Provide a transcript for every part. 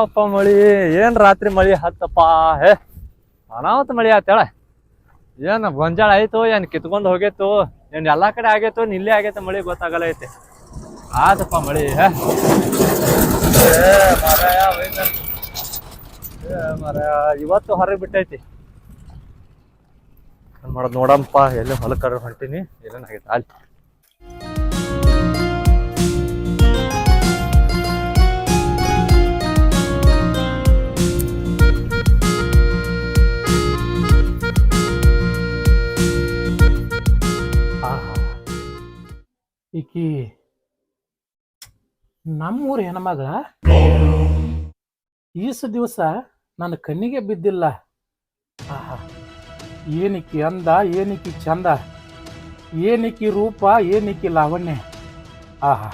ಯಪ್ಪ ಮಳಿ ಏನ್ ರಾತ್ರಿ ಮಳಿ ಹತ್ತಪ್ಪ ಹೇ ಅನಾವತ್ ಮಳಿ ಆತೇಳ ಏನ್ ಗೊಂಜಾಳ ಆಯ್ತು ಏನ್ ಕಿತ್ಕೊಂಡ್ ಹೋಗೇತು ಏನ್ ಎಲ್ಲಾ ಕಡೆ ಆಗೇತು ಇಲ್ಲೇ ಆಗೇತ ಮಳಿ ಗೊತ್ತಾಗಲ್ಲ ಐತಿ ಆತಪ್ಪ ಮಳಿ ಹೇ ಮಾರಾಯ ಇವತ್ತು ಹೊರಗೆ ಬಿಟ್ಟೈತಿ ಏನ್ ಮಾಡೋದು ನೋಡಂಪ ಎಲ್ಲಿ ಹೊಲಕರ ಹೊಂಟೀನಿ ಏನೇನಾಗೈತೆ ಅಲ್ಲಿ ಈಕಿ ನಮ್ಮೂರ ಹೆಣ್ಮಗ ಈಸು ದಿವಸ ನನ್ನ ಕಣ್ಣಿಗೆ ಬಿದ್ದಿಲ್ಲ. ಆಹಾ ಏನಿಕ್ಕಿ ಅಂದ, ಏನಿಕ್ಕಿ ಚಂದ, ಏನಿಕ್ಕಿ ರೂಪ, ಏನಿಕ್ಕಿ ಲಾವಣ್ಯ. ಆಹಾ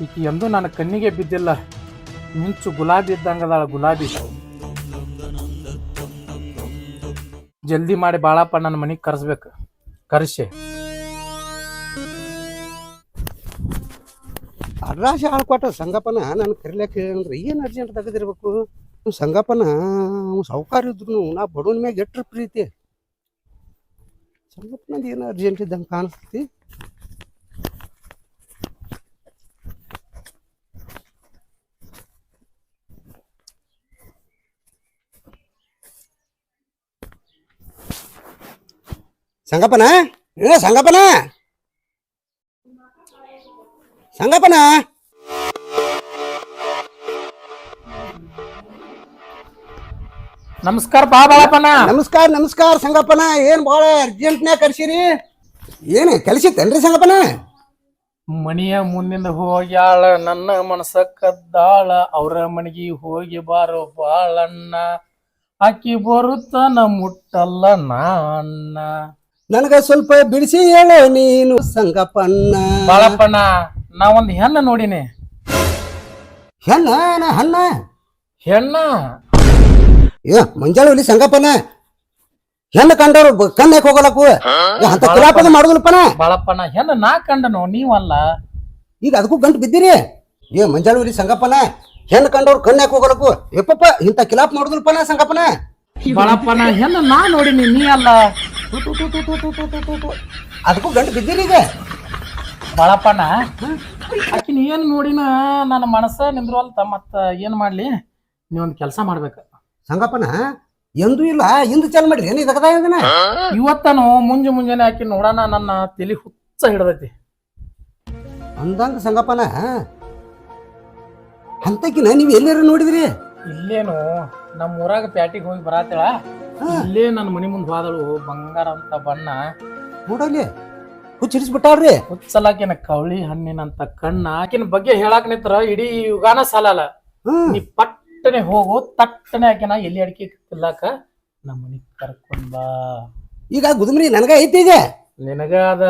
ಈಕಿ ಎಂದೂ ನನ್ನ ಕಣ್ಣಿಗೆ ಬಿದ್ದಿಲ್ಲ. ಮಿಂಚು ಗುಲಾಬಿ ಇದ್ದಂಗದಾಳ, ಗುಲಾಬಿ. ಜಲ್ದಿ ಮಾಡಿ ಬಾಳಪ್ಪ ನನ್ನ ಮನೆಗೆ ಕರೆಸ್ಬೇಕು. ಕರೆಸಿ ಅಡ್ರಾಶೆ ಆಳ್ಕೊಟ್ಟ ಸಂಗಪ್ಪನ ನಾನು ಕರಿಲಿಕ್ಕೆ ಅಂದ್ರೆ ಏನು ಅರ್ಜೆಂಟ್ ತೆಗೆದಿರ್ಬೇಕು. ಸಂಗಪ್ಪನ ಸಾವುಕಾರ ಇದ್ರು ನಾ ಬಡವನ ಮ್ಯಾಗ ಎಟ್ರ ಪ್ರೀತಿ. ಸಂಗಪ್ಪನದು ಏನು ಅರ್ಜೆಂಟ್ ಇದ್ದಂಗೆ ಕಾಣಿಸ್ತೈತಿ. ಸಂಗಪ್ಪನ ಸಂಗಪ್ಪನ ಸಂಗಪ್ಪನ ನಮಸ್ಕಾರ ಬಾಳಪ್ಪನ. ನಮಸ್ಕಾರ ನಮಸ್ಕಾರ ಸಂಗಪ್ಪನ. ಏನ್ ಭಾಳ ಅರ್ಜೆಂಟ್ನ್ಯಾಗ ಕರ್ಸಿರಿ? ಏನು ಕೆಲಸಿತ್ತೇನ್ರಿ ಸಂಗಪ್ಪನ? ಮನಿಯ ಮುಂದಿಂದ ಹೋಗ್ಯಾಳ ನನ್ನ ಮನಸ್ಸ ಕದ್ದಾಳ, ಅವ್ರ ಮನೆಗೆ ಹೋಗಿ ಬಾರೋ ಬಾಳಣ್ಣ, ಆಕಿ ಬರುತ್ತಾನ ಮುಟ್ಟಲ್ಲ ನಾನ್ನ. ನನಗ ಸ್ವಲ್ಪ ಬಿಡಿಸಿ ಹೇಳು ನೀನು ಸಂಗಪ್ಪಣ್ಣ. ಬಾಳಪ್ಪಣ್ಣ ನಾ ಒಂದ್ ಹೆಣ್ಣ ನೋಡಿನಿ. ಹೆಣ್ಣ ಹೆಣ್ಣ ಹೆಣ್ಣ ಮುಂಜಾನೆ ಸಂಗಪ್ಪನ ಹೆಣ್ಣು ಕಂಡವ್ರು ಕಣ್ಣಾಕ್ ಹೋಗಲಕ್ಕು ಅಂತ ಕಿಲಾಪದ ಮಾಡುದಿಲ್ಲಪ್ಪನ. ಬಾಳಪ್ಪಣ್ಣ ಹೆಣ್ಣ ನಾ ಕಂಡನು, ನೀವಲ್ಲ. ಈಗ ಅದಕ್ಕೂ ಗಂಟು ಬಿದ್ದಿರಿ. ಮುಂಜಾನೆ ಸಂಗಪ್ಪನ ಹೆಣ್ಣು ಕಂಡವ್ರು ಕಣ್ಣಾಕ್ ಹೋಗಲಕ್ಕು ಯಪ್ಪಪ್ಪ ಇಂತ ಕಿಲಾಪ್ ಮಾಡುದಿಲ್ಲಪ್ಪನ ಸಂಗಪ್ಪನ. ಬಾಳಪ್ಪಣ್ಣ ಹೆಣ್ಣ ನಾ ನೋಡಿನಿ, ನೀ ಅಲ್ಲ. ಅದಕ್ಕೂ ಗಂಟು ಬಿದ್ದಿರಿ ಈಗ. ಬಾಳಪ್ಪಣ್ಣ ಆಕಿನ ಏನ್ ನೋಡಿನ ನನ್ನ ಮನಸ್ಸ ನಿಂದ್ರವಲ್ತ. ಮತ್ತ ಏನ್ ಮಾಡ್ಲಿ, ನೀವೊಂದ್ ಕೆಲಸ ಮಾಡ್ಬೇಕ ಸಂಗಪ್ಪನ. ಎಂದೂ ಇಲ್ಲ ಇಂದು ಚಾಲ್ ಮಾಡ್ರಿ ಏನ್ ಇದನ್ನ ಇವತ್ತನು ಮುಂಜಾನೆ ಆಕಿ ನೋಡೋಣ ನನ್ನ ತಲಿ ಹುಚ್ಚ ಹಿಡ್ದೈತಿ ಅಂದಂಗ ಸಂಗಪ್ಪನ. ಅಂತಕಿನ ನೀವ್ ಎಲ್ಲಾರ ನೋಡಿದ್ರಿ? ಇಲ್ಲೇನು ನಮ್ಮ ಊರಾಗ ಪ್ಯಾಟಿಗೆ ಹೋಗಿ ಬರಾತೇಳ, ಇಲ್ಲೇ ನನ್ನ ಮನಿ ಮುಂದ್ ಹೋದಳು. ಬಂಗಾರ ಅಂತ ಬಣ್ಣ ನೋಡಲಿ ಹುಚ್ಚಿಡಿಸ್ಬಿಟ್ಟಾಳ್ರಿ. ಹುಚ್ಚಲಾಕಿನ ಕವಳಿ ಹಣ್ಣಿನಂತ ಕಣ್ಣ. ಆಕಿನ ಬಗ್ಗೆ ಹೇಳಾಕ ನಿತ್ರ ಇಡೀ ಯುಗಾನ ಸಾಲಲ್ಲ. ನೀ ಪಟ್ಟನೆ ಹೋಗು, ತಟ್ಟನೆ ಆಕಿನ ಎಲ್ಲಿ ಅಡಿಕೆ ತಿಲ್ಲಾಕ ನಮ್ಮ ಮನಿಗ್ ಕರ್ಕೊಂಡ್ ಬಾ. ಈಗ ಗುದುಮ್ರಿ ನನಗ ಐತಿ ಈಗ. ನಿನಗ ಅದ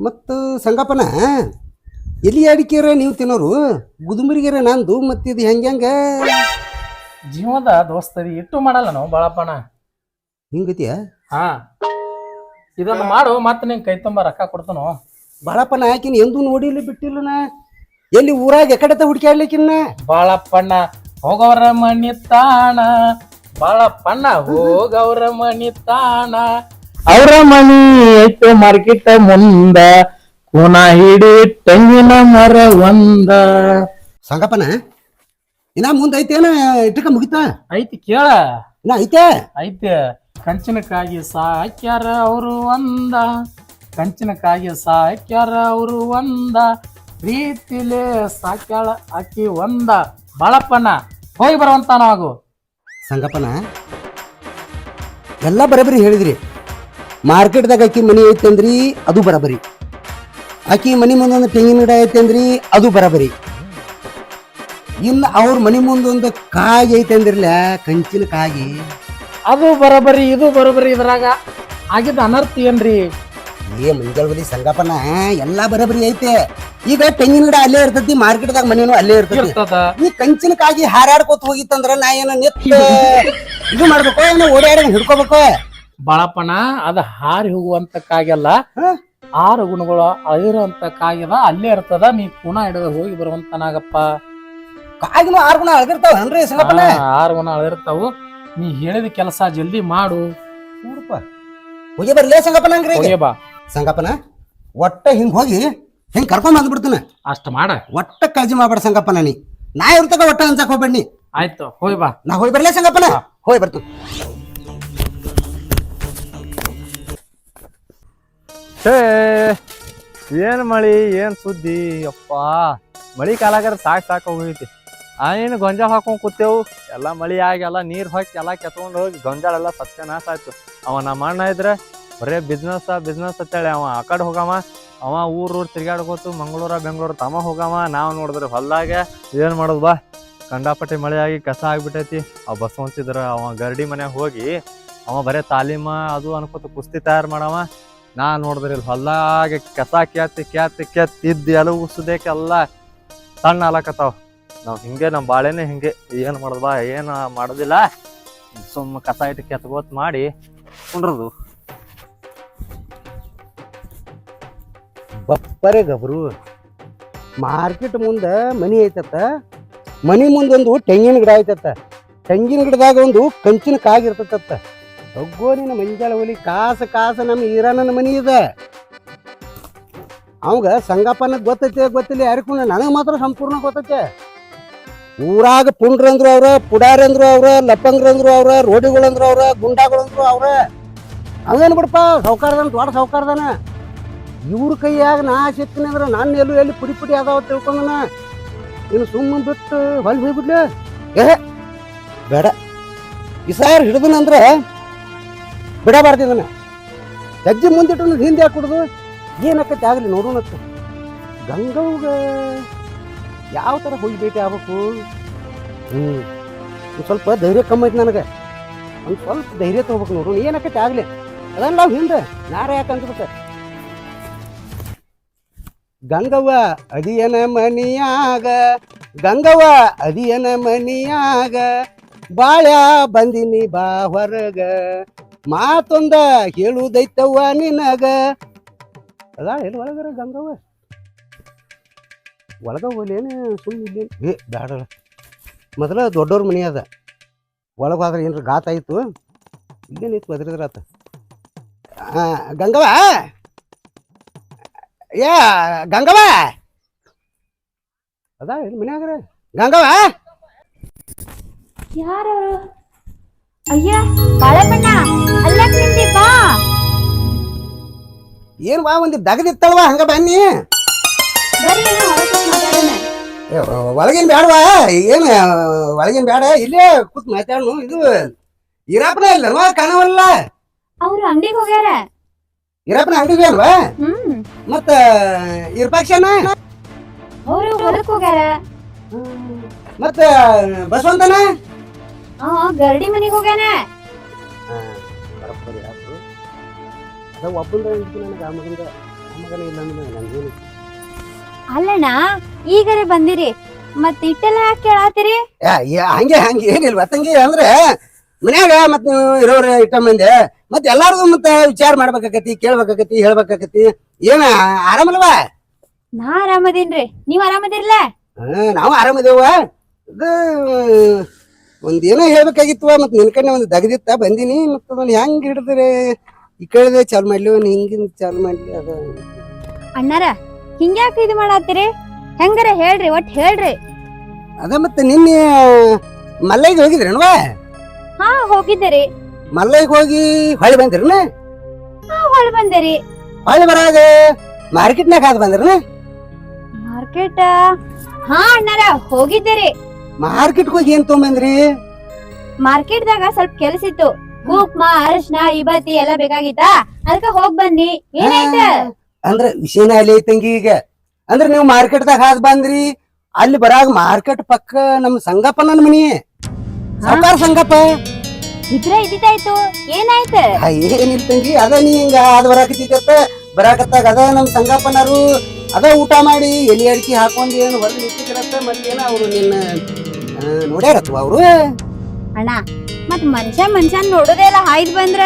ಮತ್ತ ಸಂಗಪ್ಪನ ಎಲ್ಲಿ ಅಡಿಕೆರ ನೀವು ತಿನ್ನೋರು, ಗುದುಮರಿಗೆರ ನಂದು. ಮತ್ತಿದು ಹೆಂಗ ಜೀವದ ದೋಸ್ತರಿ ಇಟ್ಟು ಮಾಡಲ್ಲ ನಾವು ಬಾಳಪ್ಪಣ. ಹಿಂಗತಿಯ? ಹಾ ಇದನ್ನ ಮಾಡು, ಮತ್ತ ನಿಂಗೆ ಕೈ ತುಂಬ ರೊಕ್ಕ ಕೊಡ್ತಾನು. ಬಾಳಪ್ಪನ ಆಕಿನ ಎಂದೂ ನೋಡಿಲ್ಲ ಬಿಟ್ಟಿಲ್ಲನ. ಎಲ್ಲಿ ಊರಾಗ ಎಕಡೆ ಹುಡುಕ್ಯಾಡ್ಲಿಕ್ಕಿನ್ನ. ಬಾಳಪ್ಪಣ್ಣ ಹೋಗವ್ರ ಮನಿ ತಾಣ, ಬಾಳಪ್ಪಣ್ಣ ಹೋಗವ್ರ ಮನಿ ತಾಣ. ಅವ್ರ ಮನಿ ಐತೆ ಮಾರ್ಕೆಟ್ ಮುಂದ, ಕೂನ ಹಿಡಿ ತೆಂಗಿನ ಮರ ಒಂದ. ಸಂಗಪ್ಪನ ಇನ್ನ ಮುಂದೆ ಐತೇನ ಇಟ್ಟಕ ಮುಗಿತಾ? ಐತಿ ಕೇಳ, ಇನ್ನ ಐತೆ ಐತೆ. ಕಂಚಿನಕ್ಕಾಗಿ ಸಾಕ್ಯಾರ ಅವರು ಒಂದ, ಕಂಚಿನಕ್ಕಾಗಿ ಸಾಕ್ಯಾರ ಅವರು ಒಂದ, ಪ್ರೀತಿಲೇ ಸಾಕ್ಯಾಳ ಆಕಿ ಒಂದ. ಬಾಳಪ್ಪಣ್ಣ ಹೋಗಿ ಬರುವಂತ ನಾವು. ಸಂಗಪ್ಪನ ಎಲ್ಲ ಬರಬರಿ ಹೇಳಿದ್ರಿ. ಮಾರ್ಕೆಟ್ದಾಗ ಆಕಿ ಮನಿ ಐತಂದ್ರಿ, ಅದು ಬರಬರಿ. ಆಕಿ ಮನಿ ಮುಂದೊಂದು ತೆಂಗಿನ ಗಿಡ ಐತಂದ್ರಿ, ಅದು ಬರಬರಿ. ಇನ್ನು ಅವ್ರ ಮನಿ ಮುಂದೊಂದು ಕಾಗಿ ಐತಂದ್ರಲ್ಲ, ಕಂಚಿನ ಕಾಗಿ, ಅದು ಬರಬರಿ, ಇದು ಬರಬರಿ. ಇದ್ರಾಗ ಆಗಿದ್ದ ಅನರ್ಥ ಏನ್ರಿ? ಮುಂಜಾನೆ ಸಂಗಪ್ಪನ ಎಲ್ಲಾ ಬರಬರಿ ಐತೆ. ಈಗ ತೆಂಗಿನ ಗಿಡ ಅಲ್ಲೇ ಇರ್ತೈತಿ, ಮಾರ್ಕೆಟ್ದಾಗ ಮನೇನು ಅಲ್ಲೇ ಇರ್ತೈತಿ. ಈ ಕಂಚಿನಕಾಗಿ ಹಾರಾಡ್ಕೋತ ಹೋಗಿತ್ತಂದ್ರ ನಾ ಏನೋ ನಿತ್ತ ಇದು ಮಾಡ್ಬೇಕು, ಏನೋ ಓಡಾಡ ಹಿಡ್ಕೋಬೇಕು. ಬಾಳಪ್ಪನ ಅದ ಹಾರಿ ಹೋಗುವಂತಕ್ಕಾಗಲ್ಲ, 6 ಗುಣಗಳು ಅಳಿರಂತ ಕಾಗಿದ ಅಲ್ಲೇ ಇರ್ತದ, ನೀ ಪುನಃ ಹಿಡಿದು ಹೋಗಿ ಬರುವಂತನಾಗಪ್ಪ. ಕಾಗಿನ 6 ಗುಣ ಅಳದಿರ್ತಾವನ್ರಿ ಸಂಗಪ್ಪನ? 6 ಗುಣ ಅಳಿರ್ತಾವು. ನೀ ಹೇಳಿದ ಕೆಲಸ ಜಲ್ದಿ ಮಾಡು. ನೋಡಪ್ಪ ಹೋಗಿ ಬರ್ಲೇ ಸಂಗಪ್ಪನ ಹಂಗ್ರಿ. ಹೋಗಿ ಬಾ. ಸಂಗಪ್ಪನ ಒಟ್ಟ ಹಿಂಗ್ ಹೋಗಿ ಹಿಂಗ್ ಕರ್ಕೊಂಡ್ ಬಂದ್ಬಿಡ್ತಾನ. ಅಷ್ಟ ಮಾಡ. ಒಟ್ಟ ಕಾಳಜಿ ಮಾಡ್ಬೇಡ ಸಂಗಪ್ಪನ, ನಾ ಇರ್ತಕ ಒಟ್ಟ ಅನ್ಸಕ್ ಹೋಗ್ಬೇಡಿ. ಆಯ್ತು ಹೋಗಿ ಬಾ. ನಾ ಹೋಗಿ ಬರ್ಲೇ ಸಂಗಪ್ಪನ? ಹೋಗಿ ಬರ್ತು. ಹೇ ಏನ್ ಮಳಿ ಏನ್ ಸುದ್ದಿ ಅಪ್ಪ. ಮಳಿ ಕಾಲಾಗಾರ ಸಾಕು ಹೋಗೈತಿ. ಏನು ಗೊಂಜಾಳ ಹಾಕೊಂಡ್ ಕೂತೇವು, ಎಲ್ಲ ಮಳಿ ಆಗಿ ಎಲ್ಲ ನೀರ್ ಹಾಕಿ ಎಲ್ಲ ಕೆತ್ಕೊಂಡ್ ಹೋಗಿ ಗೊಂಜಾಳ ಎಲ್ಲ ಸತ್ಯನಾಶ ಆಯ್ತು. ಅವ ನಮ್ಮ ಅಣ್ಣ ಇದ್ರೆ ಬರೇ ಬಿಸ್ನೆಸ್ ಅಂತೇಳಿ ಅವ ಆ ಕಡೆ ಹೋಗವ, ಅವ ಊರ್ ತಿರ್ಗಾಡ್ಕೋತು ಮಂಗಳೂರ ಬೆಂಗಳೂರು ತಮ್ಮ ಹೋಗವ. ನಾವು ನೋಡಿದ್ರೆ ಹೊಲ್ದಾಗ ಏನ್ ಮಾಡೋದು ಬಾ, ಕಂಡಾಪಟ್ಟಿ ಮಳೆ ಆಗಿ ಕಸ ಆಗ್ಬಿಟ್ಟೈತಿ. ಅವ್ ಬಸವಂತಿದ್ರ ಅವ ಗರಡಿ ಮನ್ಯಾಗ ಹೋಗಿ ಅವ ಬರೇ ತಾಲೀಮ ಅದು ಅನ್ಕೋತ ಕುಸ್ತಿ ತಯಾರು ಮಾಡವ. ನಾ ನೋಡಿದ್ರಿ ಇಲ್ಲಿ ಹೊಲ್ದಾಗ ಕಸ ಕೆತ್ತಿದ್ದು ಎಲ್ಲ ಉಸುದೇಕೆಲ್ಲ ಸಣ್ಣ ಆಲಕತ್ತಾವ. ನಾವು ಹಿಂಗೆ ನಮ್ಮ ಬಾಳೆನೇ ಹಿಂಗೆ ಏನು ಮಾಡೋದು ಬಾ, ಏನು ಮಾಡೋದಿಲ್ಲ, ಸುಮ್ಮ ಕಸ ಇಟ್ಟು ಕೆತ್ಕೋತ್ ಮಾಡಿ ಕುಂಡ್ರದು. ಬಪ್ಪರೆ ಗಬ್ರು ಮಾರ್ಕೆಟ್ ಮುಂದೆ ಮನಿ ಐತತ್ತ, ಮನಿ ಮುಂದೆ ಒಂದು ತೆಂಗಿನ ಗಿಡ ಐತತ್ತ, ತೆಂಗಿನ ಗಿಡದಾಗ ಒಂದು ಕಂಚಿನ ಕಾಗಿರ್ತತ್ತ. ಒಗ್ಗೋನಿನ ಮಂಜಾಳ ಹುಲಿ ಕಾಸ ನಮ್ಮ ಈರಣ್ಣನ ಮನಿ ಇದೆ. ಅವಾಗ ಸಂಗಪ್ಪನ ಗೊತ್ತೈತೆ ಗೊತ್ತಿಲ್ಲ ಯಾರಿಗೂ, ನನಗೆ ಮಾತ್ರ ಸಂಪೂರ್ಣ ಗೊತ್ತೈತೆ. ಊರಾಗ ಪುಂಡ್ರಂದ್ರು ಅವ್ರ, ಪುಡಾರಂದ್ರು ಅವ್ರ, ಲಪ್ಪಂಗ್ರಂದ್ರು ಅವ್ರ, ರೋಡಿಗಳಂದ್ರು ಅವ್ರ, ಗುಂಡಾಗಳಂದ್ರು ಅವ್ರ. ಅವೇನು ಬಿಡಪ್ಪ ಸೌಕಾರದನ, ದೊಡ್ಡ ಸೌಕಾರದನ. ಇವ್ರ ಕೈಯಾಗ ನಾ ಸಿಕ್ತೀನಿ ಅಂದ್ರೆ ನಾನು ಎಲ್ಲಿ ಪುಡಿ ಅದಾವ ತಿಳ್ಕೊಂಡನ. ಇನ್ನು ಸುಮ್ಮನೆ ಬಿಟ್ಟು ಹೊಲ್ ಹೋಗ್ಬಿಡ್ಲಿ. ಬೇಡ, ಈ ಸಾರ್ ಹಿಡಿದನಂದ್ರೆ ಬಿಡಬಾರ್ದಿದನ. ಹೆಜ್ಜೆ ಮುಂದಿಟ್ಟು ಹಿಂದೆ ಹಾಕುಡ್ದು ಏನಕ್ಕತ್ತೆ ಆಗಲಿ ನೋಡೋಣತ್ತ. ಗಂಗವ್ಗ ಯಾವ ಥರ ಹೋಗಿ ಭೇಟಿ ಆಗ್ಬೇಕು? ಒಂದು ಸ್ವಲ್ಪ ಧೈರ್ಯ ಕಮ್ಮಿ ಐತಿ ನನಗೆ, ಒಂದು ಸ್ವಲ್ಪ ಧೈರ್ಯ ತಗೋಬೇಕು. ನೋಡೋಣ ಏನಕ್ಕತ್ತೆ ಆಗಲಿ. ಅದನ್ನ ನಾವು ಹಿಂದೆ ನಾರ ಯಾಕೆ ಅಂದ್ಬಿಟ್ಟೆ. ಗಂಗವ್ವ ಅದಿಯನ ಮನಿಯಾಗ, ಗಂಗವ್ವ ಅದಿಯನ ಮನಿಯಾಗ, ಬಾಳ್ಯಾ ಬಂದಿನಿ ಬಾ ಹೊರಗ, ಮಾತೊಂದ ಹೇಳುದೈತವ್ವ ನಿನಗ. ಅದ ಎಲ್ಲಿ ಒಳಗರ ಗಂಗವ್ವ? ಒಳಗ ಹೋಲೇನು ಸುಮ್ಮನೆ ಇಲ್ಲಿ? ಬೇಡ, ಮೊದಲ ದೊಡ್ಡವ್ರ ಮನಿ ಅದ, ಒಳಗಾದ್ರೆ ಏನ್ರ ಗಾತ ಆಯ್ತು, ಇಲ್ಲೇನಿತ್ತು ಬದ್ರಿದ್ರಾತ. ಗಂಗವ್ವ, ಯಾ ಗಂಗವ್ವ ಅದ ಎಲ್ಲಿ ಮನ್ಯಾಗ್ರ? ಗಂಗವ್ವ ಯಾರವರು? ಅಯ್ಯ ಬಾಳಪ್ಪಣ್ಣ, ಅಲ್ಲಕ್ ನಿಂತಿ ಬಾ. ಏನ್ ಬಾ ಒಂದಿ ದಗದಿತ್ತಲ್ವಾ ಹಂಗ ಬನ್ನಿ. ಒಳಗಿನ ಬೇಡವಾ? ಏನ್ ಒಳಗಿನ ಬೇಡ, ಇಲ್ಲೇ ಕೂತ್ ಮಾತಾಡ್ನು. ಇದು ಇರಪ್ಪನ ಇಲ್ಲಲ್ವಾ? ಕಾಣವಲ್ಲ. ಅವ್ರು ಅಂಗಡಿಗೆ ಹೋಗ್ಯಾರ. ಇರಪ್ಪನ ಅಂಗಡಿಗೆ ಅಲ್ವಾ? ಮತ್ತ ಇರ್ಪಾಕ್ಷನ ಅವ್ರು ಹೊಲಕ್ ಹೋಗ್ಯಾರ. ಮತ್ತ ಬಸವಂತನ ಗರಡಿ ಮನಿಗ್ ಹೋಗ್ಯಾನ. ಒಬ್ಬಂದ ನನಗೆ ಆ ಮಗನ ಇಲ್ಲ ಅಂದ್ರೆ ನಂಗೇನು. ಅಲ್ಲಣ್ಣ ಈಗರೆ ಬಂದಿರಿ, ಮತ್ ಇಟ್ಟೆಲ್ಲ ಯಾಕೆ ಕೇಳಾತಿರಿ? ಹಂಗೆ ಏನಿಲ್ವ ತಂಗಿ, ಅಂದ್ರೆ ಮನ್ಯಾಗ ಮತ್ ನೀವು ಇರೋರ ಇಟ್ಟ ಮಂದೆ ಮತ್ ಎಲ್ಲಾರ್ದು ಮತ್ತ ವಿಚಾರ ಮಾಡ್ಬೇಕಾಕತಿ, ಕೇಳ್ಬೇಕಾಕತಿ, ಹೇಳ್ಬೇಕಾಕತಿ. ಏನ ಆರಾಮಲ್ವಾ? ನಾ ಆರಾಮದೀನ್ರಿ, ನೀವ್ ಆರಾಮದಿರ್ಲ? ನಾವು ಆರಾಮದೇವ. ಅದು ಒಂದೇನೋ ಹೇಳ್ಬೇಕಾಗಿತ್ತು, ಮತ್ ನಿನ್ ಕಡೆ ಒಂದು ದಗದಿತ್ತ ಬಂದಿನಿ. ಮತ್ತ ಅದನ್ನ ಹೆಂಗ್ ಹಿಡಿದ್ರೆ ಈ ಕಡೆ ಚಾಲು ಮಾಡ್ಲಿ, ಹಿಂಗಿನ ಚಾಲು ಮಾಡ್ಲಿ. ಅದ ಅಣ್ಣಾರ ಹಿಂಗ್ಯಾಕ ಇದು ಮಾಡಾತಿರಿ? ಹೆಂಗಾರ ಹೇಳ್ರಿ, ಒಟ್ ಹೇಳ್ರಿ. ಅದ ಮತ್ತೆ ನಿನ್ನೆ ಮಲ್ಲೈಗೆ ಹೋಗಿದ್ರೇನ್ವಾ? ಹಾ ಹೋಗಿದ್ದೀರಿ. ಮಲ್ಲೈಗೆ ಹೋಗಿ ಹೊಳಿ ಬಂದ್ರನ? ಹಾ ಹೊಳ್ ಬಂದಿರಿ. ಹೊಳಿ ಬರಾಗ ಮಾರ್ಕೆಟ್ನಾಗ ಹಾದ್ ಬಂದ್ರನ? ಮಾರ್ಕೆಟ್? ಹಾ ಅಣ್ಣಾರ ಹೋಗಿದ್ದೀರಿ. ಮಾರ್ಕೆಟ್ ಹೋಗಿ ಏನ್ ತೊಗೊಂಬಂದ್ರಿ? ಮಾರ್ಕೆಟ್ದಾಗ ಸ್ವಲ್ಪ ಕೆಲ್ಸ ಇತ್ತು, ಕುಕ್ಮ ಅರಶಿನ ಇಬತ್ತಿ ಎಲ್ಲ ಬೇಕಾಗಿತ್ತ, ಅದಕ್ಕ ಹೋಗ್ ಬನ್ನಿ. ಏನಾಯ್ತ? ಅಂದ್ರ ವಿಷಯನ ಅಲ್ಲಿ ಐತಂಗಿ. ಈಗ ಅಂದ್ರ ನೀವು ಮಾರ್ಕೆಟ್ದಾಗ ಹಾದ್ ಬಂದ್ರಿ, ಅಲ್ಲಿ ಬರಾಗ ಮಾರ್ಕೆಟ್ ಪಕ್ಕ ನಮ್ ಸಂಗಪ್ಪನ ಮನಿ, ಸಾವ್ಕಾರ ಸಂಗಪ್ಪ ಇದ್ರ ಇದ್ದಿತ್ತಾಯ್ತು. ಏನಾಯ್ತ? ಏನಿಲ್ಲ ತಂಗಿ, ಅದ ನೀ ಹಿಂಗ ಅದ್ ಬರಾಕತ್ತಾಗ ಅದ ನಮ್ ಸಂಗಪ್ಪನರು ಅದ ಊಟ ಮಾಡಿ ಎಲಿ ಅಡಿಕೆ ಹಾಕೊಂಡ್ ಏನು ಹೊರಗೆ ನಿಂತಿದ್ರತ್ತ. ಮತ್ತೇನ ಅವ್ರು ನಿನ್ನ ನೋಡ್ಯಾರತ್ವ ಅವ್ರು? ಅಣ್ಣ ಮತ್ ಮನುಷ್ಯನ್ ನೋಡೋದೇ ಇಲ್ಲ ಹಾಯ್ದ್ ಬಂದ್ರ.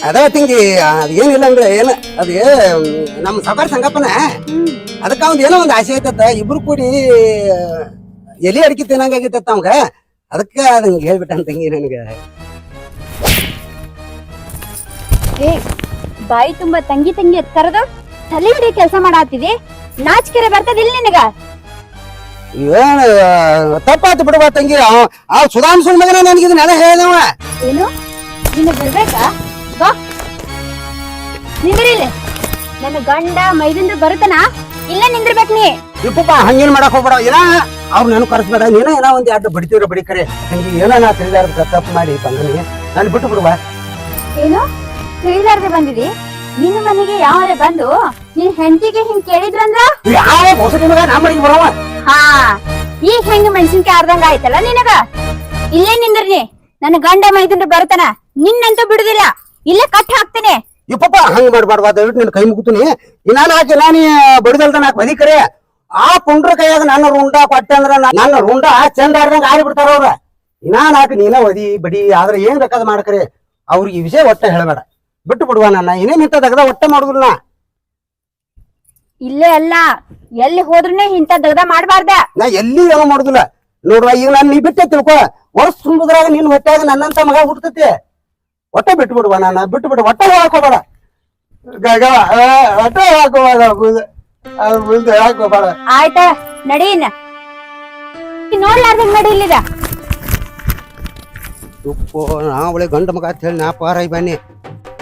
ಅದ ತಿಂಗಿ ಅದೇನಿಲ್ಲ ಅಂದ್ರೆ ಏನ ಅದೇ ನಮ್ಮ ಸಾಕಾರ ಸಂಗಪ್ಪನ ಅದಕ್ಕ ಒಂದ್ ಏನೋ ಒಂದ್ ಆಸೆ ಐತತ್ತ ಇಬ್ರು ಕೂಡಿ ಎಲಿ ಅಡಿಕೆ ತಿನ್ನಂಗಾಗಿತ್ತ ಅವಂಗ ಅದಕ್ಕ ಅದಂಗ ಹೇಳ್ಬಿಟ್ಟ ತಂಗಿ ನನಗ ಏ ಬಾಯಿ ತುಂಬಾ ತಂಗಿ ತಂಗಿ ಕರೆದು ತಲೆ ಹಿಡಿ ಕೆಲಸ ಮಾಡಾತಿದಿ ನಾಚಿಕೆರೆ ಬರ್ತದಿಲ್ಲ ನಿನಗ ಏನ್ ತಪ್ಪಾತು ಬಿಡುವ ತಂಗಿ ಆ ಸುಧಾಂಶನ ಮಗನ ನನಗೆ ಇದನ್ನೆಲ್ಲ ಹೇಳಿದವ ಏನು ನಿನ್ನ ಬರ್ಬೇಕಾ ಬಾ ನಿಂದ್ರಿಲ್ಲ ನನ್ನ ಗಂಡ ಮೈದಿಂದ ಬರುತ್ತನ ಇಲ್ಲ ನಿಂದಿರ್ಬೇಕ್ ನೀ ಇಪ್ಪಪ್ಪ ಹಂಗೇನ್ ಮಾಡಕ್ ಹೋಗ್ಬೇಡ ಏನ ಅವ್ರು ನಾನು ಕರ್ಸ್ಬೇಡ ನೀನ ಏನೋ ಒಂದ್ ಎರಡು ಬಡಿತೀವ್ರ ಬಡಿಕರೆ ತಂಗಿ ಏನೋ ನಾ ತಿಳಿದಾರ ತಪ್ಪು ಮಾಡಿ ತಂಗನಿಗೆ ನಾನು ಬಿಟ್ಟು ಬಿಡುವ ಏನು ತಿಳಿಲಾರ್ದೆ ಬಂದಿದಿ ನಿನ್ನ ಮನೆಗೆ ಯಾವರೆ ಬಂದು ನಿನ್ ಹೆಂಡತಿಗೆ ಹಿಂಗ್ ಕೇಳಿದ್ರಂದ್ರ ಯಾವ ಹೊಸಟಿ ಮಗ ನಮ್ಮ ಮನೆಗೆ ಬರವ ಹಾ ಈಗ ಹೆಂಗ ಮೆಣಸಿನ್ಕಾಯಿ ಆರ್ದಂಗ ಆಯ್ತಲ್ಲ ನಿನಗ ಇಲ್ಲೇ ನಿಂದ್ರಿ ನನ್ನ ಗಂಡ ಮೈದಿಂದ ಬರುತ್ತಾನ ನಿನ್ನಂತೂ ಬಿಡುದಿಲ್ಲ ಇಲ್ಲೇ ಕಟ್ ಹಾಕ್ತೇನೆ ಇಪ್ಪಪ್ಪ ಹಂಗ ಮಾಡ್ಬಾರ್ದು ದಯವಿಟ್ಟು ನಿನ್ ಕೈ ಮುಗಿತೀನಿ ನಾನು ಹಾಕಿ ನಾನು ಬಡಿದಲ್ದ ನಾಕ್ ಬದಿಕರೆ ಆ ಪುಂಡ್ರ ಕೈಯಾಗ ನನ್ನ ರುಂಡ ಕೊಟ್ಟೆ ಅಂದ್ರ ನನ್ನ ರುಂಡ ಚಂದ ಆಡ್ದಂಗ ಆಡಿ ಬಿಡ್ತಾರ ಅವ್ರ ನಾನ್ ಹಾಕಿ ನೀನ ಒದಿ ಬಡಿ ಆದ್ರೆ ಏನ್ ಬೇಕಾದ್ ಮಾಡ್ಕರೆ ಅವ್ರಿಗೆ ಈ ವಿಷಯ ಒಟ್ಟ ಹೇಳಬೇಡ ಬಿಟ್ಟು ಬಿಡುವ ನನ್ನ ಏನೇನ್ ಇಂತ ದಗದ ಒಟ್ಟ ಮಾಡುದಿಲ್ಲ ಇಲ್ಲೇ ಅಲ್ಲ ಎಲ್ಲಿ ಹೋದ್ರೂನೆ ಇಂತ ದಗದ ಮಾಡ್ಬಾರ್ದ ನಾ ಎಲ್ಲಿ ಏನೋ ಮಾಡುದಿಲ್ಲ ನೋಡುವ ಈಗ ನಾನು ನೀ ಬಿಟ್ಟೆ ತಿಳ್ಕೊ ವರ್ಷ ತುಂಬುದ್ರಾಗ ನಿನ್ ಹೊಟ್ಟಾಗ ನನ್ನಂತ ಮಗ ಹುಟ್ಟತೈತಿ ಒಟ್ಟ ಬಿಟ್ಟು ಬಿಡುವ ನಾನು ಬಿಟ್ಟು ಬಿಡು ಒಟ್ಟ ಹಾಕೋಬೇಡ ಒಟ್ಟ ಹಾಕೋಬೇಡ ಆಯ್ತ ನಡೀನ ನೋಡ್ಲಾರ್ದಂಗ್ ನಡಿ ಇಲ್ಲಿದ ಉಪ್ಪು ನಾ ಒಳ್ಳೆ ಗಂಡ ಮಗ ಅಂತ ಹೇಳಿ ನಾ ಪಾರಾಯಿ ಬನ್ನಿ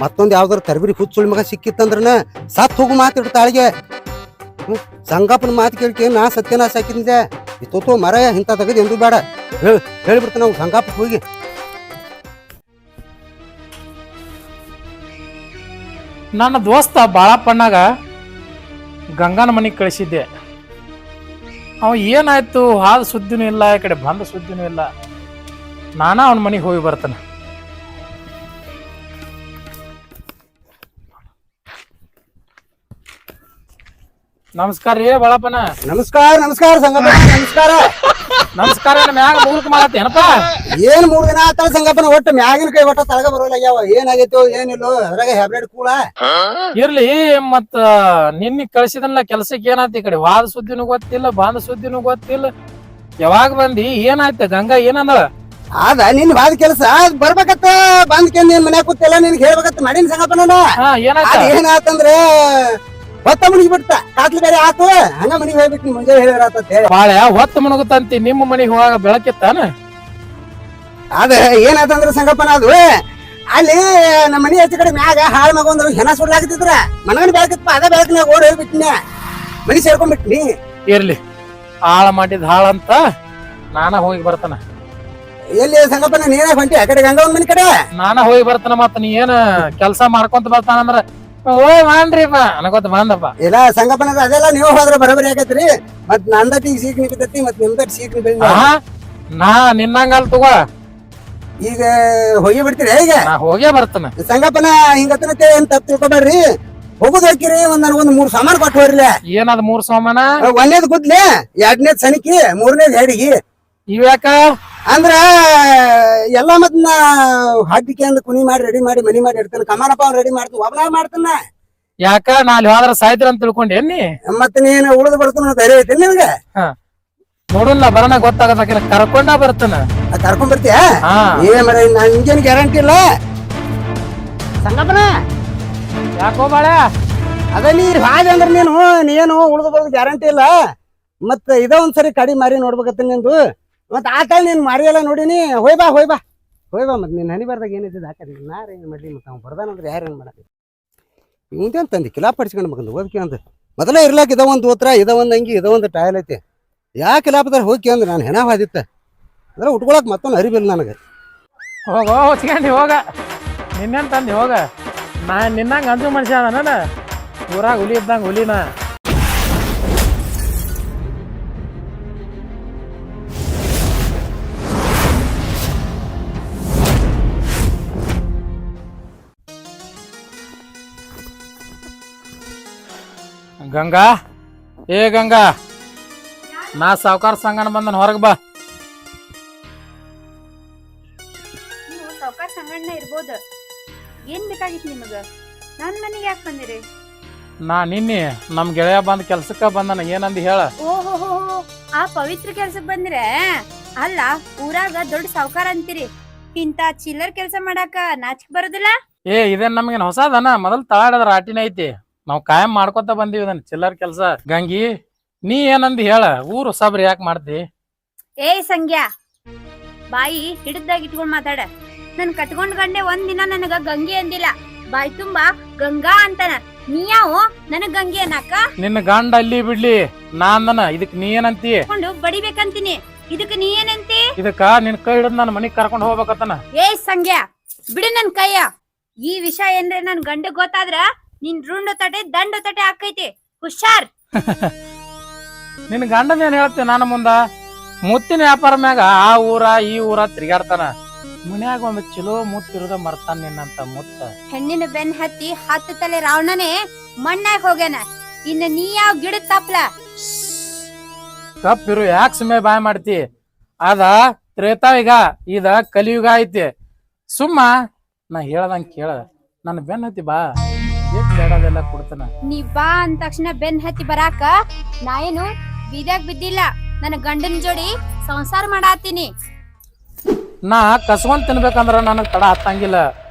ಮತ್ತೊಂದ್ ಯಾವ್ದಾರು ತರಬಿರಿ ಹುಚ್ಚುಳಿ ಮಗ ಸಿಕ್ಕಿತ್ತಂದ್ರನ ಸತ್ ಹೋಗು ಮಾತಿಡ್ತಾಳಿಗೆ ಸಂಗಪ್ಪನ ಮಾತು ಕೇಳಿಕೆ ನಾ ಸತ್ಯನಾಶ ಹಾಕಿದ್ದೆ ಇತ್ತೋ ಮರ ಇಂಥ ತೆಗೆದು ಎಂದು ಬೇಡ ಹೇಳ್ಬಿಡ್ತಾನೆ ನಾವು ಸಂಗಪ್ಪಕ್ಕೆ ಹೋಗಿ ನನ್ನ ದೋಸ್ತ ಬಾಳಪ್ಪಣ್ಣಾಗ ಗಂಗಾನ ಮನೆಗೆ ಕಳಿಸಿದ್ದೆ ಅವ ಏನಾಯ್ತು ಹಾದ ಸುದ್ದಿನೂ ಇಲ್ಲ ಈ ಕಡೆ ಬಂದ ಸುದ್ದಿನೂ ಇಲ್ಲ ನಾನಾ ಅವನ ಮನೆಗೆ ಹೋಗಿ ಬರ್ತಾನೆ ನಮಸ್ಕಾರ ರೀ ಬಾಳಪ್ಪನ ನಮಸ್ಕಾರ ನಮಸ್ಕಾರ ಸಂಗಪ್ಪನ ನಮಸ್ಕಾರ ನಮಸ್ಕಾರ ಮ್ಯಾಗ ಮುಗ್ಲಕ್ ಮಾಡತ್ತೇನಪ್ಪ ಏನ್ 3 ದಿನ ಆತ ಸಂಗಪ್ಪನ ಒಟ್ಟು ಮ್ಯಾಗಿನ ಕೈ ಒಟ್ಟ ತಳಗ ಬರೋಲ್ಲಾಗ್ಯಾವ ಏನಾಗೈತೋ ಏನಿಲ್ಲೋ ಅದ್ರಾಗ ಹ್ಯಾಬ್ರೇಟ್ ಕೂಳ ಇರ್ಲಿ ಮತ್ತ ನಿನ್ನ ಕಳ್ಸಿದಲ್ಲ ಕೆಲ್ಸಕ್ಕೆ ಏನಾಯ್ತು ಈ ಕಡೆ ವಾದ ಸುದ್ದಿನೂ ಗೊತ್ತಿಲ್ಲ ಬಾಂದ ಸುದ್ದಿನೂ ಗೊತ್ತಿಲ್ಲ ಯಾವಾಗ ಬಂದಿ ಏನಾಯ್ತ ಗಂಗಾ ಏನಂದ ಅದ ನಿನ್ ಬಾದ ಕೆಲಸ ಬರ್ಬೇಕತ್ತ ಬಂದ್ಕೇನ್ ನೀನ್ ಮನ್ಯಾಗ ಕೂತಿಲ್ಲ ನಿನ್ಗೆ ಹೇಳ್ಬೇಕತ್ತ ಮಾಡಿನ ಸಂಗಪ್ಪನ ಏನಾಯ್ತ ಏನಾತಂದ್ರ ಹೊತ್ತ ಮುಣಿಗಿ ಬಿಡ್ತ ಕಾತ್ಲಿ ಬೇರೆ ಆತು ಹಂಗ ಮನಿಗೆ ಹೋಗ್ಬಿಟ್ಟು ಮುಂಜಾನೆ ಹೇಳಿರತ್ತ ಬಾಳೆ ಹೊತ್ತು ಮುಣಗುತ್ತಂತಿ ನಿಮ್ಮ ಮನೆಗೆ ಹೋಗಾಗ ಬೆಳಕಿತ್ತಾನ ಅದ ಏನಾತಂದ್ರ ಸಂಗಪ್ಪನ ಅದು ಅಲ್ಲಿ ನಮ್ಮ ಮನಿ ಹೆಚ್ಚು ಕಡೆ ಮ್ಯಾಗ ಹಾಳು ಮಗೊಂದ್ರು ಹೆಣ ಸುಡ್ಲಾಕತ್ತಿದ್ರ ಮನಗನ ಬೆಳಕಿತ್ತಪ್ಪ ಅದ ಬೆಳಕಿನಾಗ ಓಡಿ ಹೋಗ್ಬಿಟ್ಟಿನ ಮನಿ ಸೇರ್ಕೊಂಡ್ಬಿಟ್ಟಿನಿ ಇರ್ಲಿ ಹಾಳ ಮಾಡಿದ್ ಹಾಳಂತ ನಾನ ಹೋಗಿ ಬರ್ತಾನ ಎಲ್ಲಿ ಸಂಗಪ್ಪನ ನೀನ ಹೊಂಟಿ ಆ ಕಡೆ ಗಂಗವನ್ ಮನಿ ಕಡೆ ನಾನ ಹೋಗಿ ಬರ್ತಾನ ಮತ್ತ ನೀ ಏನ ಕೆಲ್ಸ ಮಾಡ್ಕೊಂತ ಬರ್ತಾನಂದ್ರ ಓ ಮಾಡ್ರಿಪ್ಪ ಅನ್ಕೋತ ಬಂದಪ್ಪ ಇಲ್ಲ ಸಂಗಪ್ಪನ ಅದೆಲ್ಲ ನೀವು ಹೋದ್ರೆ ಬರಬರಿ ಆಗೈತ್ರಿ ಮತ್ ನಂದಟಿ ಸೀಟ್ ನಿಂತೈತಿ ಮತ್ ನಿಮ್ದಟಿ ಸೀಟ್ ನಾ ನಿನ್ನಂಗಲ್ ತಗೋ ಈಗ ಹೋಗಿ ಬಿಡ್ತೀರಿ ಈಗ ನಾ ಹೋಗೇ ಬರ್ತಾನ ಸಂಗಪ್ಪನ ಹಿಂಗತ್ತನತೆ ಏನ್ ತಪ್ಪು ತಿಳ್ಕೊಬೇಡ್ರಿ ಹೋಗುದ್ ಹಾಕಿರಿ ಒಂದ್ 3 ಸಾಮಾನು ಕೊಟ್ಟು ಹೋಗ್ರಿ ಏನದ 3 ಸಾಮಾನ ಒಂದೇದ್ ಗುದ್ಲಿ 2ನೇದ್ ಸಣಿಕಿ 3ನೇದ್ ಹೆಡಿಗಿ ಇವ್ಯಾಕ ಅಂದ್ರ ಎಲ್ಲಾ ಮತ್ ನಾ ಹಾಕಿಕೆ ಅಂದ್ ಕುನಿ ಮಾಡಿ ರೆಡಿ ಮಾಡಿ ಮನಿ ಮಾಡಿ ಇಡ್ತಾನ ಕಮಾನಪ್ಪ ಅವ್ನು ರೆಡಿ ಮಾಡ್ತಾನ ಒಬ್ಬನ ಮಾಡ್ತಾನ ಯಾಕ ನಾ ಅಲ್ಲಿ ಹೋದ್ರ ಸಾಯ್ತಿರ ಅಂತ ತಿಳ್ಕೊಂಡೇನಿ ಮತ್ ನೀನ್ ಉಳಿದು ಬರ್ತಾನ ಧೈರ್ಯ ಐತಿ ನಿನ್ಗೆ ನೋಡಲ್ಲ ಬರೋಣ ಗೊತ್ತಾಗದ ಕರ್ಕೊಂಡ ಬರ್ತಾನ ಕರ್ಕೊಂಡ್ ಬರ್ತೀಯ ಏ ಮರ ನಿಂಗೇನ್ ಗ್ಯಾರಂಟಿ ಇಲ್ಲ ಸಂಗಪ್ಪನ ಯಾಕೋ ಬಾಳೆ ಅದ ನೀ ಹಾಗೆ ಅಂದ್ರ ನೀನು ಉಳಿದು ಬರೋದು ಗ್ಯಾರಂಟಿ ಇಲ್ಲ ಮತ್ ಇದ ಒಂದ್ಸರಿ ಕಡಿ ಮಾರಿ ನೋಡ್ಬೇಕತ್ತ ನಿಂದು ಮತ್ ಆ ಟೈಮ್ ನೀನ್ ಮಾರಿ ಎಲ್ಲ ನೋಡಿನಿ ಹೋಯ್ ಬಾ ಮತ್ ನೀನ್ ಹನಿ ಬರ್ದಾಗ ಏನಿದ್ದ ಹಾಕಿ ನಾರ ಏನ್ ಮಾಡ್ಲಿ ಮತ್ತ ಅವ್ನು ಬರ್ದಾನಂದ್ರೆ ಯಾರು ಏನ್ ಮಾಡಕ್ಕೆ ಇವಂದೇನ್ ತಂದಿ ಕಿಲಾ ಪಡಿಸ್ಕೊಂಡು ಮಗಂದು ಓದ್ಕೆ ಅಂತ ಮೊದಲೇ ಇರ್ಲಾಕ ಇದ ಒಂದು ದೋತ್ರ ಇದ ಒಂದ್ ಅಂಗಿ ಇದ ಒಂದು ಟಾಯಲ್ ಐತಿ ಯಾ ಕಿಲಾಪದಾರ ಹೋಗಿ ಅಂದ್ರೆ ನಾನು ಹೆಣ ಹಾದಿತ್ತ ಅದ್ರ ಉಟ್ಕೊಳಕ್ ಮತ್ತೊಂದು ಅರಿಬಿಲ್ಲ ನನಗೆ ಹೋಗ ಹೊಚ್ಕೊಂಡಿ ಹೋಗ ನಿನ್ನೇನ್ ತಂದಿ ಹೋಗ ನಾ ನಿನ್ನಂಗ ಅಂಜು ಮನುಷ್ಯ ಅದ ಊರಾಗ ಹುಲಿ ಇದ್ದಂಗ ಹುಲಿನ ಗಂಗಾ ಏ ಗಂಗಾ ನಾ ಸಾವುಕಾರ ಸಂಗಣ ಬಂದನ್ ಹೊರಗ್ ಬಾ ನೀವು ಸಾವುಕಾರ ಸಂಗಣ್ಣ ಇರ್ಬೋದು ಏನ್ ಬೇಕಾಗಿತ್ತು ನಿಮಗ ನನ್ ಮನೆಗೆ ಯಾಕೆ ಬಂದಿರಿ? ನಾ ನಿನ್ನೆ ನಮ್ ಗೆಳೆಯ ಬಂದ್ ಕೆಲ್ಸಕ್ಕ ಬಂದನ, ಏನಂದ್ ಹೇಳ. ಓಹೋ, ಆ ಪವಿತ್ರ ಕೆಲ್ಸಕ್ ಬಂದ್ರೆ ಅಲ್ಲ, ಊರಾಗ ದೊಡ್ಡ ಸಾವ್ಕಾರ ಅಂತೀರಿ, ಇಂತ ಚಿಲ್ಲರ್ ಕೆಲ್ಸ ಮಾಡಾಕ ನಾಚಿಕ್ ಬರೋದಿಲ್ಲ? ಇದೇನ್ ನಮ್ಗೇನ್ ಹೊಸದನ? ಮೊದಲ್ ತಳಾಡದ ರಾಟಿನ ಐತಿ, ನಾವ್ ಕಾಯಂ ಮಾಡ್ಕೊತ ಬಂದಿವಿ ಇದನ್ ಚಿಲ್ಲರ್ ಕೆಲ್ಸ. ಗಂಗಿ, ನೀ ಏನಂದ್ ಹೇಳ, ಊರು ಸಾಬ್ರಿ ಯಾಕೆ ಮಾಡ್ತಿ? ಸಂಗ್ಯಾ, ಬಾಯಿ ಹಿಡಿದಾಗ ಇಟ್ಕೊಂಡ್ ಮಾತಾಡ. ನನ್ ಕಟ್ಕೊಂಡ್ ಗಂಡೆ ಒಂದಿನ ನನಗ ಗಂಗಿ ಅಂದಿಲ್ಲ, ಬಾಯಿ ತುಂಬಾ ಗಂಗಾ ಅಂತಾನ. ನೀ ಯಾವ ನನಗ್ ಗಂಗಿ ಅನ್ನಕ? ನಿನ್ನ ಗಂಡ ಅಲ್ಲಿ ಬಿಡ್ಲಿ, ನಾನ್ ಇದಕ್ ನೀ ಏನಂತಿ? ಬಡಿಬೇಕಂತೀನಿ, ಇದಕ್ ನೀ ಏನಂತಿ? ಇದಕ್ಕ ನಿನ್ ಕೈ ಹಿಡಿದ್ ನನ್ ಮನಿಗ್ ಕರ್ಕೊಂಡ್ ಹೋಗ್ಬೇಕತ್ತನ. ಸಂಗ್ಯಾ, ಬಿಡು ನನ್ ಕೈಯ. ಈ ವಿಷಯ ಏನ್ರೆ ನನ್ ಗಂಡ ಗೊತ್ತಾದ್ರ ನಿನ್ ರುಂಡು ತಟೆ ದಂಡು ತಟೆ ಹಾಕೈತಿ, ಹುಷಾರ್. ನಿನ್ ಗಂಡದ ಏನ್ ಹೇಳ್ತಿ ನಾನು ಮುಂದ? ಮುತ್ತಿನ ವ್ಯಾಪಾರ ಮ್ಯಾಗ ಆ ಊರ ಈ ಊರ ತಿರ್ಗಾಡ್ತಾನ, ಮನ್ಯಾಗ ಒಂದ್ ಚಲೋ ಮುತ್ತಿರುದ ಮರ್ತಾನ ನಿನ್ನಂತ ಮುತ್ತ. ಹೆಣ್ಣಿನ ಬೆನ್ ಹತ್ತಿ 10 ತಲೆ ರಾವಣನೇ ಮಣ್ಣಾಗ ಹೋಗ್ಯಾನ, ಇನ್ನ ನೀ ಯಾವ ಗಿಡ ತಪ್ಲ? ಕಪ್ಪಿರು ಯಾಕೆ ಸುಮ್ಮನೆ ಬಾಯ್ ಮಾಡ್ತಿ? ಅದ ತ್ರೇತಾಯುಗ, ಇದ ಕಲಿಯುಗ ಐತಿ. ಸುಮ್ಮ ನಾ ಹೇಳ್ದಂಗ ಕೇಳ, ನನ್ನ ಬೆನ್ ಹತ್ತಿ ಬಾ, ಬೇಡದೆಲ್ಲ ಕೊಡ್ತಾನ. ನೀ ಬಾ ಅಂದ ತಕ್ಷಣ ಬೆನ್ ಹತ್ತಿ ಬರಾಕ ನಾ ಏನು ಬೀದ್ಯಾಗ ಬಿದ್ದಿಲ್ಲ, ನನ್ನ ಗಂಡನ ಜೋಡಿ ಸಂಸಾರ ಮಾಡಾತೀನಿ. ನಾ ಕಸ್ಕೊಂಡ್ ತಿನ್ಬೇಕಂದ್ರ ನನಗ್ ತಡ ಹತ್ತಂಗಿಲ್ಲ,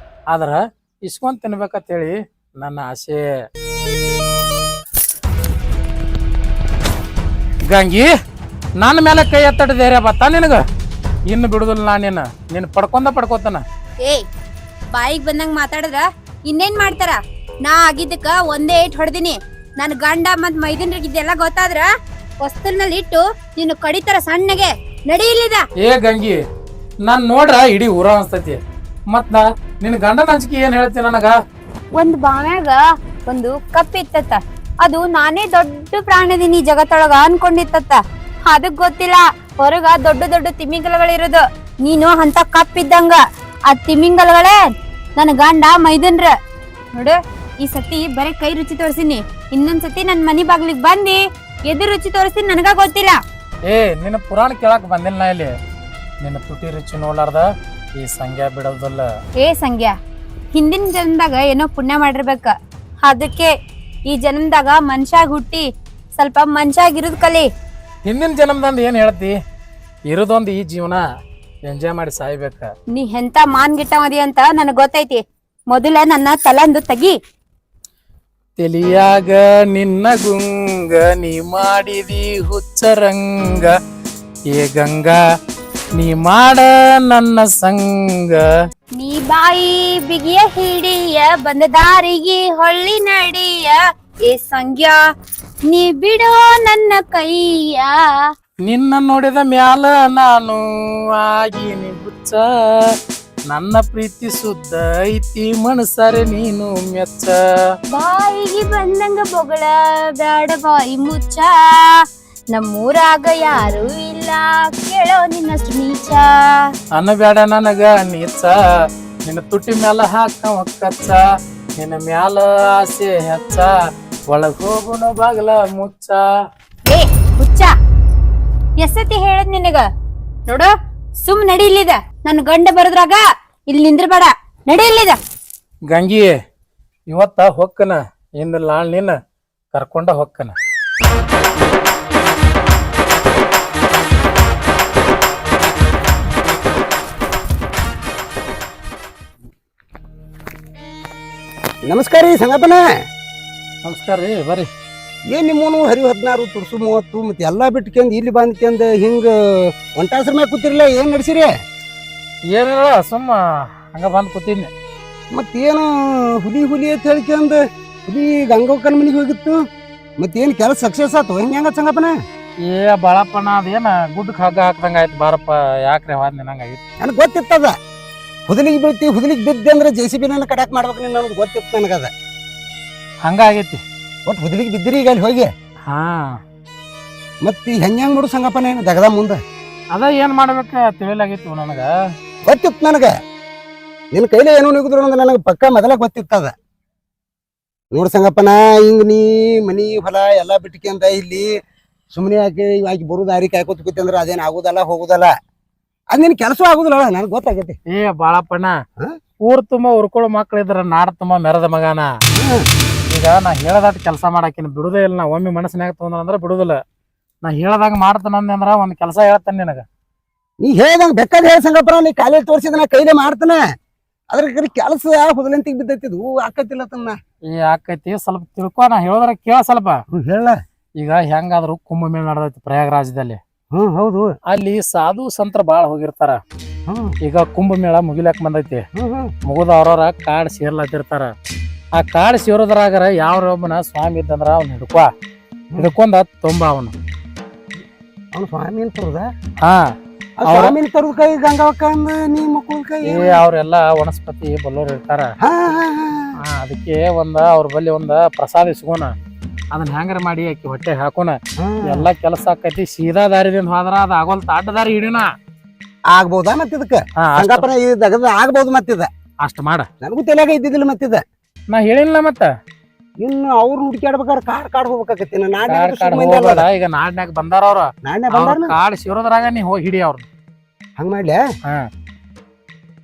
ಆದ್ರ ಇಸ್ಕೊಂಡ್ ತಿನ್ಬೇಕಂತ ಹೇಳಿ ನನ್ನ ಆಸೆ. ಗಂಗಿ, ನನ್ನ ಮೇಲೆ ಕೈ ಎತ್ತಡ ಧೈರ್ಯ ಬತ್ತಾ ನಿನಗ? ಇನ್ನು ಬಿಡುದಿಲ್ಲ ನಾ ನಿನ್ನ ಪಡ್ಕೋತಾನ. ಬಾಯಿಗೆ ಬಂದಂಗ ಮಾತಾಡಿದ್ರ ಇನ್ನೇನ್ ಮಾಡ್ತಾರ? ನಾ ಆಗಿದ್ದಕ್ಕ ಒಂದೇ ಏಟ್ ಹೊಡೆದಿನಿ. ನನ್ ಗಂಡ ಮತ್ ಮೈದನ್ರಿಗೆ ಇದೆಲ್ಲ ಗೊತ್ತಾದ್ರ ವಸ್ತುನಲ್ಲಿ ಇಟ್ಟು ನೀನು ಕಡಿತಾರ ಸಣ್ಣಗೆ. ನಡಿಯಿಲ್ಲಿದ. ಗಂಗಿ, ನಾನ್ ನೋಡ್ರ ಇಡೀ ಊರ ಅನ್ಸ್ತೈತಿ, ಮತ್ ನಿನ್ ಗಂಡನ ಅಂಜಿಕೆ ಏನ್ ಹೇಳ್ತಿ ನನಗ? ಒಂದ್ ಬಾವ್ಯಾಗ ಒಂದು ಕಪ್ ಇತ್ತತ್ತ, ಅದು ನಾನೇ ದೊಡ್ಡ ಪ್ರಾಣಿದೀನಿ ಜಗತ್ತೊಳಗ ಅನ್ಕೊಂಡಿತ್ತತ್ತ. ಅದಕ್ ಗೊತ್ತಿಲ್ಲ ಹೊರಗ ದೊಡ್ಡ ದೊಡ್ಡ ತಿಮಿಂಗಲಗಳಿರೋದು, ನೀನು ಅಂತ ಕಪ್ ಇದ್ದಂಗ. ಆ ತಿಮಿಂಗಲಗಳೇ ನನ್ ಗಂಡ ಮೈದನ್ರ. ನೋಡು, ಈ ಸತಿ ಬರೀ ಕೈ ರುಚಿ ತೋರ್ಸಿನಿ, ಇನ್ನೊಂದ್ಸತಿ ನನ್ ಮನಿ ಬಾಗ್ಲಿಗ್ ಬಂದಿ ಎದುರು ರುಚಿ ತೋರಿಸ್ತೀನಿ, ನನಗ ಗೊತ್ತಿಲ್ಲ. ನಿನ್ನ ಪುರಾಣ ಕೇಳಕ್ ಬಂದಿಲ್ಲ ನಾ ಇಲ್ಲಿ. ನಿನ್ನ ತುಟಿ ರುಚಿ ನೋಡ್ಲಾರ್ದ ಈ ಸಂಗ್ಯಾ ಬಿಡೋದಿಲ್ಲ. ಸಂಗ್ಯಾ, ಹಿಂದಿನ ಜನ್ಮದಾಗ ಏನೋ ಪುಣ್ಯ ಮಾಡಿರ್ಬೇಕ, ಅದಕ್ಕೆ ಈ ಜನ್ಮದಾಗ ಮನುಷ್ಯಾಗ ಹುಟ್ಟಿ ಸ್ವಲ್ಪ ಮನುಷ್ಯಾಗಿರೋದ್ ಕಲಿ. ಹಿಂದಿನ ಜನ್ಮದಂದ ಏನ್ ಹೇಳ್ತಿ? ಇರೋದೊಂದು ಈ ಜೀವನ, ಎಂಜಾಯ್ ಮಾಡಿ ಸಾಯ್ಬೇಕ. ನೀ ಎಂತ ಮಾನ್ಗಿಟ್ಟ ಮದಿ ಅಂತ ನನಗ್ ಗೊತ್ತೈತಿ. ಮೊದಲ ನನ್ನ ತಲಂದು ತಗಿ. ತಿಳಿಯಾಗ ನಿನ್ನ ಗುಂಗ, ನೀ ಮಾಡಿದಿ ಹುಚ್ಚರಂಗ. ಗಂಗಾ, ನೀ ಮಾಡ ನನ್ನ ಸಂಗ. ನೀ ಬಾಯಿ ಬಿಗಿಯ ಹಿಡಿಯ, ಬಂದ ದಾರಿಗೆ ಹೊಳ್ಳಿ ನಡಿಯ. ಸಂಗ್ಯಾ, ನೀ ಬಿಡೋ ನನ್ನ ಕೈಯ. ನಿನ್ನ ನೋಡಿದ ಮ್ಯಾಲ ನಾನು ಆಗಿನಿ ಹುಚ್ಚ. ನನ್ನ ಪ್ರೀತಿ ಸುದ್ದ ಐತಿ ಮನಸಾರೆ ನೀನು ಮೆಚ್ಚ. ಬಾಯಿಗೆ ಬಂದಂಗ ಬೊಗಳ ಬ್ಯಾಡ ಬಾಯಿ ಮುಚ್ಚ. ನಮ್ಮೂರಾಗ ಯಾರು ಇಲ್ಲ ಕೇಳೋ ನಿನ್ನಷ್ಟು ನೀಚ. ಅನ್ನಬ್ಯಾಡ ನನಗ ನೀಚ, ನಿನ್ನ ತುಟಿ ಮ್ಯಾಲ ಹಾಕವ ಕಚ್ಚ. ನಿನ್ನ ಮ್ಯಾಲ ಆಸೆ ಹೆಚ್ಚ, ಒಳಗ್ ಹೋಗುಣ ಬಾಗಲ ಮುಚ್ಚ. ಹುಚ್ಚ, ಎಷ್ಟತಿ ಹೇಳದ್ ನಿನಗ? ನೋಡು, ಸುಮ್ ನಡಿ ಇಲ್ಲಿದ. ನನ್ ಗಂಡ ಬರದ್ರಾಗ ಇಲ್ಲಿ ನಿಂದ್ರಬೇಡ, ನಡಿ ಇಲ್ಲಿದ. ಗಂಗಿ, ಇವತ್ತ ಹೊಕ್ಕನ, ಇನ್ನು ನಾಳ್ ನಿನ್ನ ಕರ್ಕೊಂಡ ಹೊಕ್ಕನ. ನಮಸ್ಕಾರ ರೀ ಸಂಗಪ್ಪನ. ನಮಸ್ಕಾರ ರೀ, ಬರ್ರಿ. ಏನ್ ನಿಮ್ಮನು ಹರಿ 16 ತುರ್ಸು 30 ಮತ್ತೆ ಎಲ್ಲಾ ಬಿಟ್ಕೊಂಡ್ ಇಲ್ಲಿ ಬಂದ್ಕೊಂಡ್ ಹಿಂಗ ಒಂಟಾಸ್ರ ಮ್ಯಾಗ ಕೂತಿರ್ಲ, ಏನ್ ನಡ್ಸಿರಿ? ಏನಿಲ್ಲ, ಸುಮ್ಮ ಹಂಗ ಬಂದ್ ಕೂತಿದ್ನಿ. ಮತ್ತೇನು ಹುಲಿ ಅಂತ ಹೇಳ್ಕೊಂಡ್ ಹುಲಿ ಗಂಗಕ್ಕನ ಮನಿಗೆ ಹೋಗಿತ್ತು, ಮತ್ತೇನ್ ಕೆಲಸ ಸಕ್ಸಸ್ ಆತು ಹೆಂಗ ಸಂಗಪ್ಪನ? ಬಾಳಪ್ಪನ ಅದೇನ ಗುಡ್ಡಕ್ ಹಗ್ಗ ಹಾಕ್ದಂಗ ಆಯ್ತು, ಬಾರಪ್ಪ ಯಾಕ್ರೆ ಹಾದ್ ನಿನ್ನಂಗಾಗಿತ್ತು. ನನಗೆ ಗೊತ್ತಿತ್ತದ, ಹುದಲಿಗೆ ಬೀಳ್ತಿ, ಹುದಲಿಗೆ ಬಿದ್ದೆ ಅಂದ್ರೆ JCB ನನ್ನ ಕಡಾಕ್ ಮಾಡ್ಬೇಕು ನನಗೆ ಗೊತ್ತಿತ್ತು ನನಗದ. ಹಂಗ ಆಗೈತಿ. ಒಟ್ಟು ಹುದಲಿಗೆ ಬಿದ್ದಿರಿ ಈಗ ಅಲ್ಲಿ ಹೋಗಿ. ಹಾ, ಮತ್ತೆ ಹೆಂಗ್ ಮುಡು ಸಂಗಪ್ಪನ ಏನು ದಗದ ಮುಂದೆ ಅದ ಏನ್ ಮಾಡ್ಬೇಕ ತಿಳಿಲಾಗಿತ್ತು ನನಗ. ಗೊತ್ತಿತ್ತು ನನಗ, ನಿನ್ನ ಕೈಲೇ ಏನೋ ನಿಗುದ್ರು ಅನ್ನೋದು ನನಗೆ ಪಕ್ಕ ಮೊದಲ ಗೊತ್ತಿತ್ತದ. ನೋಡ್ ಸಂಗಪ್ಪನ, ಹಿಂಗ ನೀ ಮನಿ ಹೊಲ ಎಲ್ಲಾ ಬಿಟ್ಕೊಂತ ಇಲ್ಲಿ ಸುಮ್ಮನೆ ಆಕಿ ಬರು ದಾರಿ ಕಾಯ್ಕೋತ ಕೂತಿ ಅಂದ್ರೆ ಅದೇನ್ ಆಗುದಲ್ಲ ಹೋಗುದಲ್ಲ, ಅದ್ ನಿನ್ ಕೆಲಸ ಆಗುದಿಲ್ಲ, ನನಗೆ ಗೊತ್ತಾಗೈತಿ. ಬಾಳಪ್ಪಣ್ಣ, ಊರ್ ತುಂಬಾ ಉರ್ಕೊಳ್ಳೋ ಮಕ್ಳು ಇದ್ರ ನಾಡ್ ತುಂಬಾ ಮೆರದ ಮಗನ. ಈಗ ನಾ ಹೇಳದಾಟ ಕೆಲಸ ಮಾಡಾಕಿನ ಬಿಡುದೇ ಇಲ್ಲ. ನಾ ಒಮ್ಮೆ ಮನಸ್ಸಿನಾಗ ತೊಂದ್ರ ಬಿಡುದಿಲ್ಲ. ನಾ ಹೇಳದಾಗ ಮಾಡ್ತಾನಂದೆ ಅಂದ್ರ ಒಂದ್ ಕೆಲಸ ಹೇಳ್ತಾನೆ ನಿನಗ. ನೀ ಹೇಳ್ದಂಗ ಬೇಕಾದ ಹೇಳ ಸಂಗಪ್ಪನ, ನೀ ಕಾಲೇಜ್ ತೋರ್ಸಿದ ನಾ ಕೈಲೇ ಮಾಡ್ತಾನ. ಅದ್ರ ಕೆಲಸ ಹುದಲಂತಿಗೆ ಬಿದ್ದೈತಿದ್ ಆಕತಿಲ್ಲ ತನ್ನ. ಆಕೈತಿ ಸ್ವಲ್ಪ ತಿಳ್ಕೊ. ನಾ ಹೇಳೋದ್ರ ಕೇಳ ಸ್ವಲ್ಪ. ಹೇಳ. ಈಗ ಹೆಂಗಾದ್ರು ಕುಂಭಮೇಳ ನಡೆದೈತಿ ಪ್ರಯಾಗರಾಜದಲ್ಲಿ. ಹೌದು. ಅಲ್ಲಿ ಸಾಧು ಸಂತರ ಬಾಳ ಹೋಗಿರ್ತಾರ. ಈಗ ಕುಂಭಮೇಳ ಮುಗಿಲಾಕ್ ಬಂದೈತಿ. ಮುಗಿದ ಅವ್ರವ್ರ ಕಾಡ್ ಸೇರ್ಲಾತಿರ್ತಾರ. ಆ ಕಾಡ್ ಸೇರೋದ್ರಾಗರ ಯಾವ್ರೊಬ್ಬನ ಸ್ವಾಮಿ ಇದ್ದಂದ್ರ ಅವ್ನ ಹಿಡ್ಕೊಂಡ ತುಂಬ ಅವನು ಸ್ವಾಮಿ ತರುದ. ಹಾ ಸ್ವಾಮಿನ ತರುದ ಕೈ ಗಂಗಾವಕ್ಕ ನೀ ಮಕ್ಕಳ ಕೈ ಅವ್ರೆಲ್ಲಾ ವನಸ್ಪತಿ ಬಲ್ಲೋರ್ ಇರ್ತಾರ. ಅದಕ್ಕೆ ಅವ್ರ ಬಲ್ಲಿ ಪ್ರಸಾದ ಇಸ್ಕೋಣ. ಅದನ್ನ ಹೆಂಗಾರ ಮಾಡಿ ಆಕಿ ಹೊಟ್ಟೆ ಹಾಕೋಣ. ಎಲ್ಲಾ ಕೆಲಸ ಆಕೈತಿ. ಸೀದಾ ದಾರಿದಿಂದ ಹೋದ್ರ ಅದ ಆಗೋಲ್ತ ಅಡ್ಡ ದಾರಿ ಹಿಡಿಯೋಣ. ಆಗ್ಬೋದಾ ಮತ್ತಿದಕ್ಕ ಸಂಗಪ್ಪನ ಆಗ್ಬೋದು ಮತ್ತಿದ. ಅಷ್ಟ್ ಮಾಡ. ನನಗೂ ತಲೆಯಾಗ ಇದ್ದಿದ್ದಿಲ್ಲ ಮತ್ತಿದ. ನಾ ಹೇಳಿಲ್ಲ ಮತ್ತ ಇನ್ನು ಅವ್ರು ಹುಡುಕ್ಯಾಡ್ಬೇಕಾದ್ರೆ ಕಾಡ್ ಹೋಗ್ಬೇಕಾಗತ್ತಿ. ಈಗ ನಾಡ್ನ್ಯಾಗ ಬಂದಾರ ಅವ್ರ. ಕಾಡ್ ಸೇರೋದ್ರಾಗ ನೀ ಹೋಗಿ ಹಿಡಿ ಅವ್ರ. ಹಂಗ ಮಾಡ್ಲ್ಯಾ?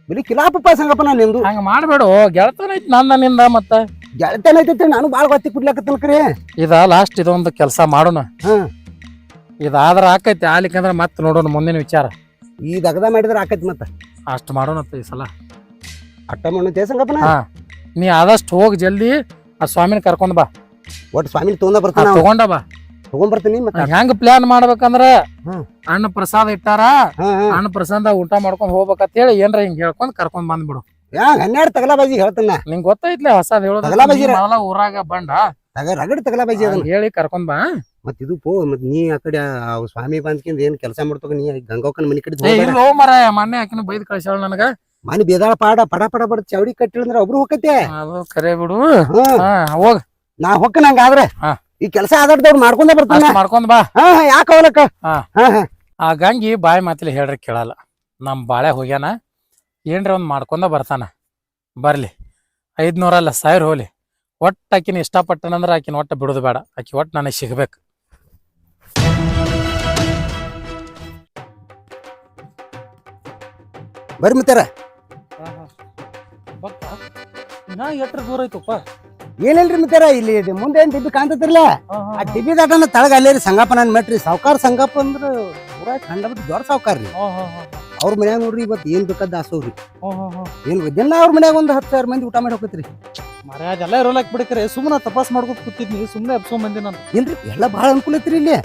ಬರೀ ಕಿಲಾಪಪ್ಪ ಸಂಗಪ್ಪನ ನಿಂದು. ಹಂಗ ಮಾಡ್ಬೇಡು. ಗೆಳತನ ಐತಿ ನಿಂದ. ಮತ್ತ ಗೆಳತನ ಐತಿ ನಾನು ಬಾಳ್ ಗೊತ್ತಿ ಕುಡ್ಲಾಕತ್ತಲ್ಕರಿ. ಇದ ಲಾಸ್ಟ್ ಇದೊಂದು ಕೆಲಸ ಮಾಡೋಣ. ಇದಾದ್ರ ಆಕೈತಿ. ಆಲಿಕ್ಕಂದ್ರ ಮತ್ ನೋಡೋಣ ಮುಂದಿನ ವಿಚಾರ. ಈ ದಗದ ಮಾಡಿದ್ರ ಆಕೈತಿ. ಮತ್ತ ಅಷ್ಟ್ ಮಾಡೋಣ ಈ ಸಲ. ಅಟ್ಟ ಮಾಡೋಣ ಸಂಗಪ್ಪನ. ನೀ ಆದಷ್ಟು ಹೋಗಿ ಜಲ್ದಿ ಆ ಸ್ವಾಮಿನ ಕರ್ಕೊಂಡ್ ಬಾ. ಒಟ್ಟು ಸ್ವಾಮಿನ ತಗೊಂಡ ಬಾ. ತಗೊಂಡ್ಬರ್ತೀನಿ. ಹೆಂಗ್ ಪ್ಲಾನ್ ಮಾಡ್ಬೇಕಂದ್ರ ಅಣ್ಣ ಪ್ರಸಾದ ಇಟ್ಟಾರ. ಅಣ್ಣ ಪ್ರಸಾದ ಊಟ ಮಾಡ್ಕೊಂಡ್ ಹೋಗ್ಬೇಕಂತ ಹೇಳಿ ಏನ್ರ ಹಿಂಗ್ ಹೇಳ್ಕೊಂಡ್ ಕರ್ಕೊಂಡ್ ಬಂದ್ಬಿಡು. 12 ತಗಲಾಬಾಜಿ ಹೇಳ್ತಾನ. ನಿಂಗ್ ಗೊತ್ತೈತ್ಲೆ ಹೊಸದ್ ಹೇಳೋದ ಊರಾಗ ಬಂಡ ರಗಡ್ ತಗಲಾಬಾಜಿ ಅದನ್ನ ಹೇಳಿ ಕರ್ಕೊಂಡ್ ಬಾ. ಮತ್ ಇದು ಪೋ ಮತ್ ನೀ ಆ ಕಡೆ ಸ್ವಾಮಿ ಬಂದ್ಕಿಂದ ಏನ್ ಕೆಲಸ ಮಾಡ್ತೋ ನೀ ಗಂಗಾವಕ್ಕನ ಮನಿ ಕಡೆ ಮೊನ್ನೆ ಆಕಿನ ಬೈದ್ ಕಳ್ಸ್ಯಾಳ ನನಗ. ಮನಿ ಬೇದಾಳ ಪಾಡ ಪಡ ಪಡ ಬಡ ಚವಡಿ ಕಟ್ಟಿಳಿದ್ರ ಒಬ್ರು ಹೋಗತ್ತೆ. ಅದು ಕರೆ ಬಿಡು. ಹೋಗ ನಾ ಹೊಕ್ಕ ನಂಗಾದ್ರೆ ಈ ಕೆಲಸ ಆದಾಡ್ದವ್ರು ಮಾಡ್ಕೊಂಡ ಬರ್ತಾನ. ಮಾಡ್ಕೊಂಡ್ ಬಾ. ಯಾಕ ಅವಲಕ್ಕ. ಆ ಗಂಗಿ ಬಾಯಿ ಮಾತಿಲಿ ಹೇಳ್ರಿ ಕೇಳಲ್ಲ. ನಮ್ ಬಾಳೆ ಹೋಗ್ಯಾನ. ಏನ್ರ ಒಂದ್ ಮಾಡ್ಕೊಂಡ ಬರ್ತಾನ. ಬರ್ಲಿ 500 ಅಲ್ಲ 1000 ಹೋಲಿ. ಒಟ್ಟು ಆಕಿನ ಇಷ್ಟಪಟ್ಟನಂದ್ರ ಆಕಿನ ಒಟ್ಟ ಬಿಡುದು ಬೇಡ. ಆಕಿ ಒಟ್ಟು ನನಗೆ ಸಿಗ್ಬೇಕು. ಬರ್ರಿ ಮಿತ್ರ. ಎಟ್ರ ದೂರ ಐತಪ್ಪ. ಏನಿಲ್ರಿ ಮಿತ್ರ, ಇಲ್ಲಿ ಮುಂದೆ ಏನ್ ಡಿಬ್ಬಿ ಕಾಣ್ತತಿರ್ಲ ಆ ಡಿಬ್ಬಿ ದಾಟನ ತಳಗ ಅಲ್ಲೇರಿ ಸಂಗಪ್ಪನ ಮೆಟ್ರಿ. ಸಾವ್ಕಾರ ಸಂಗಪ್ಪ ಅಂದ್ರ ಪೂರಾ ಕಂಡಬಿಟ್ಟು ದೊಡ್ಡ ಸಾವ್ಕಾರ್ರಿ. ಅವ್ರ ಮನ್ಯಾಗ ನೋಡ್ರಿ ಇವತ್ತು ಏನ್ ಬೇಕಾದ ಆಸವ್ರಿ. ಏನ್ ದಿನ ಅವ್ರ ಮನ್ಯಾಗ 10,000 ಮಂದಿ ಊಟ ಮಾಡಿ ಹೋಗತ್ರಿ. ಅದೆಲ್ಲ ಇರೋಲಾಕ್ ಬಿಡ್ಕ್ರಿ. ಸುಮ್ಮನೆ ತಪಾಸ್ ಮಾಡ್ಕೊತ ಕೂತಿದ್ನಿ. ಸುಮ್ಮನೆ ಎಬ್ಸೋ ಮಂದಿ ನಾನು. ಇಲ್ರಿ ಎಲ್ಲ ಬಹಳ ಅನುಕೂಲ ಐತ್ರಿ ಇಲ್ಲಿ.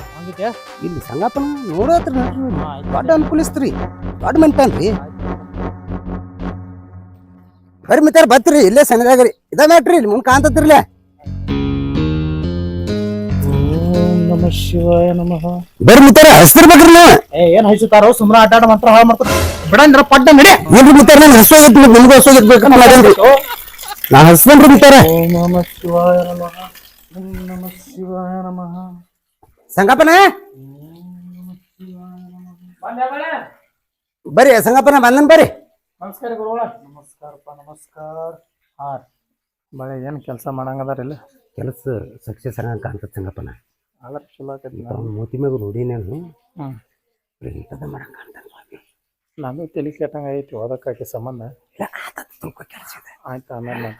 ಇಲ್ಲಿ ಸಂಗಪ್ಪನ ನೋಡತ್ರಿ ದೊಡ್ಡ ಅನುಕೂಲ ಇಸ್ತ್ರಿ. ದೊಡ್ಡ ಮಂದಿ ಬರ್ರಿ ಮಿತ್ರ ಬತ್ರಿ. ಇಲ್ಲೇ ಸಣ್ಣದಾಗ್ರಿ ಇದ ಮ್ಯಾಟ್ರಿ. ಇಲ್ಲಿ ಮುಂದ್ ಕಾಣ್ತತಿರ್ಲ. ನಮಃ ಶಿವಾಯ ನಮಃ. ಬರ್ರಿ ಮಿತ್ರ ಹಸ್ತಿರ್ಬೇಕ್ರಿ ನೀವು. ಏನ್ ಹೈಸುತ್ತಾರೋ ಸುಮ್ಮನೆ ಆಟ ಆಡ ಮಾತ್ರ ಹಾಳು ಮಾಡ್ತಾರ. ಬಿಡಂದ್ರ ಪಡ್ಡ ನಡಿ. ಏನ್ರಿ ಮಿತ್ರ ನನ್ ಹಸುವಾಗಿತ್ತು ನಿಮ್ಗೂ ಹಸುವಾಗಿರ್ಬೇಕು ಮಾಡೇನ್ರಿ. ನಾ ಹಸ್ಬಂಡ್ರಿ ಮಿತ್ರ. ನಮಃ ಶಿವಾಯ ನಮಃ. ನಮಃ ಶಿವಾಯ ನಮಃ. ಸಂಗಪ್ಪನ ಬರ್ರಿ. ಸಂಗಪ್ಪನ ಬಂದನ್ ಬರ್ರಿ. ನಮಸ್ಕಾರ ಗುರುಗಳ. ನಮಸ್ಕಾರಪ್ಪ ನಮಸ್ಕಾರ. ಬಳೆ ಏನ್ ಕೆಲಸ ಮಾಡಂಗದಾರಿಲ್ಲ. ಕೆಲಸ ಸಕ್ಸಸ್ ಆಗ ಕಾಣ್ತದ ಸಂಗಪ್ಪನ. ಅಲ್ಲ ಚಲೋ ಆಕೈತಿ. ಮೂತಿ ಮ್ಯಾಗ ನೋಡಿ ನಾನು ಇಂಥದ ಮಾಡಂಗ ಕಾಣ್ತಾನ. ನಾನು ತಲೆ ಕೆಟ್ಟಂಗ ಐತಿ ಓದಕ್ಕಾಕಿ ಸಂಬಂಧ. ಕೆಲಸ ಇದೆ. ಆಯ್ತು ಆಮೇಲೆ.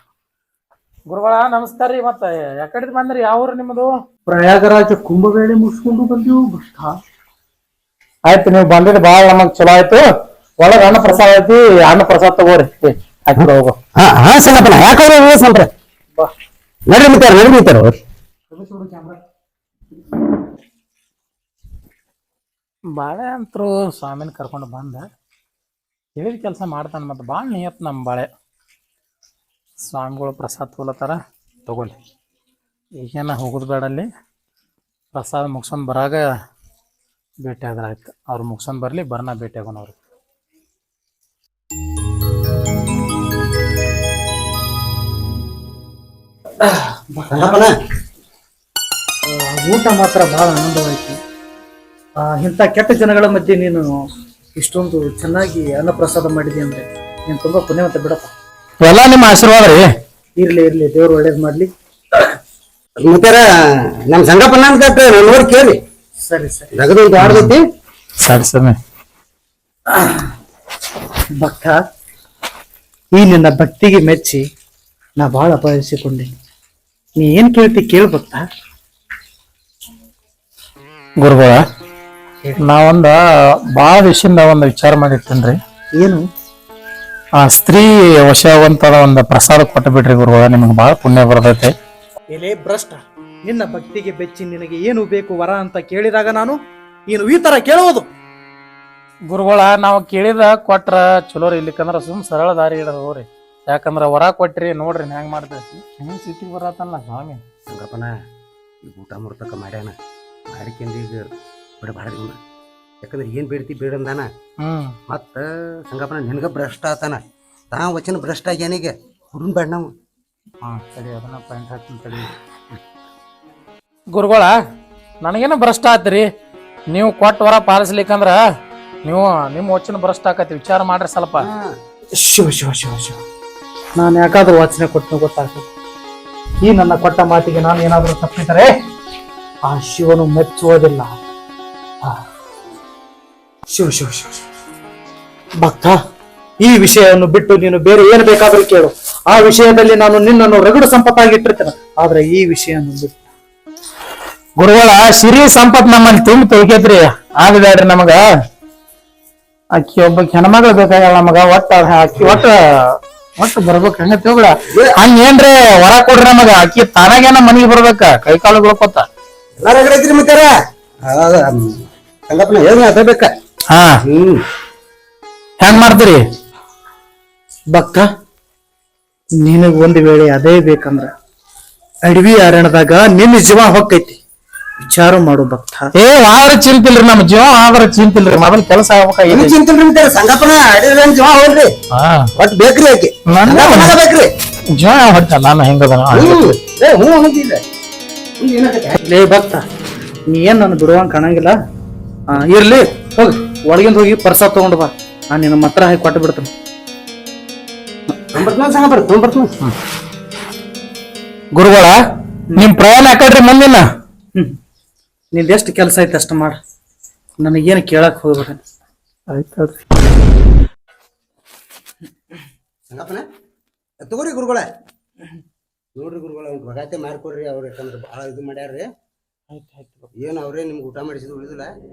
ಗುರುಗಳ ನಮಸ್ಕಾರ ರೀ. ಮತ್ತ ಯಾಕಡೆ ಬಂದ್ರಿ? ಯಾವ ಊರು ನಿಮ್ಮದು? ಪ್ರಯಾಗರಾಜ ಕುಂಭಮೇಳ ಮುಗಿಸ್ಕೊಂಡು ಬಂದಿವು. ಆಯ್ತು ನೀವು ಬಂದಿದ್ದು ಬಾಳ ನಮಗ್ ಚಲೋ ಆಯ್ತು. ಒಳಗ ಅನ್ನ ಪ್ರಸಾದ ಐತಿ. ಅನ್ನ ಪ್ರಸಾದ ತಗೋರಿ. ಆಯ್ತು ಹೋಗು. ಹಾ ಸಂಗಪ್ಪನ ಯಾಕಂದ್ರೆ ನಡ್ರಿ ಮಿತ್ರ ನಡ್ರಿ ಮಿತ್ರ. ಬಾಳೆ ಅಂತರು ಸ್ವಾಮಿನ ಕರ್ಕೊಂಡು ಬಂದ ಹೇಳಿದ ಕೆಲಸ ಮಾಡ್ತಾನೆ. ಮತ್ತೆ ಭಾಳ ನಿಯತ್ ನಮ್ಮ ಬಾಳೆ. ಸ್ವಾಮಿಗಳು ಪ್ರಸಾದ ತೊಗೊಲತ್ತಾರ ತಗೊಳ್ಳಿ. ಈಗೇನ ಹೋಗೋದು ಬೇಡಲ್ಲಿ. ಪ್ರಸಾದ ಮುಗಿಸ್ಕೊಂಡು ಬರಾಗ ಭೇಟಿ ಆದ್ರೆ ಆಯ್ತು. ಅವ್ರು ಮುಗಿಸ್ಕೊಂಡು ಬರಲಿ. ಬರ್ನ ಭೇಟಿ ಆಗೋಣ ಅವ್ರಿಗೆ. ಊಟ ಮಾತ್ರ ಬಹಳ ಆನಂದವಾಯ್ತು. ಇಂಥ ಕೆಟ್ಟ ಜನಗಳ ಮಧ್ಯೆ ನೀನು ಇಷ್ಟೊಂದು ಚೆನ್ನಾಗಿ ಅನ್ನಪ್ರಸಾದ ಮಾಡಿದೆ ಅಂದ್ರೆ ನೀನು ತುಂಬಾ ಪುಣ್ಯವಂತ ಬಿಡಪ್ಪ. ಎಲ್ಲ ನಿಮ್ಮ ಆಶೀರ್ವಾದ ರೀ. ಇರ್ಲಿ ಇರ್ಲಿ, ದೇವ್ರು ಒಳ್ಳೇದ್ ಮಾಡ್ಲಿ. ಮಿತ್ರ ನಮ್ ಸಂಗಪ್ಪನ ಅಂತ ನೋಡಿ ಕೇಳಿ. ಸರಿ ಸರಿ ನಗದು ಆಡ್ತೈತಿ. ಸರಿ ಸರಿ ಭಕ್ತ, ಈ ನಿನ್ನ ಭಕ್ತಿಗೆ ಮೆಚ್ಚಿ ನಾ ಬಹಳ ಅಪಹರಿಸಿಕೊಂಡೆ. ನೀ ಏನ್ ಕೇಳ್ತಿ ಕೇಳ್ಬೇಕಾ? ಗುರುಗಳ ನಾವೊಂದ ಭಾಳ ವಿಷಯದಿಂದ ಒಂದು ವಿಚಾರ ಮಾಡಿರ್ತೇನ್ರಿ. ಏನು? ಆ ಸ್ತ್ರೀ ವಶವಂತದ ಒಂದು ಪ್ರಸಾದ ಕೊಟ್ಟು ಬಿಡ್ರಿ ಗುರುಗಳ, ನಿಮ್ಗೆ ಭಾಳ ಪುಣ್ಯ ಬರ್ತೈತೆ. ಎಲೆ ಭ್ರಷ್ಟ, ನಿನ್ನ ಭಕ್ತಿಗೆ ಬೆಚ್ಚಿ ನಿನಗೆ ಏನು ಬೇಕು ವರ ಅಂತ ಕೇಳಿದಾಗ ನಾನು ನೀನು ಈ ತರ ಕೇಳುವುದು? ಗುರುಗಳ ನಾವು ಕೇಳಿದ ಕೊಟ್ರ ಚಲೋ ರೀ, ಇಲ್ಲಿಕಂದ್ರ ಸುಮ್ ಸರಳ ದಾರಿ ಇಡೋರಿ. ಯಾಕಂದ್ರ ವರ ಕೊಟ್ರಿ ನೋಡ್ರಿ ಹೆಂಗ್ ಮಾಡ್ತೈತಿ. ಹೆಂಗ್ ಸಿಟಿಗೆ ಬರತ್ತಲ್ಲ ಸ್ವಾಮಿ. ಸಂಗಪ್ಪನ ಈಗ ಊಟ ಮುರ್ತಕ ಮಾಡ್ಯಾನ, ಮಾಡಿಕೆಂದು ಈಗ ಬಿಡಬಾರ್ದು ಇವನ್ನ. ಯಾಕಂದ್ರೆ ಏನು ಬೇಡ್ತಿ ಬೇಡಂದಾನ. ಮತ್ತು ಸಂಗಪ್ಪನ ನಿನಗ ಭ್ರಷ್ಟ ಆತಾನ, ತಾ ವಚನ ಭ್ರಷ್ಟ ಆಗ್ಯಾನೀಗ. ಹುಡುನ್ ಬೇಡ ನಾವು. ಸರಿ, ಅದನ್ನ ಪಾಯಿಂಟ್ ಹಾಕ್ತೀನಿ ತಡಿ. ಗುರುಗಳ ನನಗೇನು ಭ್ರಷ್ಟ ಆತ್ರಿ, ನೀವು ಕೊಟ್ಟ ವರ ಪಾಲಿಸ್ಲಿಕ್ಕಂದ್ರ ನೀವು ನಿಮ್ಮ ವಚನ ಭ್ರಷ್ಟ ಆಕತಿ. ವಿಚಾರ ಮಾಡ್ರಿ ಸ್ವಲ್ಪ. ಶಿವ ಶಿವ ಶಿವ ಶಿವ, ನಾನು ಯಾಕಾದ್ರೂ ವಾಚನೆ ಕೊಟ್ಟು ಗೊತ್ತಾಗ್ತದೆ. ಈ ನನ್ನ ಕೊಟ್ಟ ಮಾತಿಗೆ ನಾನು ಏನಾದರೂ ತಪ್ಪಿದರೆ ಆ ಶಿವನು ಮೆಚ್ಚುವುದಿಲ್ಲ. ಶಿವ ಶಿವ ಶಿವ ಶಿವ. ಭಕ್ತ, ಈ ವಿಷಯವನ್ನು ಬಿಟ್ಟು ನೀನು ಬೇರೆ ಏನು ಬೇಕಾದರೂ ಕೇಳು. ಆ ವಿಷಯದಲ್ಲಿ ನಾನು ನಿನ್ನನ್ನು ರಗಡು ಸಂಪತ್ತಾಗಿಟ್ಟಿರ್ತೇನೆ. ಆದ್ರೆ ಈ ವಿಷಯವನ್ನು ಬಿಟ್ಟು ಗುರುಗಳ ಸಿರಿ ಸಂಪತ್ ನಮ್ಮಲ್ಲಿ ತುಂಬಿ ತೊಳ್ಕೈತ್ರಿ. ಆಗ ಬ್ಯಾಡ್ರಿ ನಮಗ. ಅಕ್ಕಿ ಒಬ್ಬ ಹೆಣ್ಮಗಳು ಬೇಕಾಗಲ್ಲ ನಮಗ. ಅಕ್ಕಿ ಒಟ್ಟು ಬರ್ಬೇಕು. ಹಂಗ ತಿಳ್ಬಿಡ. ಹಂಗ ಏನ್ರಿ ವರ ಕೊಡ್ರಿ ನಮಗ. ಅಕ್ಕಿ ತಾನಾಗೇನ ಮನಿಗೆ ಬರ್ಬೇಕ, ಕೈ ಕಾಲು ಬೀಳ್ಕೊತ. ಎಲ್ಲಾರ ಮಿತ್ತಾರ ಸಂಗಪ್ಪನ ಹೇಳ ಅದೇಬೇಕ. ಹೆಂಗ್ ಮಾಡ್ತೀರಿ ಭಕ್ತ? ನಿನಗ್ ಒಂದು ವೇಳೆ ಅದೇ ಬೇಕಂದ್ರ ಅಡವಿ ಅರಣ್ಯದಾಗ ನಿನ್ನ ಜೀವ ಹೊಕ್ಕೈತಿ. ವಿಚಾರ ಮಾಡು ಭಕ್ತ. ಆದ್ರ ಚಿಂತಿಲ್ರಿ, ನಮ್ಮ ಜೀವ ಆದ್ರ ಚಿಂತಿಲ್ರಿ. ಮೊದಲ್ ಕೆಲಸ ಆಗ್ಬೇಕಾಗಿ ಚಿಂತಿಲ್ರಿ ಮಿತ್ತಾರ. ಸಂಗಪ್ಪನ ಅಡವಿ ಜೀವ ಹೋಗ್ರಿ, ಒಟ್ಟು ಬೇಕ್ರಿ ಆಕಿ ಬೇಕ್ರಿ. ಜೀವ ಹೊಟ್ಟಲ್ಲ ನಾನು ಹೆಂಗದ. ಲೇ ಭಕ್ತ, ನೀ ಏನ್ ನಾನು ಬಿಡುವಂಗ ಕಾಣಂಗಿಲ್ಲ. ಇರ್ಲಿ, ಹೋಗಿ ಒಳಗಿಂದ ಹೋಗಿ ಪ್ರಸಾದ ತಗೊಂಡು ಬಾ. ನಾನು ನಿನ್ನ ಮಾತ್ರ ಹಾಕಿ ಕೊಟ್ಟು ಬಿಡ್ತೇನೆ. ಗುರುಗಳ ನಿಮ್ ಪ್ರಯಾಣ ಯಾಕಡ್ರಿ ಮುಂದಿನ? ನಿಂದೆಷ್ಟು ಕೆಲಸ ಐತೆ ಅಷ್ಟ ಮಾಡ, ನನಗೇನು ಕೇಳಕ್ ಹೋಗ್ಬೇಡ. ಆಯ್ತಲ್ರಿ ಸಂಗಪ್ಪನ ತಗೋರಿ ಗುರುಗಳ. ನೋಡ್ರಿ ಗುರುಗಳ, ಬಗಾತೆ ಮಾಡ್ಕೊಡ್ರಿ. ಅವ್ರು ಯಾಕಂದ್ರೆ ಭಾಳ ಇದು ಮಾಡ್ಯಾರ್ರಿ. ಏನು ಅವ್ರೇ ನಿಮ್ಗೆ ಊಟ ಮಾಡಿಸಿದ್ ಉಳಿದಿಲ್ಲ,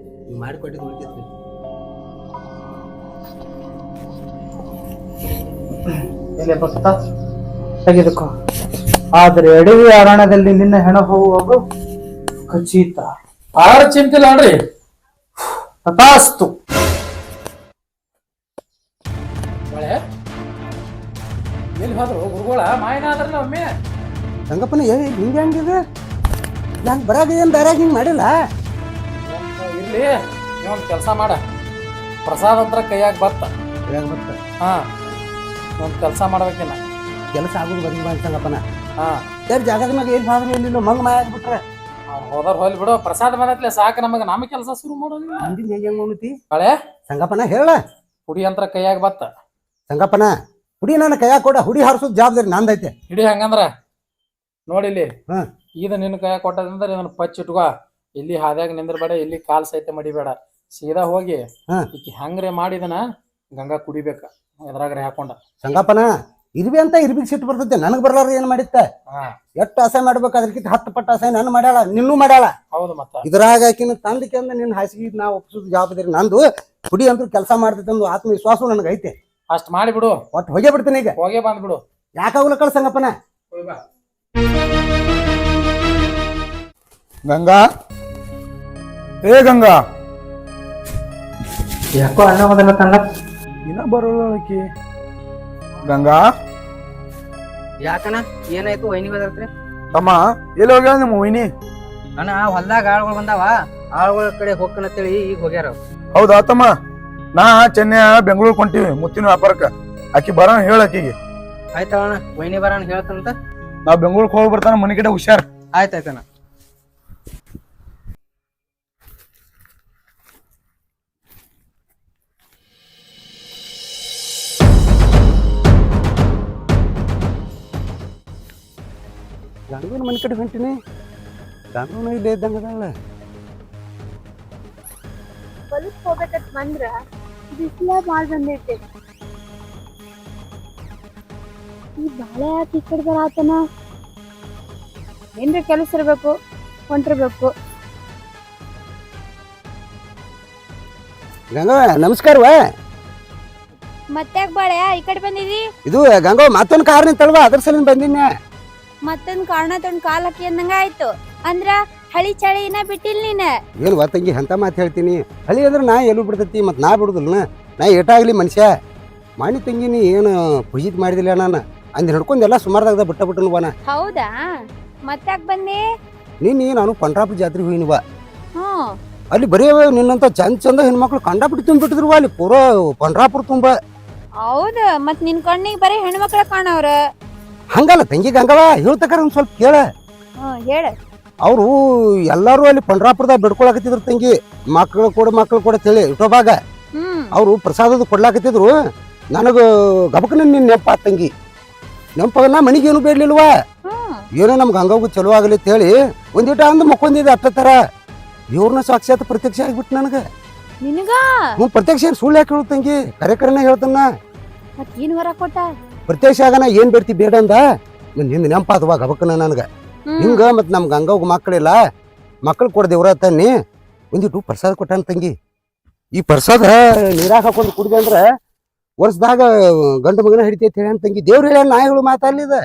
ನೀವು ಮಾಡಿಕೊಟ್ಟಿದ್ದು ಉಳಿತೈತ್ರಿ. ಎಲೆ ಭಕ್ತ, ತೆಗೆದುಕೋ. ಆದ್ರೆ ಅಡವಿ ಅರಣ್ಯದಲ್ಲಿ ನಿನ್ನ ಹೆಣ ಹೋಗುವಾಗ ಖಚಿತ. ಆದ್ರ ಚಿಂತಿಲ್ಲ ನೋಡ್ರಿ. ತಥಾಸ್ತು. ಎಲ್ಲಿ ಹೋದ್ರು ಗುರುಗಳ? ಮಾಯನ ಆದ್ರಲ್ಲ ಒಮ್ಮೆ. ಸಂಗಪ್ಪನ ಹಿಂಗೆ ಹಂಗಿದೆ ನಾನು ಬರಾಗ ಏನು ಬೇರಾಗ ಹಿಂಗೆ ಮಾಡಿಲ್ಲ. ಇರ್ಲಿ, ನೀವೊಂದು ಕೆಲಸ ಮಾಡ. ಪ್ರಸಾದ ಹತ್ರ ಕೈಯಾಗ ಬತ್ತ. ಹಾ, ಒಂದು ಕೆಲಸ ಮಾಡ್ಬೇಕಿನ್ನ. ಕೆಲಸ ಆಗೋದು ಬರೀ ಮಾಡಿ ಸಂಗಪ್ಪನ. ಹಾ, ಯಾರು ಜಾಗದ ಮ್ಯಾಗ ಏನು ಭಾಗ ಎಲ್ಲಿಲ್ಲ ಮಂಗ ಮಾಯ ಆಗ್ಬಿಟ್ರೆ ಹೋದರ್ ಹೋಲ್ ಬಿಡು. ಪ್ರಸಾದ ಬಂದತ್ಲೆ ಸಾಕು ನಮಗೆ. ನಮ್ಮ ಕೆಲಸ ಶುರು ಮಾಡೋದಿಲ್ಲ. ಮುಂದಿನ ಹೇಗೆ ಉಣ್ತಿ ಹಳೆ ಸಂಗಪ್ಪನ ಹೇಳ. ಹುಡಿ ಯಂತ್ರ ಕೈಯಾಗ ಬತ್ತ. ಸಂಗಪ್ಪನ ಹುಡಿ ನನ್ನ ಕೈಯಾಗ ಕೊಡ. ಹುಡಿ ಹಾರಿಸೋದು ಜವಾಬ್ದಾರಿ ನಂದೈತೆ. ಹಿಡಿ ಹಂಗಂದ್ರ ನೋಡಿಲ್ಲಿ. ಹಾ, ಇದು ನಿನ್ನ ಕೈಯಾಗ ಕೊಟ್ಟದಂದ್ರೆ ಇದನ್ನ ಪಚ್ಚಿಟ್ಕೋ. ಇಲ್ಲಿ ಹಾದ್ಯಾಗ ನಿಂದ್ರಬೇಡ, ಇಲ್ಲಿ ಕಾಲ್ ಸಹಿತ ಮಡಿಬೇಡ. ಸೀದಾ ಹೋಗಿ ಈಕಿ ಹಂಗ್ರೆ ಮಾಡಿದನ ಗಂಗಾ ಕುಡಿಬೇಕ ಎದ್ರಾಗ್ರೆ ಹಾಕೊಂಡ. ಸಂಗಪ್ಪನ ಇರ್ಬಿ ಅಂತ ಇರ್ಬಿಗ್ ಸಿಟ್ಟು ಬರ್ತೈತೆ. ನನಗ್ ಬರ್ಲಾರ ಏನ್ ಮಾಡಿತ್ತ? ಎಷ್ಟು ಅಸಹ್ಯ ಮಾಡ್ಬೇಕು, ಅದ್ರಕ್ಕಿಂತ 10 ಪಟ್ಟು ಅಸಹ್ಯ ನಾನು ಮಾಡ್ಯಾಳ, ನಿನ್ನೂ ಮಾಡ್ಯಾಳ. ಹೌದು, ಮತ್ತ ಇದ್ರಾಗ ಆಕಿನ ತಂದಕ್ಕೆ ಅಂದ ನಿನ್ನ ಹಾಸಿಗೆ ನಾ ಒಪ್ಪಿಸೋದು ಜವಾಬ್ದಾರಿ ನಂದು. ಹುಡಿ ಅಂತೂ ಕೆಲಸ ಮಾಡ್ತೈತೆ ಒಂದು ಆತ್ಮವಿಶ್ವಾಸ ನನಗೆ ಐತೆ. ಅಷ್ಟ್ ಮಾಡಿಬಿಡು. ಒಟ್ಟು ಹೋಗೇ ಬಿಡ್ತೀನಿ ಈಗ. ಹೋಗೇ ಬಂದ್ಬಿಡು. ಯಾಕಾಗಲ್ಲ ಕಳ ಸಂಗಪ್ಪನ. ಗಂಗಾ, ಏ ಗಂಗಾ, ಯಾಕೋ ಅಣ್ಣ ಮೊದಲ ತಂಗ ಇನ್ನ ಬರೋಳಕಿ. ಗಂಗಾ, ಯಾಕಣ್ಣ ಏನಾಯ್ತು? ವೈನಿ ಬದಲ್ತ್ರಿ ತಮ್ಮ ಎಲ್ಲಿ ಹೋಗ್ಯಾಳ ನಿಮ್ಮ ವೈನಿ? ಅಣ್ಣ ಹೊಲ್ದಾಗ ಆಳುಗಳು ಬಂದಾವ, ಆಳುಗಳ ಕಡೆ ಹೋಗ್ಕನತ್ತೇಳಿ ಈಗ ಹೋಗ್ಯಾರ. ಹೌದಾ ತಮ್ಮ? ನಾ ಚೆನ್ನೈ ಬೆಂಗಳೂರು ಕೊಂಟಿವಿ ಮುತ್ತಿನ ವ್ಯಾಪಾರಕ್ಕ. ಆಕಿ ಬರೋಣ ಹೇಳ ಆಕಿಗೆ. ಆಯ್ತಣ್ಣ, ವೈನಿ ಬರೋಣ ಹೇಳ್ತಂತ. ನಾ ಬೆಂಗಳೂರಿಗೆ ಹೋಗಿ ಬರ್ತಾನ, ಮನೆ ಕಡೆ ಹುಷಾರ್. ಆಯ್ತಾಯ್ತಣ್ಣ. ಗಂಗನ ಮನೆ ಕಡೆ ಹೊಂಟಿನಿ. ಗಂಗನ ಇಲ್ಲೇ ಇದ್ದಂಗದಾಳ. ಹೊಲಕ್ ಹೋಗ್ಬೇಕಂತ ಬಂದ್ರ ಬಿಸಿಲ ಬಾಳ್ ಬಂದೈತಿ. ಈ ಬಾಳೆ ಯಾಕೆ ಈ ಕಡೆ ಬರಾತನ? ಏನ್ರಿ ಕೆಲಸ ಇರ್ಬೇಕು, ಹೊಂಟಿರ್ಬೇಕು. ಗಂಗವ್ವ ನಮಸ್ಕಾರವ. ಮತ್ತ್ಯಾಕ್ ಬಾಳೆ ಈ ಕಡೆ ಬಂದಿದಿ? ಇದು ಗಂಗವ್ವ ಮತ್ತೊಂದು ಕಾರ್ ನಿಂತಲ್ವಾ, ಅದ್ರ ಸಲಿಂದ ಬಂದಿನಿ. ಮತ್ತೊಂದ್ ಕಾರಣ ತೊಂದ್ ಕಾಲ್ ಹಾಕಿ ಅಂದಂಗ ಆಯ್ತು. ಅಂದ್ರ ಹಳಿ ಚಳಿನ ಬಿಟ್ಟಿಲ್ ನೀನ್. ಏನು ತಂಗಿ ಅಂತ ಮಾತು ಹೇಳ್ತೀನಿ. ಹಳಿ ಅಂದ್ರೆ ನಾ ಎಲ್ಲೂ ಬಿಡ್ತೈತಿ, ಮತ್ತು ನಾ ಬಿಡುದಿಲ್ಲ. ನಾ ಏಟಾಗ್ಲಿ ಮನುಷ್ಯ ಮಾಡಿ ತಂಗಿ, ನೀ ಏನು ಪೂಜಿತ್ ಮಾಡಿದಿಲ್ಲ ನಾನು ಅಂದ್ ಹಿಡ್ಕೊಂಡೆಲ್ಲ ಸುಮಾರ್ದಾಗ ಬಿಟ್ಟನು. ಹೌದಾ? ಮತ್ತ್ಯಾಕ್ ಬಂದಿ? ನೀನು ನಾನು ಪಂಡ್ರಾಪುರ ಜಾತ್ರೆಗೆ ಹೋಗಿನಿವ. ಹ್ಮ್. ಅಲ್ಲಿ ಬರೀ ನಿನ್ನಂತ ಚಂದ ಚಂದ ಹೆಣ್ಮಕ್ಳು ಕಂಡಾಪಟ್ಟಿ ತುಂಬಿಟ್ಟಿದ್ರು ಅಲ್ಲಿ ಪೂರ ಪಂಡ್ರಾಪುರ ತುಂಬ. ಹೌದ? ಮತ್ ನಿನ್ ಕಣ್ಣಿಗೆ ಬರೀ ಹೆಣ್ಮಕ್ಳ ಕಾಣವ್ರ. ಹಂಗಲ್ಲ ತಂಗಿ ಗಂಗವ್ವ, ಹೇಳ್ತಕಾರ ಒಂದ್ ಸ್ವಲ್ಪ ಕೇಳ. ಹೇಳ. ಅವರು ಎಲ್ಲಾರು ಅಲ್ಲಿ ಪಂಡ್ರಾಪುರದಾಗ ಬಿಡ್ಕೊಳಕತ್ತಿದ್ರು ತಂಗಿ, ಮಕ್ಳು ಕೂಡ ತಿಳಿ ಇಟೋಬಾಗ. ಅವ್ರು ಪ್ರಸಾದದ ಕೊಡ್ಲಾಕತ್ತಿದ್ರು. ನನಗ ಗಬಕನ ನಿನ್ ನೆನಪ ತಂಗಿ. ನೆನಪಾಗ ನಾ ಮನಿಗೆ ಏನು ಬೇಡ್ಲಿಲ್ವಾ, ಏನೋ ನಮ್ಗೆ ಹಂಗಾಗು ಚಲೋ ಆಗಲಿ ಅಂತ ಹೇಳಿ ಒಂದಿಟ ಅಂದ್ ಮಕ್ಕೊಂದಿದೆ ಅಟ್ಟ ತರ. ದೇವ್ರನ್ನ ಸಾಕ್ಷಾತ್ ಪ್ರತ್ಯಕ್ಷ ಆಗಿಬಿಟ್ಟು ನನಗ. ನಿನಗ ಪ್ರತ್ಯಕ್ಷ ಏನ್ ಸುಳ್ಳು ಯಾಕೆ ಹೇಳು ತಂಗಿ, ಕರೆಕರನ್ನ ಹೇಳ್ತಾನ. ಮತ್ ಏನ್ ವರ ಕೊಟ್ಟ? ಪ್ರತ್ಯಕ್ಷ ಆಗನ ಏನ್ ಬೇಡ್ತಿ ಬೇಡ ಅಂದ. ನಿಂದ ನೆನಪಾದವ ಗಬಕನ ನನಗ. ಹಿಂಗ ಮತ್ ನಮ್ ಗಂಗಾವ್ ಮಕ್ಕಳಿಲ್ಲ, ಮಕ್ಕಳು ಕೊಡ ದೇವ್ರ ತನ್ನಿ ಒಂದಿಟ್ಟು ಪ್ರಸಾದ ಕೊಟ್ಟಾನ ತಂಗಿ. ಈ ಪ್ರಸಾದ ನೀರಾಗ ಹಾಕೊಂಡು ಕುಡಿದೆ ಅಂದ್ರ ವರ್ಷದಾಗ ಗಂಡು ಮಗನ ಹಿಡಿತೈತಿ ಹೇಳ ತಂಗಿ. ದೇವ್ರ ಹೇಳ ನಾ ಹೇಳು ಮಾತಾಡ್ಲಿದ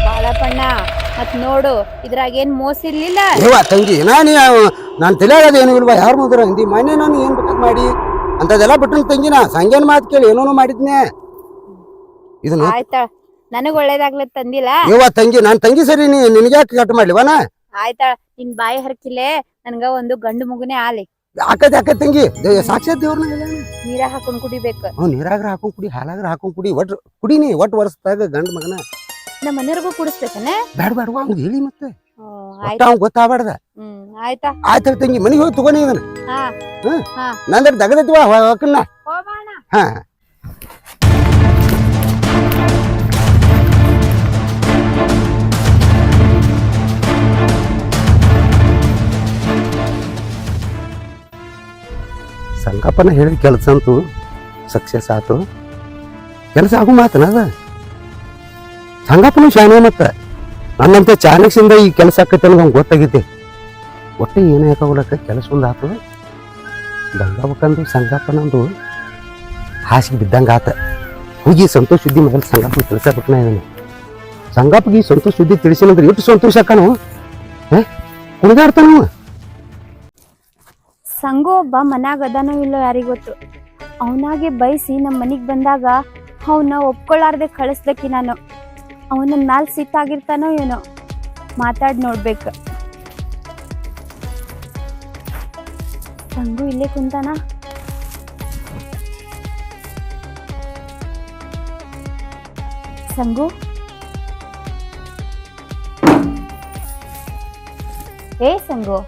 ಬಾಳಪ್ಪಣ್ಣ. ಮತ್ ನೋಡು ಇದ್ರಾಗ ಏನ್ ಮೋಸ ಇರ್ಲಿಲ್ಲ. ಏವಾ ತಂಗಿ, ನಾನು ತಿಳಿಯಾಗದ ಏನು ಇಲ್ವಾ, ಯಾರ ಮುಂದ್ರ ಅಂದಿ ಮನೆ ನಾನು ಏನ್ ಬೇಕಾದ್ ಮಾಡಿ ಅಂತದೆಲ್ಲ ಬಿಟ್ಟನ ತಂಗಿ. ನಾ ಸಂಜೆನ ಮಾತು ಕೇಳಿ ಏನೋನು ಮಾಡಿದ್ನೆ. ಇದನ್ನ ಆಯ್ತಾ, ನನಗ್ ಒಳ್ಳೇದಾಗ್ಲತ್ ತಂದಿಲ್ಲ. ಏವಾ ತಂಗಿ, ನಾನ್ ತಂಗಿ ಸರಿ, ನಿನಗ್ಯಾಕೆ ಕಟ್ ಮಾಡ್ಲಿವನ? ಆಯ್ತಾ, ನಿನ್ ಬಾಯಿ ಹರಕಿಲೆ ನನ್ಗ ಒಂದು ಗಂಡು ಮಗುನೇ ಆಲಿ. ಯಾಕತ್ ತಂಗಿ, ಸಾಕ್ಷಾತ್ ದೇವ್ರನ್ನ ನೀರಾಗ ಹಾಕೊಂಡ್ ಕುಡಿಬೇಕು. ನೀರಾಗ್ರ ಹಾಕೊಂಡ್ ಕುಡಿ, ಹಾಲಾಗ್ರ ಹಾಕೊಂಡ್ ಕುಡಿ, ಒಟ್ಟು ಕುಡಿನಿ. ಒಟ್ಟು ವರ್ಷದಾಗ ಗಂಡ ಮಗನ ನಮ್ಮ ಮನೆಯವ್ರಿಗೂ ಕುಡಿಸ್ಬೇಕನ? ಬ್ಯಾಡ್ವಾ ಅವ್ನು ಹೇಳಿ ಮತ್ತೆ ಆಯ್ತಾ. ಅವ್ನ್ ಗೊತ್ತಾಗ್ಬಾರ್ದ. ಆಯ್ತಾ ಆಯ್ತ ತಂಗಿ, ಮನಿಗೆ ಹೋಗಿ ತಗೋನಿ ಇದನ್ನ. ಹಾ ನಂದ್ರ ದಗದೈತಿವ ಹೊಕ್ಕನ್ನ. ಹಾ ಸಂಗಪ್ಪನ ಹೇಳಿದ ಕೆಲಸ ಅಂತೂ ಸಕ್ಸಸ್ ಆತು. ಕೆಲಸ ಆಗು ಮಾತನ ಅದ. ಸಂಗಪ್ಪನ ಶಾನೆ ಮತ್ತ ನನ್ನಂತ ಚಾಣಕ್ಸಿಂದ ಈ ಕೆಲಸ ಆಕೈತೆ ಅನ್ನೋದು ಅವ್ನು ಗೊತ್ತಾಗೈತಿ. ಒಟ್ಟೆ ಏನೇ ಯಾಕಾಗ್ಲಕ್ಕ ಕೆಲಸ ಒಂದು ಆತು. ಗಂಗಾಬಕ್ಕಂದು ಸಂಗಪ್ಪನಂದು ಹಾಸಿಗೆ ಬಿದ್ದಂಗ ಆತ. ಹೋಗಿ ಸಂತೋಷ ಸುದ್ದಿ ಮೊದಲು ಸಂಗಪ್ಪನ ತಿಳಿಸಬಿಟ್ನ ಇದನ್ನು. ಸಂಗಪ್ಪಗೆ ಈ ಸಂತೋಷ ಸುದ್ದಿ ತಿಳಿಸಿನಂದ್ರೆ ಎಷ್ಟು ಸಂತೋಷ ಅಕ್ಕನು ಕುಣಿದಾಡ್ತಾನು. ಸಂಗು ಒಬ್ಬ ಮನ್ಯಾಗ ಅದಾನೋ ಇಲ್ಲೋ ಯಾರಿಗ ಗೊತ್ತು. ಅವನಾಗೆ ಬಯಸಿ ನಮ್ಮ ಮನಿಗ್ ಬಂದಾಗ ಅವನ್ನ ಒಪ್ಕೊಳ್ಳಾರ್ದೆ ಕಳಿಸ್ದಕ್ಕಿ ನಾನು. ಅವನ ಮ್ಯಾಲ್ ಸಿಟ್ಟಾಗಿರ್ತಾನೋ ಏನೋ, ಮಾತಾಡಿ ನೋಡ್ಬೇಕು. ಸಂಗು ಇಲ್ಲೇ ಕುಂತಾನ. ಸಂಗು, ಏ ಸಂಗು,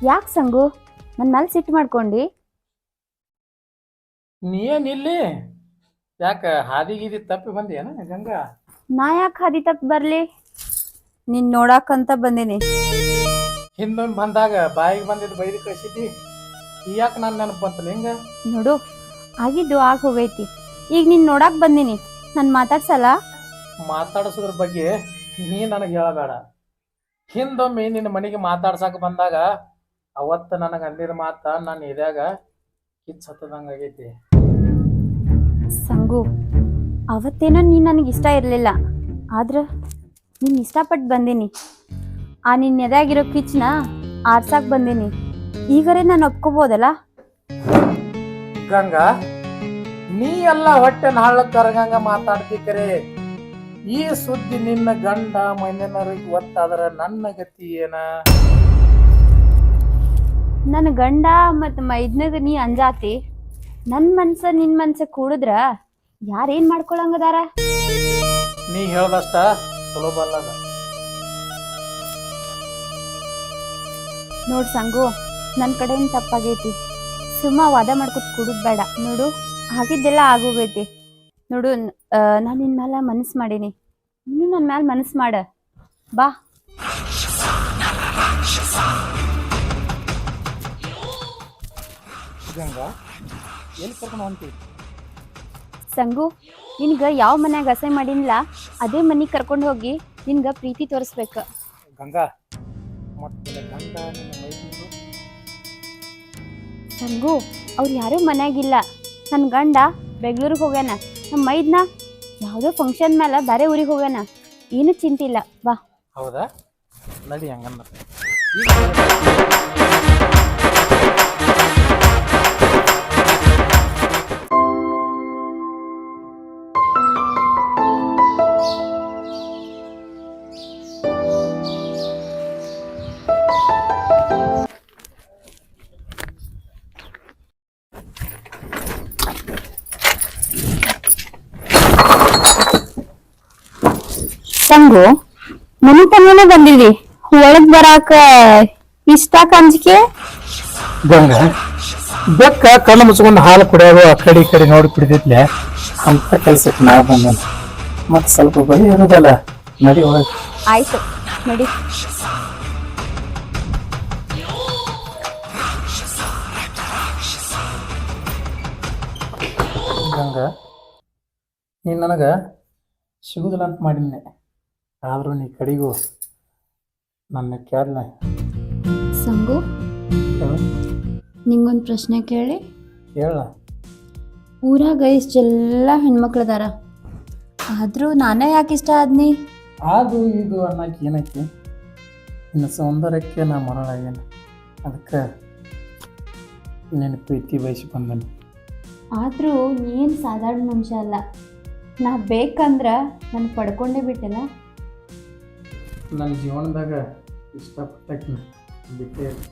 ಯಾಕೆ ಸಂಗು ನನ್ನ ಮೇಲೆ ಸಿಟ್ಟು ಮಾಡ್ಕೊಂಡಿ? ನೀನಿಲ್ಲಿ ಯಾಕ ಹಾದಿಗೀದಿ ತಪ್ಪಿ ಬಂದೇನ ಗಂಗಾ? ನಾ ಯಾಕೆ ಹಾದಿ ತಪ್ಪಿ ಬರ್ಲಿ? ನೀನ್ ನೋಡಾಕಂತ ಬಂದೀನಿ. ಹಿಂದೊಮ್ಮೆ ಬಂದಾಗ ಬಾಯಿಗೆ ಬಂದಿದ್ದು ಬೈದು ಕಳಿಸಿದ್ದಿ, ಯಾಕೆ ನಾನು ನೆನಪು ಬಂತಲ್ಲ ಹಿಂಗ? ನೋಡು, ಆಗಿದ್ದು ಆಗ ಹೋಗೈತಿ. ಈಗ ನೀನ್ ನೋಡಾಕ್ ಬಂದೀನಿ, ನನ್ ಮಾತಾಡ್ಸಲ್ಲ? ಮಾತಾಡಿಸೋದ್ರ ಬಗ್ಗೆ ನೀ ನನಗೆ ಹೇಳಬೇಡ. ಹಿಂದೊಮ್ಮೆ ನಿನ್ನ ಮನೆಗೆ ಮಾತಾಡ್ಸಕ್ ಬಂದಾಗ ಅವತ್ತು ನನಗೆ ಅಂದಿದ ಮಾತ ನಾನು ಇದ್ಯಾಗ ಕಿಚ್ಚ ಹತ್ತದಂಗ ಆಗೈತಿ. ಸಂಗು, ಅವತ್ತೇನೋ ನೀನ್ ನನಗೆ ಇಷ್ಟ ಇರ್ಲಿಲ್ಲ, ಆದ್ರ ನೀನ್ ಇಷ್ಟಪಟ್ಟು ಬಂದೀನಿ. ಆ ನಿನ್ನ ಎದಾಗಿರೋ ಕಿಚ್ಚನ ಆರ್ಸಾಕ್ ಬಂದೀನಿ. ಈಗರೇ ನಾನು ಒಪ್ಕೋಬೋದಲ್ಲ? ಗಂಗಾ, ನೀ ಎಲ್ಲ ಹೊಟ್ಟೆ ಹಳ್ಳ ಕರಗಂಗ ಮಾತಾಡ್ತಿಕರೆ ಈ ಸುದ್ದಿ ನಿನ್ನ ಗಂಡ ಮನೆಯವ್ರಿಗೆ ಗೊತ್ತಾದ್ರ ನನ್ನ ಗತಿ ಏನ? ನನ್ನ ಗಂಡ ಮತ್ತು ಮೈದ್ನಗ ನೀ ಅಂಜಾತಿ, ನನ್ನ ಮನ್ಸ ನಿನ್ ಮನ್ಸ ಕೂಡಿದ್ರ ಯಾರೇನ್ ಮಾಡ್ಕೊಳಂಗದಾರ? ನೀ ಹೇಳ್ದಷ್ಟ ಸುಲಭ ಅಲ್ಲದ. ನೋಡ್ ಸಂಗು, ನನ್ನ ಕಡೆಯಿಂದ ತಪ್ಪಾಗೈತಿ. ಸುಮ್ಮ ವಾದ ಮಾಡ್ಕೊತ ಕೂಡುದ್ ಬೇಡ. ನೋಡು, ಆಗಿದ್ದೆಲ್ಲ ಆಗೋಗೈತಿ. ನೋಡು, ನಾನು ನಿನ್ ಮೇಲೆ ಮನಸ್ಸು ಮಾಡೀನಿ, ನೀನು ನನ್ನ ಮೇಲೆ ಮನಸ್ಸು ಮಾಡ. ಬಾ. ಗಂಗಾ, ಎಲ್ಲಿ ಕರ್ಕೊಂಡು ಹೊಂಟಿ? ಸಂಗು ನಿನ್ಗ ಯಾವ ಮನ್ಯಾಗ ಅಸಹ್ಯ ಮಾಡಿನ್ಲ ಅದೇ ಮನಿಗ್ ಕರ್ಕೊಂಡು ಹೋಗಿ ನಿನ್ಗ ಪ್ರೀತಿ ತೋರಿಸ್ಬೇಕ. ಗಂಗಾ ಮತ್ತೆ ಗಂಡ ನಿನ್ನ ಮೈದುನರು? ಸಂಗು ಅವ್ರು ಯಾರೂ ಮನ್ಯಾಗಿಲ್ಲ. ನನ್ನ ಗಂಡ ಬೆಂಗ್ಳೂರಿಗೆ ಹೋಗ್ಯಾನ. ನಮ್ಮ ಮೈದ್ನ ಯಾವುದೋ ಫಂಕ್ಷನ್ ಮೇಲೆ ಬೇರೆ ಊರಿಗೆ ಹೋಗ್ಯಾನ. ಏನು ಚಿಂತಿಲ್ಲ, ಬಾ. ಹೌದಾ, ನಡಿ ಹಂಗಂದ್ರೆ. ಸಂಗು ಮನಿ ತನನೇ ಬಂದಿದ್ವಿ, ಒಳಗ್ ಬರಾಕ ಇಷ್ಟ ಅಂಜಿಕೆ? ಗಂಗಾ ಬೆಕ್ಕ ಕಣ್ಣು ಮುಚ್ಕೊಂಡು ಹಾಲು ಕುಡಿಯೋದು ಆ ಕಡೆ ಈ ಕಡೆ ನೋಡಿ ಕುಡಿದಿದ್ಲೆ ಅಂತ ಕೆಲ್ಸಕ್ಕೆ ನಾ ಬಂದ. ಮತ್ತೆ ಸ್ವಲ್ಪ ಬರೀ ಇರೋದಲ್ಲ, ನಡಿ ಒಳಗೆ. ಆಯ್ತು ನಡಿ. ಗಂಗಾ ನೀನು ನನಗೆ ಸಿಗುದಿಲ್ಲ ಅಂತ ಮಾಡಿದ್ನೆ, ಆದರೂ ನೀ ಕಡೆಗೂ ನನ್ನ ಕೇಳಲ್ಲ. ಸಂಗು ನಿಂಗೊಂದು ಪ್ರಶ್ನೆ ಕೇಳಿ? ಕೇಳ. ಊರಾಗ ಇಷ್ಟೆಲ್ಲ ಹೆಣ್ಮಕ್ಳದಾರ, ಆದ್ರೂ ನಾನೇ ಯಾಕೆ ಇಷ್ಟ ಆದ್ನಿ? ಅದು ಇದು ಅನ್ನಕ್ಕೆ ಏನೈತಿ, ಇನ್ನು ಸೌಂದರ್ಯಕ್ಕೆ ನಾ ಮರಳಾಗೇನೆ, ಅದಕ್ಕೆ ನಿನ್ನ ಪ್ರೀತಿ ಬಯಸಿ ಬಂದನು. ಆದ್ರೂ ನೀನ್ ಸಾಧಾರಣ ಮನುಷ್ಯ ಅಲ್ಲ. ನಾ ಬೇಕಂದ್ರ ನಾನು ಪಡ್ಕೊಂಡೇ ಬಿಟ್ಟೆಲ್ಲ. ನನ್ನ ಜೀವನದಾಗ ಇಷ್ಟಪಟ್ಟಕ್ಕೆ ಬಿಟ್ಟೆ ಇಲ್ಲ.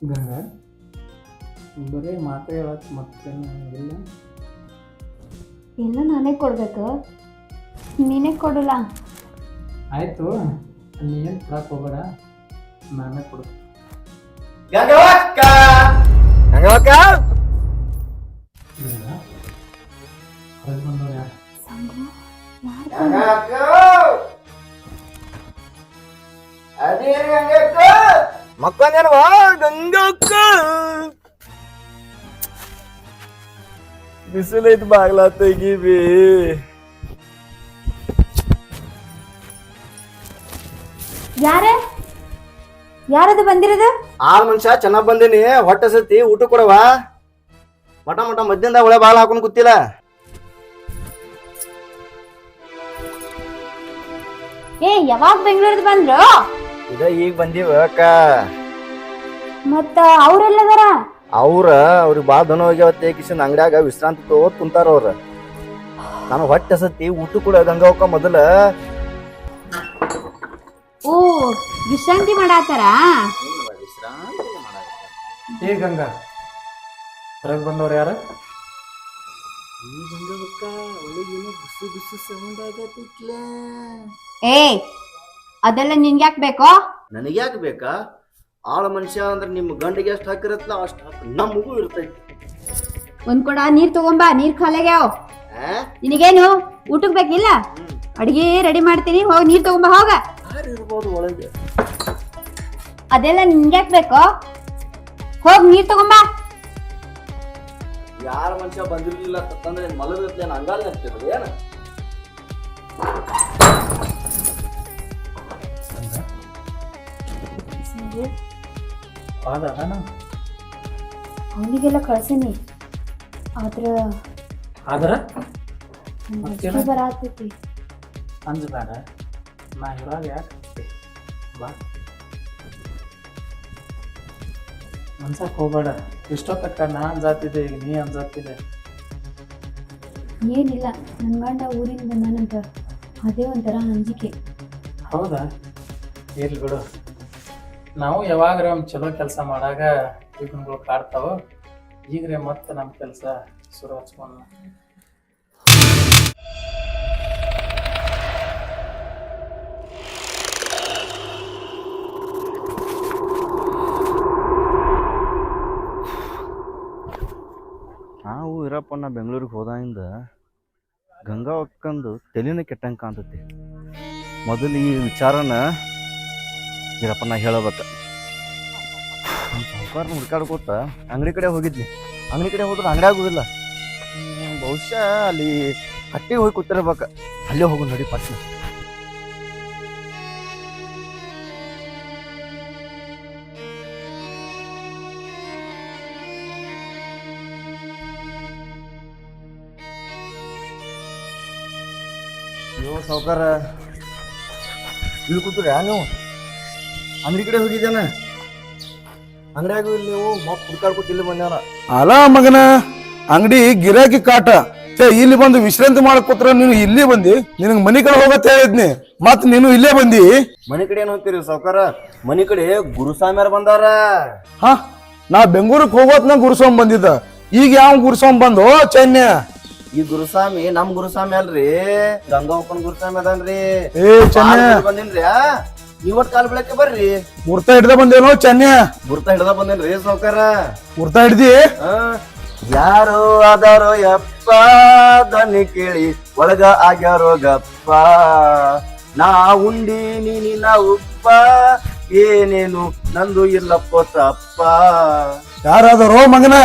ಗಂಗಾ ಬರೀ ಮಾತೇ ಹೇಳಕ್ಕೆ ಮತ್ತೇನು ಇಲ್ಲ. ಎಲ್ಲ ನಾನೇ ಕೊಡ್ಬೇಕು, ನೀನೇ ಕೊಡಲ್ಲ. ಆಯಿತು, ನೀ ಏನು ಕೊಡಕ್ಕೆ ಹೋಗಬೇಡ, ನಾನೇ ಕೊಡ್ತೀನಿ. ಗಂಗವಕ್ಕ ಗಂಗವಕ್ಕ ಹೊರಗೆ ಬಂದವ್ರು ಯಾರು? ಸಂಗು ಗಂಗವಕ್ಕ ಅದೇನು ಗಂಗಕ್ಕ ಮಕ್ಕಂದೇನವಾ ಗಂಗಕ್ಕ ಬಿಸಿಲೈತ್ ಬಾಗ್ಲ ತೆಗಿಬಿ. ಯಾರದು ಬಂದಿರೋದು? ಮನುಷ್ಯ ಚೆನ್ನಾಗ್ ಬಂದೇನಿ, ಹೊಟ್ಟೆ ಸತಿ ಊಟ ಕೊಡವ. ಮಟ ಮಟ ಮಧ್ಯಾಹ್ನದಾಗ ಒಳ್ಳೆ ಬಾಳ ಹಾಕೊಂಡ್ ಕೂತಿಲ್ಲ. ಯಾವಾಗ ಬೆಂಗಳೂರಿಗೆ ಬಂದ್ರು? ಇದ ಈಗ ಬಂದೀವ ಅಕ್ಕ. ಮತ್ತ ಅವ್ರೆಲ್ಲದಾರ? ಅವ್ರಿಗೆ ಬಾಳ ದನ ಹೋಗ್ಯಾವತ್ತೆ ಕಿಶನ್ ಅಂಗಡ್ಯಾಗ ವಿಶ್ರಾಂತಿ ತಗೋತ್ ಕುಂತಾರ ಅವ್ರ. ನಾನು ಹೊಟ್ಟೆ ಸತಿ ಊಟ ಕೂಡ ಗಂಗಾವಕ್ಕ ಮೊದಲ. ಓ, ವಿಶ್ರಾಂತಿ ಮಾಡಾತಾರ? ಏ ಗಂಗಾ, ಹೊರಗೆ ಬಂದವ್ರು ಯಾರು? ಅದೆಲ್ಲ ನಿನ್ಗ್ಯಾಕ್ ಬೇಕೋ? ನನಗ್ಯಾಕೆ ಬೇಕಾ? ಆಳ ಮನುಷ್ಯ ಅಂದ್ರೆ ನಿಮ್ಮ ಗಂಡಿಗೆ ಎಷ್ಟು ಹಾಕಿರತ್ಲ ಅಷ್ಟು ಹಾಕಿ ನಮಗೂ ಇರ್ತೈತಿ. ಒಂದ್ ಕೊಡ ನೀರ್ ತಗೊಂಬಾ, ನೀರ್ ಖಾಲಿಯಾಗ್ಯಾವ. ನಿನಗೇನು ಊಟಕ್ ಬೇಕಿಲ್ಲ? ಅಡಿಗೆ ರೆಡಿ ಮಾಡ್ತೀನಿ, ಹೋಗಿ ನೀರ್ ತಗೊಂಬಾ ಹೋಗ. ಇರ್ಬೋದು ಒಳಗೆ. ಅದೆಲ್ಲ ನಿನ್ಗ್ಯಾಕ್ ಬೇಕೋ? ಹೋಗ್ ನೀರ್ ತಗೊಂಬಾ. ಯಾರ ಮನುಷ್ಯ ಬಂದಿರ್ಲಿಲ್ಲ ಅಂತಂದ್ರೆ ಮಲಗತ್ಲೆ ಹಂಗಾಲ್ ನೆನ್ಪಿರೋದು ಏನ? ಅವನಿಗೆಲ್ಲ ಕಳ್ಸೀನಿ, ಆದ್ರ ಬರಾತೈತಿ. ಅಂಜಬೇಡ, ನಾ ಇವಾಗ ಯಾಕೆ ಬಾ, ಅನ್ಸಕ್ ಹೋಗ್ಬೇಡ. ಇಷ್ಟೊತ್ತಕ್ಕ ನಾ ಅನ್ಸಾತಿದ್ದೆ, ಈಗ ನೀ ಅನ್ಸಾತಿದ್ದೆ. ಏನಿಲ್ಲ, ನನ್ನ ಗಂಡ ಊರಿಂದ ಬಂದಾನಂತ, ಅದೇ ಒಂಥರ ಅಂಜಿಕೆ. ಹೌದಾ? ಇರ್ಲಿ ಬಿಡು, ನಾವು ಯಾವಾಗ್ರ ಒಂದು ಚಲೋ ಕೆಲಸ ಮಾಡಾಗ ವಿಘ್ನಗಳು ಕಾಡ್ತಾವ. ಈಗ್ರೆ ಮತ್ತೆ ನಮ್ಮ ಕೆಲಸ ಶುರು ಹಚ್ಕೊಂಡ. ನಾವು ಇರಪ್ಪಣ್ಣ ಬೆಂಗಳೂರಿಗೆ ಹೋದಾಗಿಂದ ಗಂಗಾ ಒಕ್ಕಂದು ತಲೆನೇ ಕೆಟ್ಟಂಗೆ ಕಾಣ್ತೈತಿ. ಮೊದಲು ಈ ವಿಚಾರನ ಇರಪ್ಪ ನಾ ಹೇಳಬೇಕ. ಸಾವುಕಾರನ ಹುಡ್ಕಾಡ್ಕೋತ ಅಂಗಡಿ ಕಡೆ ಹೋಗಿದ್ನಿ. ಅಂಗಡಿ ಕಡೆ ಹೋದ್ರೆ ಅಂಗಡಿ ಆಗುದಿಲ್ಲ. ಬಹುಶಃ ಅಲ್ಲಿ ಕಟ್ಟಿಗೆ ಹೋಗಿ ಕೂತಿರ್ಬೇಕ. ಅಲ್ಲೇ ಹೋಗು ನೋಡಿ ಪಟ್ನ. ಅಯ್ಯೋ ಸಾವುಕಾರ, ಇಲ್ಲಿ ಕೂತ್ರಿ ನೀವು? ಅಂಗಡಿ ಕಡೆ ಹೋಗಿದ್ದೇನ? ಅಂಗಡಿಯಾಗೂ ಇಲ್ಲಿ ನೀವು ಮತ್ ಹುಡ್ಕಾಡ್ಕೊತ ಇಲ್ಲಿ ಬಂದ್ಯಾನ. ಅಲ ಮಗನ, ಅಂಗಡಿ ಗಿರಾಕಿ ಕಾಟ. ಇಲ್ಲಿ ಬಂದು ವಿಶ್ರಾಂತಿ ಮಾಡಕೋತ್ರ ನೀನು ಇಲ್ಲಿ ಬಂದಿ. ನಿನಗ್ ಮನಿ ಕಡೆ ಹೋಗತ್ ಹೇಳಿದ್ನಿ, ಮತ್ ನೀನು ಇಲ್ಲೇ ಬಂದಿ. ಮನಿ ಕಡೆ ಏನ್ ಹೋಗ್ತೀರಿ ಸಾವುಕಾರ? ಮನಿ ಕಡೆ ಗುರುಸ್ವಾಮಿಯಾರ ಬಂದಾರ. ಹಾ, ನಾ ಬೆಂಗಳೂರಿಗೆ ಹೋಗೋತ್ನ ಗುರುಸ್ವಾಮಿ ಬಂದಿದ್ದ. ಈಗ ಯಾವ ಗುರುಸ್ವಾಮಿ ಬಂದು ಚೈನ್ಯ? ಈ ಗುರುಸ್ವಾಮಿ ನಮ್ ಗುರುಸ್ವಾಮಿ ಅಲ್ರಿ, ಗಂಗಾವಪ್ಪನ ಗುರುಸ್ವಾಮಿ ಅದನ್ರಿ. ಏ ಚನ್ಯ, ಬಂದಿನ್ರಿ. ಇವತ್ ಕಾಲ್ ಬೆಳಕ್ಕೆ ಬರ್ರಿ. ಗುರ್ತ ಹಿಡ್ದ ಬಂದೇನೋ ಚನ್ಯ? ಗುರ್ತ ಹಿಡ್ದ ಬಂದೇನ್ರಿ ಸಾವುಕಾರ. ಗುರ್ತ ಹಿಡ್ದಿ? ಯಾರು ಆದಾರೋ ಯಪ್ಪ ದನಿ ಕೇಳಿ ಒಳಗ ಆಗ್ಯಾರೋ ಗಪ್ಪ. ನಾ ಉಂಡಿ ನೀನಿನ ಉಪ್ಪ, ಏನೇನು ನಂದು ಇಲ್ಲಪ್ಪ ತಪ್ಪ. ಯಾರಾದರೋ ಮಗನ?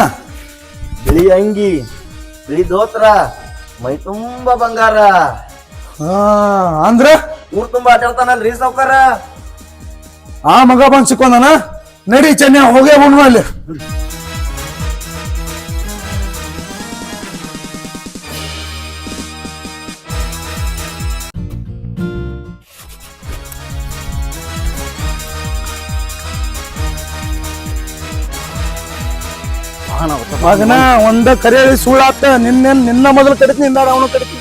ಬಿಳಿ ಅಂಗಿ, ಬಿಳಿ ದೋತ್ರ, ಮೈ ತುಂಬಾ ಬಂಗಾರ, ಅಂದ್ರ ಊರ್ ತುಂಬಾ ಆಟಾಡ್ತಾನಲ್ರಿ ಸಾವುಕಾರ. ಆ ಮಗ ಬಂದ್ ಸಿಕ್ಕೊಂಡನ. ನಡಿ ಚನ್ಯ, ಹೋಗೇ ಬಿಡ್ನು ಅಲ್ಲಿ. ಮಗನ ಒಂದ ಕರೆ ಸುಳ್ಳಾತ. ನಿನ್ನ ಮೊದಲು ಕಡಿತೀನಿ, ಇಂದ ಅವನು ಕಡಿತೀನಿ.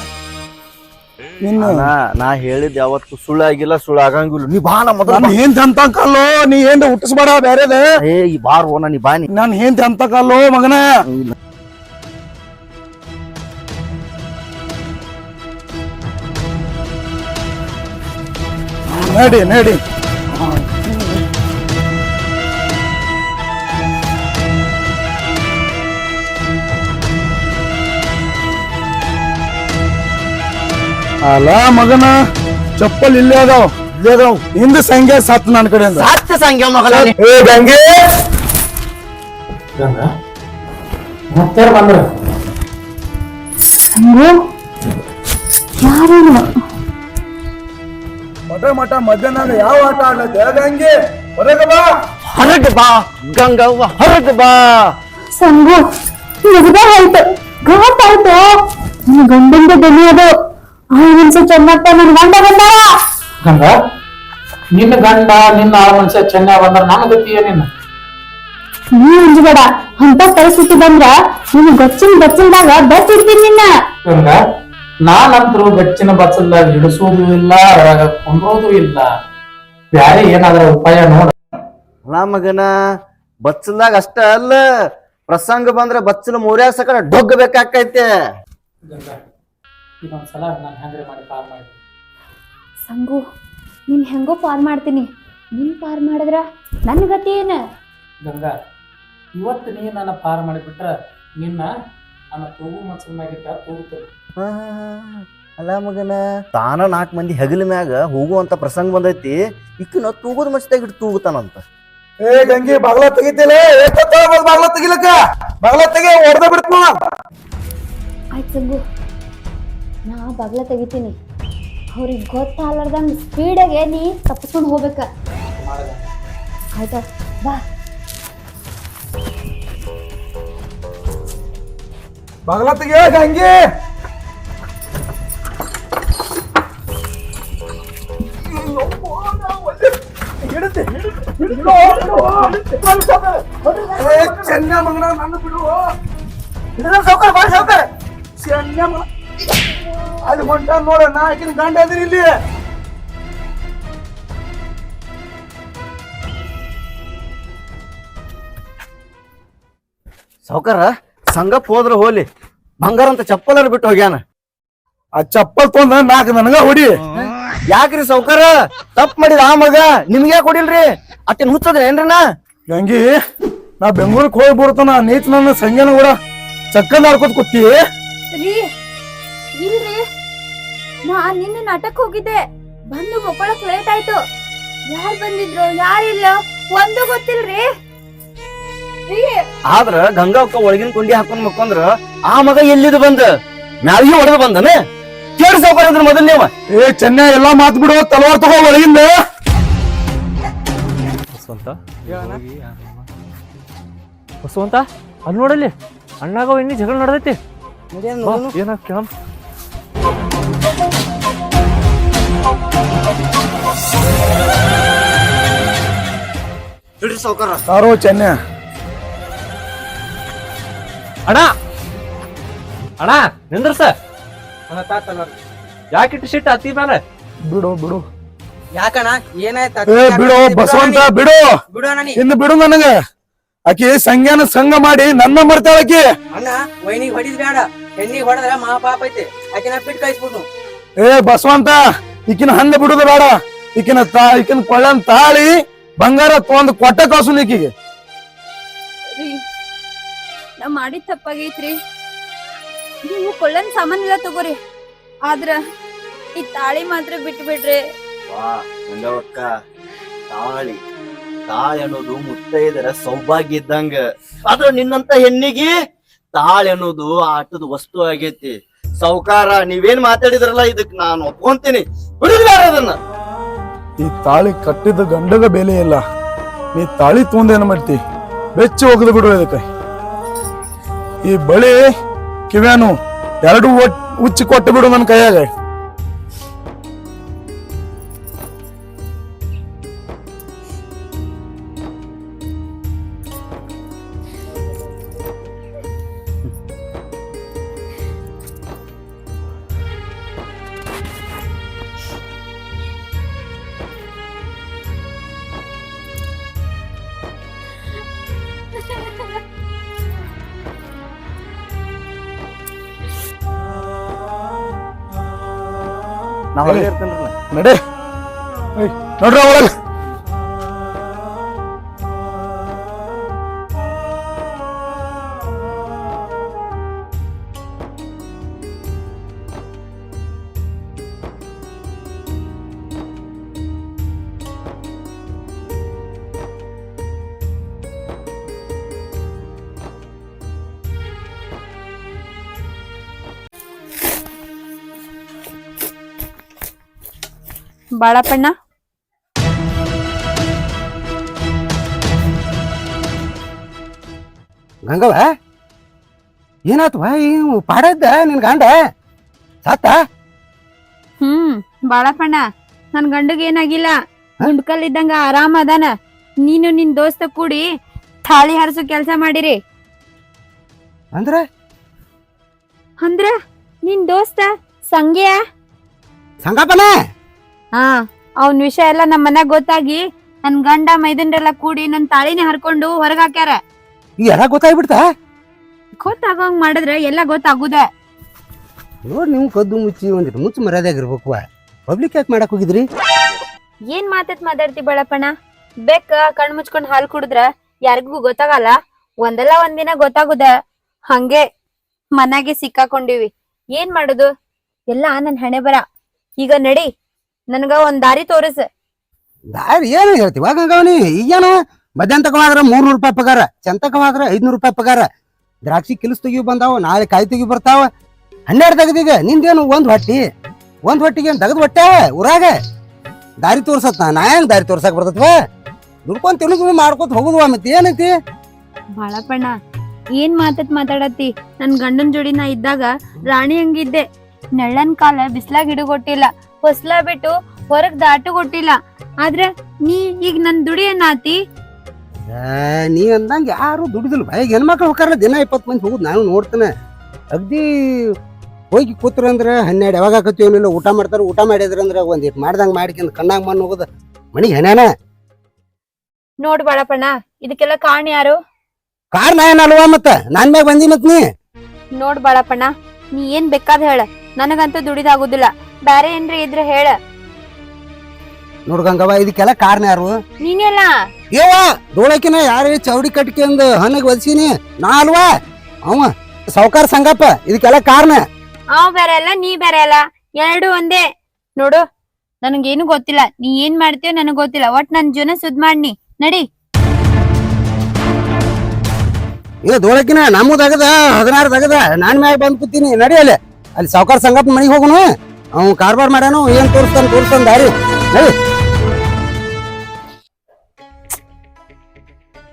ನಾ ಹೇಳಿದ್ ಯಾವತ್ತು ಸುಳ್ಳಾಗಿಲ್ಲ, ಸುಳ್ಳಾಗಂಗಿಲ್ಲ. ನೀ ಬಾ ನಾ ಮೊದಲು. ನಾನು ಏನ್ ಅಂತ ಕಲ್ಲೋ, ನೀ ಏನ್ ಹುಟ್ಟಿಸ್ಬೇಡ ಬೇರೆದ. ಏ ಈ ಬಾರ್ ಓನ, ನೀ ಬಾನಿ. ನಾನು ಏನ್ ಅಂತ ಕಲ್ಲೋ ಮಗನ. ನಡಿ ನಡಿ. ಅಲ್ಲ ಮಗನ, ಚಪ್ಪಲ್ ಇಲ್ಲೇ ಅದಾವ, ಇಲ್ಲೇ ಅದಾವ. ಹಿಂದ ಸಂಖ್ಯೆ ಸತ್ ನನ್ನ ಕಡೆಯಿಂದ. ಸಾತ್ಯ ಸಂಖ್ಯೆ ಮಗಲ. ಏ ಗಂಗೆ, ಮತ್ತೆ ಬಂದ್ರ ಮಠ ಮಧ್ಯಾಹ್ನ ಯಾವ ಆಟ ಆಡ್ಲತ್ತೆ ಗಂಗೆ? ಹೊರಗೆ ಬಾ, ಹೊರಗೆ ಬಾ ಗಂಗವ್ವ, ಹೊರಗೆ ಬಾ. ಸಂಗು, ಆಯ್ತು, ಘಾಟ್ ಆಯ್ತು. ಗಂಡಂದ ದನಿ ಅದು. ಚೆನ್ನಪ್ಪ ನನ್ ಗಂಡ ಬಂದಾರ. ಗಂಗ, ನಿನ್ನ ಗಂಡ ನಿನ್ನ ಆ ಮನುಷ್ಯ ಚೆನ್ನಾಗ್ ಬಂದ್ರ ನನ್ನ ಗತಿ ಏನೇನು? ನೀ ಅಂಜಬೇಡ. ಅಂತ ಪರಿಸ್ಥಿತಿ ಬಂದ್ರ ನೀನು ಗಚ್ಚಿನದಾಗ ಬಚ್ ಇಡ್ತೀನಿ ನಿನ್ನ. ಗಂಗ, ನಾನಂತರೂ ಗಚ್ಚಿನ ಬಚ್ಚಲ್ದಾಗ ಹಿಡಿಸೋದು ಇಲ್ಲ, ಕುಂದ್ರೋದು ಇಲ್ಲ. ಬ್ಯಾರೆ ಏನಾದ್ರ ಉಪಾಯ ನೋಡ. ಅಲ್ಲ ಮಗನ, ಬಚ್ಚಲ್ದಾಗ ಅಷ್ಟ ಅಲ್ಲ, ಪ್ರಸಂಗ ಬಂದ್ರೆ ಬಚ್ಚಲ ಮೂರ್ಯಾಗ ಸಕಡ ಡೊಗ್ಗ ಬೇಕಾಕೈತೆ. ಗಂಗ, ಇದೊಂದ್ಸಲ ನಾನು ಹೆಂಗ್ರೆ ಮಾಡಿ ಪಾರ್ ಮಾಡಿ. ಸಂಗು, ನೀನ್ ಹೆಂಗೋ ಪಾರ್ ಮಾಡ್ತೀನಿ. ನೀನ್ ಪಾರ್ ಮಾಡಿದ್ರ ನನ್ ಗತಿ ಏನ? ಗಂಗಾ, ಇವತ್ತು ನೀ ನನ್ನ ಪಾರ್ ಮಾಡಿಬಿಟ್ರ ನಿನ್ನ ನನ್ನ ತೂಗು ಮನ್ಸನ್ನಾಗಿಟ್ಟ ತೂಗುತ್ತೇನೆ. ಅಲ್ಲ ಮಗನ, ತಾನ 4 ಮಂದಿ ಹೆಗಲ ಮ್ಯಾಗ ಹೋಗುವಂತ ಪ್ರಸಂಗ ಬಂದೈತಿ. ಇಕ್ಕನ ತೂಗುದ ಮಚ್ಚದಾಗ ಇಟ್ಟು ತೂಗುತ್ತಾನಂತ. ಏ ಗಂಗೆ, ಬಾಗ್ಲ ತೆಗಿತಿಲ್ಲ? ಬಾಗ್ಲ ತೆಗಿಲಕ್ಕ, ಬಾಗ್ಲ ತೆಗಿ, ಹೊಡೆದ ಬಿಡ್ತು. ಆಯ್ತು ಸಂಗು, ನಾ ಬಾಗ್ಲ ತೆಗಿತೀನಿ. ಅವ್ರಿಗೆ ಗೊತ್ತಾಗ್ಲಾರ್ದಂಗ ಸ್ಪೀಡಾಗೆ ನೀ ತಪ್ಪಿಸ್ಕೊಂಡು ಹೋಗ್ಬೇಕ. ಆಯ್ತಾ, ಬಾ. ಬಾಗ್ಲ ತೆಗಿಯ ಗಂಗೆ. ಚೆನ್ನ ಮಗನ, ನನ್ನ ಬಿಡು. ಚೆನ್ನ ಮಗ ಅಲ್ಲಿ ಹೊಂಟ ನೋಡ. ನಾ ಆಕಿನ ಗಂಡ ಅದ್ರಿ ಇಲ್ಲಿ. ಸಾವುಕಾರ, ಸಂಗಪ್ ಹೋದ್ರ ಹೋಲಿ, ಬಂಗಾರ ಅಂತ ಚಪ್ಪಲರ್ ಬಿಟ್ಟು ಹೋಗ್ಯಾನ. ಆ ಚಪ್ಪಲ್ ತೊಂದ 4 ನನಗ ಹೊಡಿ. ಯಾಕ್ರಿ ಸಾವುಕಾರ, ತಪ್ಪು ಮಾಡಿದ ಆ ಮಗ ನಿಮ್ಗೆ ಯಾಕೆ ಹೊಡಿಲ್ರಿ? ಅಟ್ಟಿನ ಹುಚ್ಚದ್ರಿ ಏನ್ರಿ? ಗಂಗಿ, ನಾ ಬೆಂಗಳೂರಿಗೆ ಹೋಗಿ ಬರುತ್ತಾನ. ನೀತ್ ನನ್ನ ಸಂಜೆನ ಕೂಡ ಚಕ್ಕಂದ ಆಡ್ಕೊತ ಕೂತಿ. ರೀ, ಇಲ್ರಿ, ನಾ ನಿನ್ನೆ ನಾಟಕ ಹೋಗಿದ್ದೆ. ಬಂದು ಮಕ್ಕೊಳಕ್ ಲೇಟ್ ಆಯ್ತು. ಯಾರ್ ಬಂದಿದ್ರು ಯಾರಿಲ್ಲ ಒಂದು ಗೊತ್ತಿಲ್ರಿ. ಆದ್ರ ಗಂಗಾಕ್ಕ ಒಳಗಿನ ಕುಂಡಿ ಹಾಕೊಂಡ್ ಮಕ್ಕೊಂದ್ರ ಆ ಮಗ ಎಲ್ಲಿದ್ ಬಂದ ಮ್ಯಾಲಿಗೆ ಹೊಡೆದು ಬಂದನ ಕೇಳಿ ಸಾವ್ಕಾರ ಅಂದ್ರ ಮೊದಲ್ ನೀವ ಏ ಚೆನ್ನ ಎಲ್ಲಾ ಮಾತ್ ಬಿಡು, ತಲವಾರ್ ತಗೋ ಒಳಗಿಂದ. ಬಸವಂತ ಬಸವಂತ ಅಲ್ಲಿ ನೋಡಲ್ಲಿ ಅಣ್ಣಾಗ ಇನ್ನಿ ಜಗಳ ನಡೆದೈತಿ. ಏನ ಕೇಳಮ್. ಬಿಡ್ರಿ ಸಾವ್ಕಾರ. ಸಾರೋ ಚೆನ್ನ. ಅಣ್ಣ ಅಣ್ಣ ನಿಂದ್ರಸ. ಯಾಕಿಟ್ಟು ಸಿಟ್ಟು ಅತ್ತಿ ಮೇಲೆ? ಬಿಡು ಬಿಡು. ಯಾಕಣ್ಣ ಏನಾಯ್ತ? ಏ ಬಿಡು ಬಸವಂತ ಬಿಡು. ಬಿಡು ಅಣ್ಣ ನೀ. ಇನ್ನು ಬಿಡು ನನಗ. ಆಕಿ ಸಂಜ್ಞಾನ ಸಂಘ ಮಾಡಿ ನನ್ನ ಮರ್ತಾಳ ಆಕಿ. ಅಣ್ಣ ವೈನಿಗ್ ಹೊಡಿದ್ ಬೇಡ, ಹೆಣ್ಣಿಗ್ ಹೊಡೆದ್ರ ಮಹಾ ಪಾಪ ಐತಿ. ಆಕಿನ ಬಿಟ್ಟು ಕಳಿಸ್ಬಿಡ್ನು. ಏ ಬಸವಂತ ಈಕಿನ ಹಂದ ಬಿಡುದ ಬೇಡ. ಈಕಿನ ಕೊಳ್ಳನ್ ತಾಳಿ ಬಂಗಾರ ತೊಂದ್ ಕೊಟ್ಟ ಕಳ್ಸು ಈಕಿಗೆ. ನಾ ಮಾಡಿದ ತಪ್ಪಾಗೈತ್ರಿ. ನೀವು ಕೊಳ್ಳನ್ ಸಾಮಾನ್ ಎಲ್ಲ ತಗೋರಿ, ಆದ್ರ ಈ ತಾಳಿ ಮಾತ್ರ ಬಿಟ್ಟು ಬಿಡ್ರಿ. ಗಂಗವಕ್ಕ ತಾಳಿ ತಾಳಿ ಅನ್ನೋದು ಮುತ್ತೈದರ ಸೌಭಾಗ್ಯ ಇದ್ದಂಗ. ಆದ್ರ ನಿನ್ನಂತ ಹೆಣ್ಣಿಗೆ ತಾಳಿ ಅನ್ನೋದು ಆಟದ ವಸ್ತು ಆಗೈತಿ. ಸಾವ್ಕಾರ ನೀವೇನ್ ಮಾತಾಡಿದ್ರಲ್ಲ ಇದಕ್ ನಾನು ಒಪ್ಕೊಂತೀನಿ. ಬಿಡುದಿಲ್ಲ ಅದನ್ನ. ಈ ತಾಳಿ ಕಟ್ಟಿದ ಗಂಡಗ ಬೆಲೆ ಇಲ್ಲ. ನೀ ತಾಳಿ ತೊಂದೇನ ಮಾಡ್ತಿ, ಬೆಚ್ಚಿ ಹೋಗದು ಬಿಡು ಇದಕ್ಕೆ. ಈ ಬಳಿ ಕಿವ್ಯಾನು ಎರಡು ಉಚ್ಚಿ ಕೊಟ್ಟು ಬಿಡು ನನ್ನ ಕೈಯಾಗ. ನಾ ಹೊರಗೆ ಇರ್ತೇನ್ರಲ್ಲ. ನಡೆ ನೋಡ್ರ ಒಳಗ. ಬಾಳಪ್ಪಣ್ಣ, ಗಂಗವ್ವ ಏನಾತ್ವ? ಏನು ಪಾಡದ್ದ ನಿನ್ ಗಂಡ ಸತ್ತ? ಬಾಳಪ್ಪಣ್ಣ, ನನ್ ಗಂಡಗ್ ಏನಾಗಿಲ್ಲ. ಗುಂಡ್ಕಲ್ ಇದ್ದಂಗ ಆರಾಮ ಅದಾನ. ನೀನು ನಿನ್ ದೋಸ್ತ ಕೂಡಿ ಥಾಳಿ ಹರಿಸೋ ಕೆಲ್ಸ ಮಾಡಿರಿ. ಅಂದ್ರ ಅಂದ್ರ ನಿನ್ ದೋಸ್ತ ಸಂಗ್ಯ ಸಂಗಪ್ಪನ ಹಾ, ಅವನ್ ವಿಷಯ ಎಲ್ಲ ನಮ್ ಮನ್ಯಾಗ ಗೊತ್ತಾಗಿ ನನ್ ಗಂಡ ಮೈದನ್ರೆಲ್ಲ ಕೂಡಿ ನನ್ ತಾಳಿನೇ ಹರ್ಕೊಂಡು ಹೊರಗ್ ಹಾಕ್ಯಾರ. ಈಗ ಎಲ್ಲ ಗೊತ್ತಾಗ್ಬಿಡ್ತಾ? ಗೊತ್ತಾಗಂಗ್ ಮಾಡಿದ್ರೆ ಎಲ್ಲ ಗೊತ್ತಾಗುದ. ನೋಡ್ ನೀವು ಕದ್ದು ಮುಚ್ಚಿ ಒಂದಿಟ್ಟು ಮುಚ್ಚು ಮರ್ಯಾದಾಗಿರ್ಬೇಕು. ಪಬ್ಲಿಕ್ ಯಾಕೆ ಮಾಡಕ್ ಹೋಗಿದ್ರಿ? ಏನ್ ಮಾತತ್ ಮಾತಾಡ್ತಿ ಬಾಳಪ್ಪಣ್ಣ? ಬೆಕ್ಕ ಕಣ್ ಮುಚ್ಕೊಂಡ್ ಹಾಲ್ ಕುಡಿದ್ರ ಯಾರಿಗೂ ಗೊತ್ತಾಗಲ್ಲ. ಒಂದಲ್ಲ ಒಂದಿನ ಗೊತ್ತಾಗುದ. ಹಂಗೆ ಮನೆಗೆ ಸಿಕ್ಕಾಕೊಂಡಿವಿ. ಏನ್ ಮಾಡುದು? ಎಲ್ಲ ನನ್ ಹಣೆ ಬರ. ಈಗ ನಡಿ, ನನ್ಗ ಒಂದ್ ದಾರಿ ತೋರಿಸ. ದಾರಿ ಏನು ಹೇಳ್ತೀವ ಗಂಗವನಿ? ಈಗೇನು ಮಧ್ಯಾಹ್ನ ತಗೋದ್ರ 300 ರೂಪಾಯಿ ಪಗಾರ, ಚಂತಕವಾದ್ರ 500 ರೂಪಾಯಿ ಪಗಾರ. ದ್ರಾಕ್ಷಿ ಕಿಲಸ್ ತೆಗಿ ಬಂದಾವ, ನಾಳೆ ಕಾಯಿ ತೆಗಿ ಬರ್ತಾವ. 12 ತೆಗದೀಗ ನಿಂದೇನು ಒಂದ್ ಹೊಟ್ಟಿಗೆ ಏನ್ ತೆಗದ್ ಹೊಟ್ಟೆ ಊರಾಗ ದಾರಿ ತೋರ್ಸತ್. ನಾ ಹೆಂಗ್ ದಾರಿ ತೋರ್ಸಕ್ ಬರ್ತತ್ವ? ದುಡ್ಕೊಂಡ್ ತಿಳುಗು ಮಾಡ್ಕೊತ ಹೋಗುದ್ವ. ಮತ್ತೆ ಏನೈತಿ ಬಾಳಪ್ಪಣ್ಣ? ಏನ್ ಮಾತಾಡತ್ತಿ? ನನ್ ಗಂಡನ್ ಜೋಡಿ ನಾ ಇದ್ದಾಗ ರಾಣಿ ಹಂಗಿದ್ದೆ. ನೆಳ್ಳನ್ ಕಾಲ ಬಿಸ್ಲಾಗ್ ಹಿಡುಗೊಟ್ಟಿಲ್ಲ, ಹೊಸ್ಲಾ ಬಿಟ್ಟು ಹೊರಗ್ ದಾಟು ಕೊಟ್ಟಿಲ್ಲ. ಆದ್ರೆ ನೀ ಈಗ ನನ್ ದುಡಿ ಏನಾತಿ? ನೀ ಅಂದಂಗ ಯಾರು ದುಡಿದಿಲ್ಲ. ಈಗ ಹೆಣ್ಮಕ್ಳು ಹೋಗಾರ ದಿನ 20 ಮಂದಿ ಹೋಗುದ್ ನಾನು ನೋಡ್ತೇನೆ. ಅಗ್ದಿ ಹೋಗಿ ಕೂತ್ರ ಅಂದ್ರ 12 ಯಾವಾಗ ಆಕತ್ತೀವನಿಲ್ಲ. ಊಟ ಮಾಡ್ತಾರ, ಊಟ ಮಾಡಿದ್ರಂದ್ರ ಒಂದಿಟ್ ಮಾಡ್ದಂಗ ಮಾಡ್ಕೊಂಡ್ ಕಣ್ಣಾಗ ಮಣ್ಣು ಹೋಗುದ ಮನಿಗೆ ಹೆಣ್ಯಾನ. ನೋಡ್ ಬಾಳಪ್ಪಣ್ಣ, ಇದಕ್ಕೆಲ್ಲ ಕಾರಣ ಯಾರು? ಕಾರ್ ನಾ ಏನಲ್ವಾ? ಮತ್ತ ನಾನ್ ಮ್ಯಾಗ ಬಂದಿ ಮತ್ ನೀ. ನೋಡ್ ಬಾಳಪ್ಪಣ್ಣ, ನೀ ಏನ್ ಬೇಕಾದ್ ಹೇಳ, ನನಗಂತೂ ದುಡಿದಾಗುದಿಲ್ಲ. ಬ್ಯಾರೆ ಏನ್ರಿ ಇದ್ರೆ ಹೇಳ. ನೋಡ್ಗಂಗವ, ಇದಕ್ಕೆಲ್ಲ ಕಾರಣ ಯಾರು? ನೀನೆಲ್ಲ ಏವ ದೋಳಕಿನ ಯಾರೇ ಚೌಡಿ ಕಟ್ಕೊಂಡ್ ಹಣ್ಣಗ್ ಒದಸಿನಿ ನಾ ಅಲ್ವಾ? ಅವ ಸಾವ್ಕಾರ ಸಂಗಪ್ಪ. ಇದಕ್ಕೆಲ್ಲ ಕಾರಣ ಅವ್ ಬೇರೆ ಅಲ್ಲ, ನೀ ಬೇರೆ ಅಲ್ಲ, ಎರಡು ಒಂದೇ. ನೋಡು, ನನಗೇನು ಗೊತ್ತಿಲ್ಲ. ನೀ ಏನ್ ಮಾಡ್ತೀಯೋ ನನಗ್ ಗೊತ್ತಿಲ್ಲ. ಒಟ್ ನನ್ ಜೀವನ ಸುದ್ ಮಾಡ್ನಿ. ನಡಿ. ಏ ದೋಳಕಿನ ನಮ್ಮದಾಗದ 16 ನಾನ್ ಮ್ಯಾಗ ಬಂದ್ ಕೂತೀನಿ. ನಡಿ ಅಲ್ಲಿ ಸಾವುಕಾರ ಸಂಗಪ್ಪ ಮನೆಗೆ ಹೋಗುನು. ಅವ್ನು ಕಾರ್ಬಾರ್ ಮಾಡ್ಯಾನು, ಏನ್ ತೋರಿಸ್ತಾನ ದಾರಿ. ನಡಿ.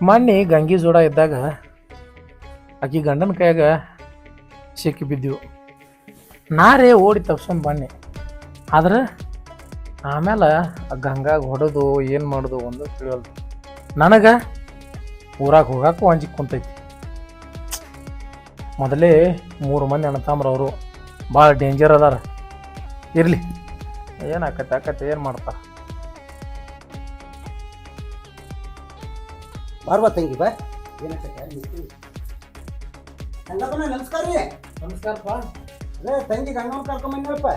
ಮೊನ್ನೆ ಗಂಗಿ ಜೋಡ ಇದ್ದಾಗ ಆಕಿ ಗಂಡನ ಕೈಯಾಗ ಸಿಕ್ಕಿ ಬಿದ್ದೀವು. ನಾರೇ ಓಡಿ ತಪ್ಸ್ಕೊಂಡ್ ಬನ್ನಿ. ಆದ್ರೆ ಆಮೇಲೆ ಆ ಗಂಗಾಗ ಹೊಡೆದು ಏನು ಮಾಡೋದು ಒಂದು ತಿಳಿಯಲ್ದು. ನನಗೆ ಊರಾಗ ಹೋಗಾಕು ಅಂಜಿಕ್ ಕುಂತೈತಿ. ಮೊದಲೇ 3 ಮಂದಿ ಅಣ್ಣತಾಮ್ರ ಅವರು ಭಾಳ ಡೇಂಜರ್ ಅದಾರ. ಇರಲಿ, ಏನಾಕತ್ತೆ ಏನು ಮಾಡ್ತಾರ. ಬಾರ್ಬಾ ತಂಗಿ ಬಾ. ನಮಸ್ಕಾರ ರೀ. ನಮಸ್ಕಾರಪ್ಪ. ಅದೇ ತಂಗಿ ಗಂಗಮ್ಮ ಕರ್ಕೊಂಬಂದಿರಪ್ಪ.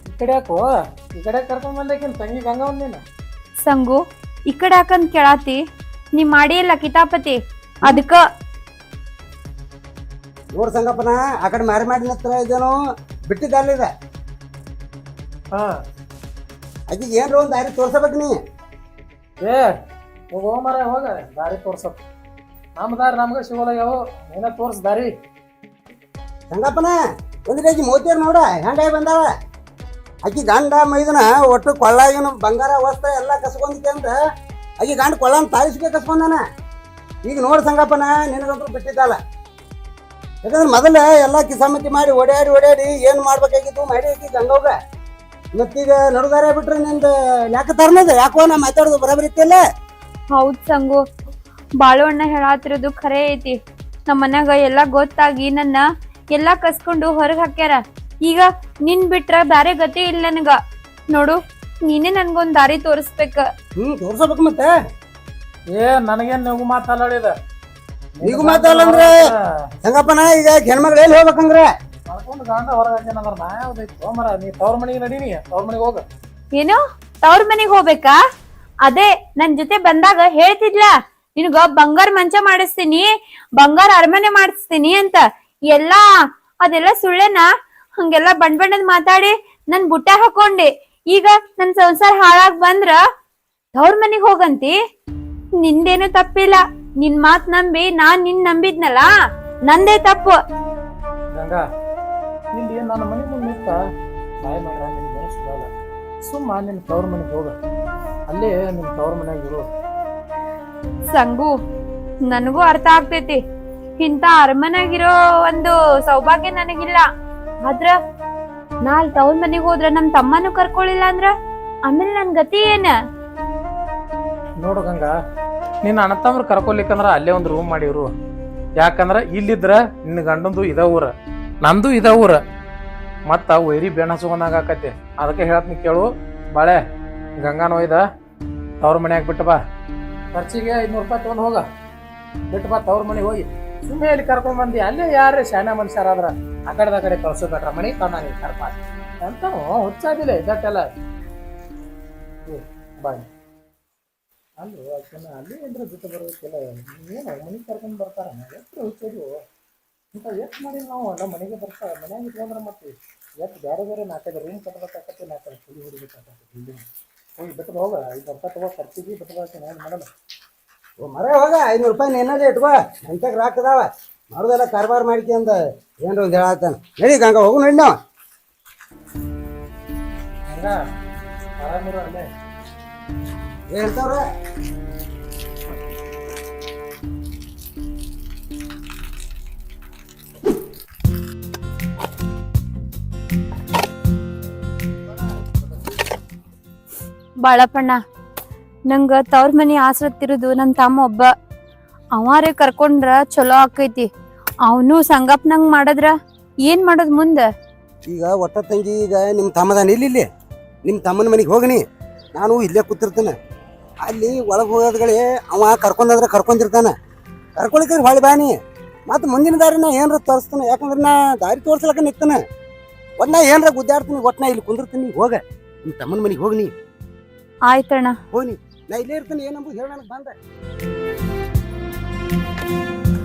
ಈ ಕಡೆ ಯಾಕೋ ಈ ಕಡೆ ಕರ್ಕೊಂಬಂದಕಿನ್ ತಂಗಿ ಗಂಗವ್ವ ನೀನು. ಸಂಗು, ಈ ಕಡೆ ಹಾಕಂದ್ ಕೇಳಾತಿ. ನೀ ಮಾಡಿಯಲ್ಲ ಕಿತಾಪತಿ, ಅದಕ್ಕ ನೋಡ್ ಸಂಗಪ್ಪನ ಆ ಕಡೆ ಮಾರಿ ಹತ್ರ ಇದೇನೋ ಬಿಟ್ಟಿದ್ದಲ್ಲಿದ. ಹಾ, ಅದಕ್ಕೆ ಏನ್ರ ಒಂದು ದಾರಿ ತೋರ್ಸಬೇಕು ನೀ. ಹೋಗೋ ಮರ, ಹೋಗ ದಾರಿ ತೋರ್ಸಪ್ಪ. ನಮ್ಮ ದಾರಿ ನಮ್ಗೆ ಸಿಗೋಲ್ಲ. ಯಾವ ಏನ ತೋರ್ಸ್ ದಾರಿ. ಸಂಗಪ್ಪನ ಒಂದು ರೇಜಿ ಮೋತಿಯರ್ ನೋಡ ಹೆಂಗಾಗಿ ಬಂದಾವ. ಆಕಿ ಗಂಡ ಮೈದನ ಒಟ್ಟು ಕೊಳ್ಳಾಗಿನ ಬಂಗಾರ ವಸ್ತ್ರ ಎಲ್ಲ ಕಸ್ಕೊಂಡಿ ಅಂತ ಆಕಿ ಗಂಡ ಕೊಳ್ಳನ ತಾಯಿಸ್ಗೆ ಕಸ್ಕೊಂಡಾನ. ಈಗ ನೋಡ್ ಸಂಗಪ್ಪನ ನಿನಗಂತೂ ಬಿಟ್ಟಿದ್ದಲ್ಲ. ಯಾಕಂದ್ರೆ ಮೊದಲ ಎಲ್ಲ ಕಿಸಾಮತಿ ಮಾಡಿ ಓಡಾಡಿ ಏನ್ ಮಾಡ್ಬೇಕಾಗಿತ್ತು ಮಾಡಿ ಆಕಿ ಗಂಗವ್ಗ. ಮತ್ತೀಗ ನಡುದಾರ ಬಿಟ್ರೆ ನಿಂದ ಯಾಕೆ ತರ್ನದ ಯಾಕೋ ನಾ ಮಾತಾಡೋದು ಬರಾಬರಿ ಇತ್ತಿಲ್ಲ. ಹೌದ್ ಸಂಗು, ಬಾಳುವಣ್ಣ ಹೇಳಾತಿರೋದು ಖರೆ ಐತಿ. ನಮ್ಮ ಮನ್ಯಾಗ ಎಲ್ಲಾ ಗೊತ್ತಾಗಿ ನನ್ನ ಎಲ್ಲಾ ಕಸ್ಕೊಂಡು ಹೊರಗ್ ಹಾಕ್ಯಾರ. ಈಗ ನಿನ್ ಬಿಟ್ರ ಬ್ಯಾರೆ ಗತಿ ಇಲ್ಲ ನನಗ. ನೋಡು, ನೀನೇ ನನ್ಗೊಂದ್ ದಾರಿ ತೋರಿಸ್ಬೇಕ. ತೋರ್ಸಬೇಕು ಮತ್ತೆ. ನನಗೇನ್ ನೀವು ಮಾತಾಡಿದ ಈಗ ಮಾತಾಡಲ್ಲ ಅಂದ್ರೆ ಸಂಗಪ್ಪನ ಈಗ ಹೆಣ್ಮಕ್ಳು ಎಲ್ಲಿ ಹೋಗ್ಬೇಕಂದ್ರೆ ಕರ್ಕೊಂಡು ಗಂಡ ಹೊರಗೆ ನಾ ಯಾವ್ದೈತಿ ಮರ. ನೀ ತವ್ರ ಮನೆಗೆ ನಡೀನಿ, ತವ್ರ ಮನೆಗೆ ಹೋಗ. ಏನು ತವ್ರ ಮನೆಗ್ ಹೋಗ್ಬೇಕಾ? ಅದೇ ನನ್ ಜೊತೆ ಬಂದಾಗ ಹೇಳ್ತಿದ್ಲ ನಿನ್ಗ ಬಂಗಾರ ಮಂಚ ಮಾಡಿಸ್ತೀನಿ, ಬಂಗಾರ ಅರಮನೆ ಮಾಡಿಸ್ತೀನಿ ಅಂತ. ಅದೆಲ್ಲ ಸುಳ್ಳೆನಾ? ಹಂಗೆಲ್ಲಾ ಬಣ್ಣದ್ ಮಾತಾಡಿ ನನ್ ಬುಟ್ಟ ಹಾಕೊಂಡೆ. ಈಗ ನನ್ ಸಂಸಾರ ಹಾಳಾಗ್ ಬಂದ್ರ ತವ್ರ ಮನೆಗ್ ಹೋಗಂತಿ? ನಿಂದೇನು ತಪ್ಪಿಲ್ಲ. ನಿನ್ ಮಾತ್ ನಂಬಿ ನಾನ್ ನಿನ್ ನಂಬಿದ್ನಲ್ಲ, ನಂದೇ ತಪ್ಪು. ಗಂಗಾ, ಇಲ್ಲಿ ನನ್ನ ಮನೆ ಮುಂದೆ ನಿಂತ ಬಾಯ್ ಮಾಡ್ರ ನಿನ್ಗೆ ಸಿಗಲ್ಲ. ಸುಮ್ಮ ನಿನ್ ತವ್ರ ಮನೆಗೆ ಹೋಗ. ಅಲ್ಲೇ ನಿನ್ ತವ್ರ ಮನೆಯಾಗ ಇರು. ಸಂಗು, ನನಗೂ ಅರ್ಥ ಆಗ್ತೈತಿ. ಇಂತ ಅರಮನೆಗಿರೋ ಒಂದು ಸೌಭಾಗ್ಯ ನನಗಿಲ್ಲ. ಆದ್ರ ನಾಲ್ ತವ್ರ ಮನೆಗ್ ಹೋದ್ರ ನಮ್ ತಮ್ಮನು ಕರ್ಕೊಳ್ಳಿಲ್ಲ ಅಂದ್ರ ಆಮೇಲೆ ನನ್ ಗತಿ ಏನ? ನೋಡು ಗಂಗಾ, ನಿನ್ನ ಅಣ್ಣತಮ್ರ ಕರ್ಕೊಲಿಕ್ಕಂದ್ರ ಅಲ್ಲೇ ಒಂದು ರೂಮ್ ಮಾಡಿವ್ರು. ಯಾಕಂದ್ರ ಇಲ್ಲಿದ್ರ ನಿನ್ನ ಗಂಡಂದು ಇದ ಊರ, ನಂದು ಇದ ಊರ. ಮತ್ತ ವೈರಿ ಬೆಣ್ಣ ಹಚ್ಕೊಂಡಾಗ ಆಕತಿ. ಅದಕ್ಕೆ ಹೇಳತ್ನಿ ಕೇಳು. ಬಾಳೆ ಗಂಗಾನ ಒಯ್ದ ತವ್ರ ಮನ್ಯಾಗ ಬಿಟ್ಟು ಬಾ. ಖರ್ಚಿಗೆ 500 ರೂಪಾಯಿ ತಗೊಂಡ್ ಹೋಗ. ಬಿಟ್ಟು ಬಾ ತವ್ರ ಮನೆಗೆ ಹೋಗಿ. ಸುಮ್ಮನೆ ಇಲ್ಲಿ ಕರ್ಕೊಂಡ್ ಬಂದಿ. ಅಲ್ಲೇ ಯಾರೇ ಶಾನೆ ಮನುಷ್ಯರಾದ್ರ ಆ ಕಡೆ ಕಳ್ಸೋ ಬೇಟ್ರ ಮನೆ ಕಣ್ಣಾಗ ಕರ್ಪ ಅಂತ ಹುಚ್ಚಾದಿಲ್ಲ ಇದಕ್ಕೆಲ್ಲ. ಬಾಯ್ ಅಲ್ಲಿ ಅಲ್ಲಿ ಅಂದ್ರೆ ಜೊತೆ ಬರೋದಕ್ಕೆಲ್ಲ ಏನು ಮನೆಗೆ ಕರ್ಕೊಂಡು ಬರ್ತಾರ. ಎಷ್ಟು ಹುಚ್ಚದು ಇಂಥ ಎಷ್ಟು ಮಾಡಿ ನಾವು ಎಲ್ಲ ಮನೆಗೆ ಬರ್ತಾರೆ. ಮನ್ಯಾಗ ಇಟ್ಕೊಂಡ್ರೆ ಮತ್ತೆ ಎಷ್ಟು ಬೇರೆ 4 ರೂಮ್ ಕಟ್ಬೇಕಾಗತ್ತೆ, 4 ಕುಡಿ ಹೊಡಿಬೇಕಾಗತ್ತೆ. ಬಿಲ್ಡಿಂಗ್ ಹೋಗಿ ಬಿಟ್ಟು ಹೋಗ. 500 ರೂಪಾಯಿ ತಗೋ, ಖರ್ಚಿಗೆ ಬಿಟ್ಟು ಬರ್ತೀನಿ. ಏನು ಮಾಡಲ್ಲ. ಮರ ಹೋಗ 500 ರೂಪಾಯಿ ಏನಾದ್ರೆ ಇಟ್ಕೋ. ಎಂತಕ್ಕೆ ರಾಕದಾವ ಮಾಡೋದೆಲ್ಲ ಕಾರ್ಬಾರ್ ಮಾಡ್ಕಿ ಅಂತ ಏನ್ರ ಒಂದು ಹೇಳತ್ತಾನ. ನಡಿ ಗಂಗಾ ಹೋಗು. ನಡಿ ನಾವು ಗಂಗಾ ಆರಾಮಿರೋ ಅಲ್ಲೇ ಹೇಳ್ತಾವ್ರ. ಬಾಳಪ್ಪಣ್ಣ, ನಂಗ ತವ್ರ ಮನಿ ಆಸರತ್ತಿರುದು ನನ್ ತಮ್ಮ ಒಬ್ಬ. ಅವಾರೇ ಕರ್ಕೊಂಡ್ರ ಚಲೋ ಆಕೈತಿ. ಅವನು ಸಂಗಪ್ಪನಂಗ್ ಮಾಡದ್ರ ಏನ್ ಮಾಡೋದ್ ಮುಂದ? ಈಗ ಒಟ್ಟ ತಂಗಿ ಈಗ ನಿಮ್ಮ ತಮ್ಮದಾನ ಇಲ್ಲಿ ನಿಮ್ಮ ತಮ್ಮನ ಮನೆಗೆ ಹೋಗನಿ. ನಾನು ಇಲ್ಲೇ ಕೂತಿರ್ತೇನೆ. ಅಲ್ಲಿ ಒಳಗೆ ಹೋಗೋದ್ಗಳೇ ಅವ ಕರ್ಕೊಂಡಂದ್ರೆ ಕರ್ಕೊಂಡಿರ್ತಾನೆ. ಕರ್ಕೊಳಿಕ್ಕೆ ಹೊಳಿ ಬಾನಿ. ಮತ್ತು ಮುಂದಿನ ದಾರಿನ ಏನ್ರ ತೋರಿಸ್ತಾನೆ. ಯಾಕಂದ್ರೆ ನಾ ದಾರಿ ತೋರ್ಸ್ಲಕ್ಕ ನಿಂತಾನೆ. ಒಟ್ಟು ನಾ ಏನ್ರ ಗುದ್ದಾಡ್ತೀನಿ. ಒಟ್ಟು ನಾ ಇಲ್ಲಿ ಕುಂದಿರ್ತೀನಿ. ಹೋಗ ನಿಮ್ಮ ತಮ್ಮನ ಮನೆಗೆ ಹೋಗ್ನಿ. ಆಯ್ತಣ್ಣ, ಹೋಗ್ನಿ. ನಾ ಇಲ್ಲೇ ಇರ್ತೀನಿ. ಏನಂಬುದು ಹೇಳ ನನಗೆ ಬಂದ.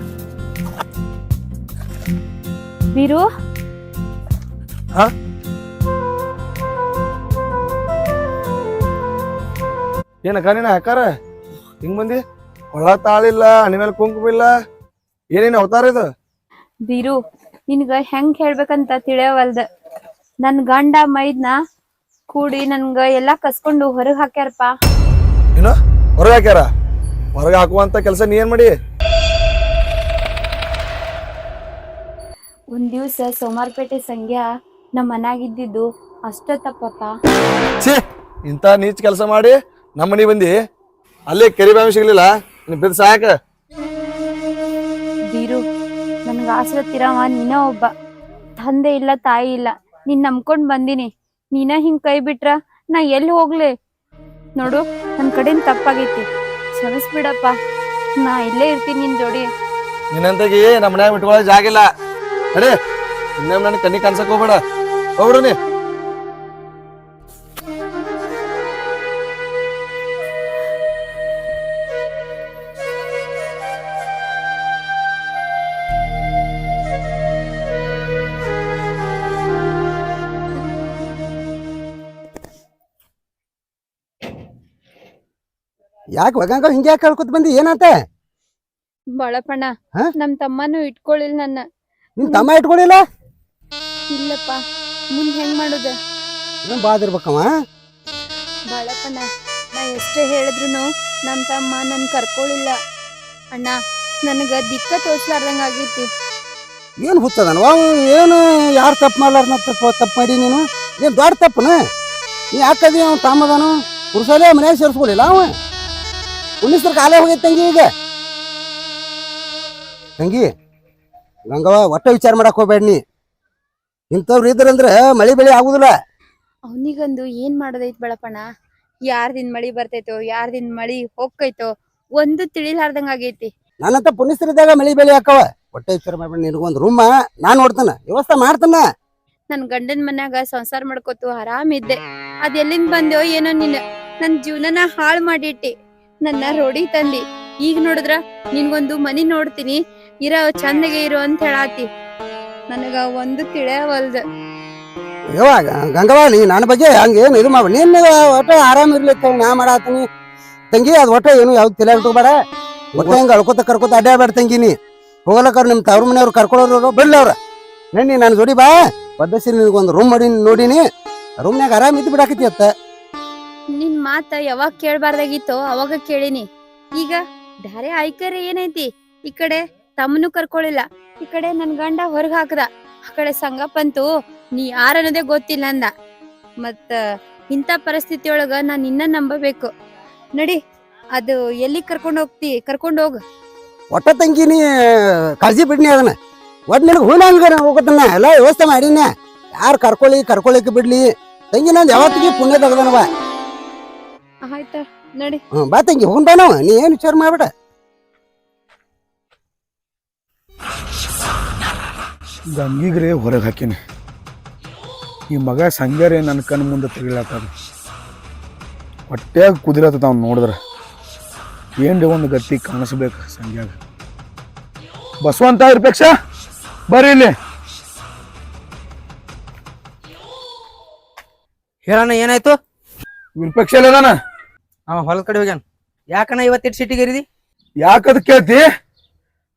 ಬೀರು, ಏನಕ್ಕ ನೀನು ಹಾಕಾರ ಹಿಂಗ್ ಬಂದಿ ಒಳ ತಾಳಿಲ್ಲ ಹಣಿ ಮೇಲೆ ಕುಂಕುಮ ಇಲ್ಲ ಏನೇನು ಅವತಾರ ಇದು ಬೀರು ನಿನ್ಗ ಹೆಂಗ್ ಹೇಳ್ಬೇಕಂತ ತಿಳಿಯವಲ್ದ ನನ್ ಗಂಡ ಮೈದ್ನ ಕೂಡಿ ನನ್ಗ ಎಲ್ಲಾ ಕಸ್ಕೊಂಡು ಹೊರಗ್ ಹಾಕ್ಯಾರಪ್ಪ. ಏನು ಹೊರಗೆ ಹಾಕ್ಯಾರ ಹೊರಗೆ ಹಾಕುವಂತ ಕೆಲಸ ನೀ ಏನ್ ಮಾಡಿ ಒಂದ್ ದಿವ್ಸ ಸೋಮಾರ್ಪೇಟೆ ಸಂಗ್ಯಾ ನಮ್ ಮನ್ಯಾಗಿದ್ದಿದ್ದು ಅಷ್ಟ ತಪ್ಪಪ್ಪ. ಛೇ ಇಂಥ ನೀಚ್ ಕೆಲಸ ಮಾಡಿ ನಮ್ಮ ಮನೆ ಬಂದಿ ಅಲ್ಲೇ ಕೆರಿಬಾವಿ ಸಿಗ್ಲಿಲ್ಲ ನೀನ್ ಬಿದ್ದು ಸಾಕ ಬೀರು ನನ್ಗ ಆಶ್ರತಿರವ ನೀನ ಒಬ್ಬ, ತಂದೆ ಇಲ್ಲ ತಾಯಿ ಇಲ್ಲ, ನೀನ್ ನಂಬ್ಕೊಂಡ್ ಬಂದಿನಿ. ನೀನ ಹಿಂಗ್ ಕೈ ಬಿಟ್ರ ನಾ ಎಲ್ಲಿ ಹೋಗ್ಲಿ? ನೋಡು ನನ್ ಕಡೆನ್ ತಪ್ಪಾಗೈತಿ, ಕ್ಷಮಿಸ್ಬಿಡಪ್ಪ. ನಾ ಇಲ್ಲೇ ಇರ್ತೀನಿ ನಿನ್ ಜೋಡಿ. ನಿನ್ನಂತಾಗಿ ನಮ್ಮ ಮನ್ಯಾಗ ಬಿಟ್ಕೊಳ್ಳೋ ಜಾಗ ಇಲ್ಲ. ಅಡೇ ಇನ್ನೊಮ್ಮೆ ನನ್ನ ಕಣ್ಣಿ ಕಾಣ್ಸಕ್ ಹೋಗ್ಬೇಡ, ಹೋಗ್ಬಿಡು ನೀ. ಯಾಕೆ ಗಂಗಾ ಹಿಂಗೆ ಯಾಕೆ ಹೇಳ್ಕೊತ ಬಂದಿ ಏನಾತ? ಬಳಪಣ್ಣ ಹಾ? ನಮ್ ತಮ್ಮನು ಇಟ್ಕೊಳ್ಳಿಲ್ಲ ನನ್ನ. ನಿನ್ ತಮ್ಮ ಇಟ್ಕೊಳ್ಳಿಲ್ಲ? ಇಲ್ಲಪ್ಪ, ಮುಂದ್ ಹೆಂಗ್ ಮಾಡುದ? ಏನ್ ಬಾದಿರ್ಬೇಕವ? ಬಾಳಪ್ಪಣ್ಣ, ನಾ ಎಷ್ಟೇ ಹೇಳಿದ್ರು ನನ್ ತಮ್ಮ ನನ್ ಕರ್ಕೊಳ್ಳಿಲ್ಲ. ಅಣ್ಣ ನನಗ ದಿಕ್ಕ ತೋಚ್ಲಾರ್ದಂಗ ಆಗೈತಿ. ಏನು ಹುಚ್ಚದನವ ಏನು? ಯಾರು ತಪ್ಪು ಮಾಡ್ಲಾರ ತಪ್ಪು ಮಾಡಿ ನೀನು ಏನು ದೊಡ್ಡ ತಪ್ಪನ? ನೀ ಯಾಕದಿ ಅವ್ನು ತಮ್ಮದನು ಪುರುಷಲೇ ಮನ್ಯಾಗ ಸೇರಿಸ್ಕೊಳ್ಳಿಲ್ಲ ಅವ. ಪುಲಿಸ್ರ ಕಾಲೇ ಹೋಗೈತೆ ತಂಗಿ. ಈಗ ತಂಗಿ ಗಂಗವ್ವ ಒಟ್ಟ ವಿಚಾರ ಮಾಡಕ್ ಹೋಗ್ಬೇಡ ನೀ. ಇಂಥವ್ರು ಇದ್ರಂದ್ರೆ ಮಳಿ ಬೆಳಿ ಆಗುದಿಲ್ಲ. ಅವನಿಗಂದು ಏನ್ ಮಾಡೋದೈತ್ ಬಳಪಣ್ಣ? ಯಾರ್ದಿನ್ ಮಳಿ ಬರ್ತೈತೋ ಯಾರ್ದಿನ್ ಮಳಿ ಹೋಗ್ತೈತೋ ಒಂದು ತಿಳಿಲಾರ್ದಂಗ ಆಗೈತಿ. ನಾನಂತ ಪುಲಿಸ್ರಿದ್ದಾಗ ಮಳಿ ಬೆಳಿ ಹಾಕವ. ಒಟ್ಟ ವಿಚಾರ ಮಾಡ್ಬೇಡ. ನಿನಗೊಂದು ರೂಮ ನಾನ್ ನೋಡ್ತಾನ, ವ್ಯವಸ್ಥೆ ಮಾಡ್ತಾನ. ನನ್ ಗಂಡನ್ ಮನ್ಯಾಗ ಸಂಸಾರ ಮಾಡ್ಕೊತು ಆರಾಮಿದ್ದೆ. ಅದ್ ಎಲ್ಲಿಂದ ಬಂದೋ ಏನೋ ನೀನ್ ನನ್ ಜೀವನನ ಹಾಳು ಮಾಡಿಟ್ಟಿ, ನನ್ನ ರೋಡಿ ತಂದಿ. ಈಗ ನೋಡಿದ್ರ ನಿನ್ಗೊಂದು ಮನಿ ನೋಡ್ತೀನಿ, ಇರೋ ಚಂದಗೆ ಇರೋ ಅಂತ ಹೇಳಾತಿ. ನನಗ ಒಂದು ತಿಳಿಯವಲ್ದ. ಯಾವಾಗ ಗಂಗವ್ವ ನೀ ನನ್ನ ಬಗ್ಗೆ ಹಂಗೇನು ಇದು ಮಾಡ ನೀನ್ ಒಟ್ಟ ಆರಾಮ ಇರ್ಲಿಕ್ಕೆ ನಾ ಮಾಡಾತೀನಿ ತಂಗಿ. ಅದ್ ಒಟ್ಟ ಏನು ಯಾವ್ದು ತಲೆ ಇಟ್ಕೋಬೇಡ. ಒಟ್ಟ ಹಿಂಗ ಅಳ್ಕೊತ ಕರ್ಕೊತ ಅಡ್ಡಾಡ್ಬೇಡ ತಂಗಿ. ನೀ ಹೋಗ್ಲಕ್ಕಾರ ನಿಮ್ ತವ್ರ ಮನೆಯವ್ರು ಕರ್ಕೊಳ್ಳೋರು ಬಿಡ್ಲಿ ಅವ್ರ. ನನ್ನಿ ನಾನು ಜೋಡಿ ಬಾ ಪದ್ಧತಿ. ನಿನಗೊಂದು ರೂಮ್ ಮಾಡಿ ನೋಡಿನಿ, ರೂಮ್ನಾಗ ಆರಾಮ ಇದ್ದು ಬಿಡಾಕತಿ ಅತ್ತ. ನಿನ್ ಮಾತ ಯಾವಾಗ ಕೇಳ್ಬಾರ್ದಾಗಿತ್ತೋ ಅವಾಗ ಕೇಳಿನಿ. ಈಗ ಬ್ಯಾರೆ ಆಯ್ಕರೆ ಏನೈತಿ? ಈ ಕಡೆ ತಮ್ಮನು ಕರ್ಕೊಳ್ಳಿಲ್ಲ, ಈ ಕಡೆ ನನ್ ಗಂಡ ಹೊರಗ್ ಹಾಕದ, ಆ ಕಡೆ ಸಂಗಪ್ಪಂತೂ ನೀ ಯಾರನ್ನೋದೇ ಗೊತ್ತಿಲ್ಲ ಅಂದ. ಮತ್ತ ಇಂಥ ಪರಿಸ್ಥಿತಿ ಒಳಗ ನಾನ್ ನಿನ್ನ ನಂಬಬೇಕು. ನಡಿ, ಅದು ಎಲ್ಲಿ ಕರ್ಕೊಂಡ್ ಹೋಗ್ತಿ ಕರ್ಕೊಂಡ್ ಹೋಗ. ಒಟ್ಟ ತಂಗಿ ನೀ ಕಾಳಜಿ ಬಿಡ್ನಿ ಅದನ್ನ. ಒಟ್ ನಿನಗೆ ಹೂನಂಗ ಹೋಗತನ ಎಲ್ಲ ವ್ಯವಸ್ಥೆ ಮಾಡಿನ. ಯಾರು ಕರ್ಕೊಳಿಕ್ ಬಿಡ್ಲಿ ತಂಗಿ. ನಂದು ಯಾವತ್ತಿಗೆ ಪುಣ್ಯ ತೆಗದನವ. ಆಯ್ತಾ ನಡಿ. ಬಾ ತಂಗಿ ಹೋಗ್ ಬಾ. ನಾವು ನೀ ಏನ್ ವಿಚಾರ ಮಾಡ್ಬೇಡ. ಗಂಗಿಗ್ರೆ ಹೊರಗೆ ಹಾಕಿನಿ. ಈ ಮಗ ಸಂಗ್ಯಾರೆ ನನ್ನ ಕಣ್ಣು ಮುಂದೆ ತೆಗಿಲಾತದ. ಹೊಟ್ಟೆಯಾಗ ಕುದಿರತ್ತದ ಅವ್ನು ನೋಡಿದ್ರೆ. ಏನ್ರಿ ಒಂದು ಗತಿ ಕಾಣಿಸ್ಬೇಕು ಸಂಗ್ಯಾಗ. ಬಸವಂತ ಇರ್ಪೇಕ್ಷ ಬರ್ರಿ ಇಲ್ಲಿ. ಹೇಳಣ್ಣ ಏನಾಯ್ತು? ವಿರೂಪಾಕ್ಷ ಎಲ್ಲದಾನ? ಅವ ಹೊಲದ ಕಡೆ ಹೋಗ್ಯಾನ. ಯಾಕಣ್ಣ ಇವತ್ತಿಟ್ಟು ಸಿಟಿಗೆ ಇರಿದಿ? ಯಾಕದ್ ಕೇಳ್ತಿ?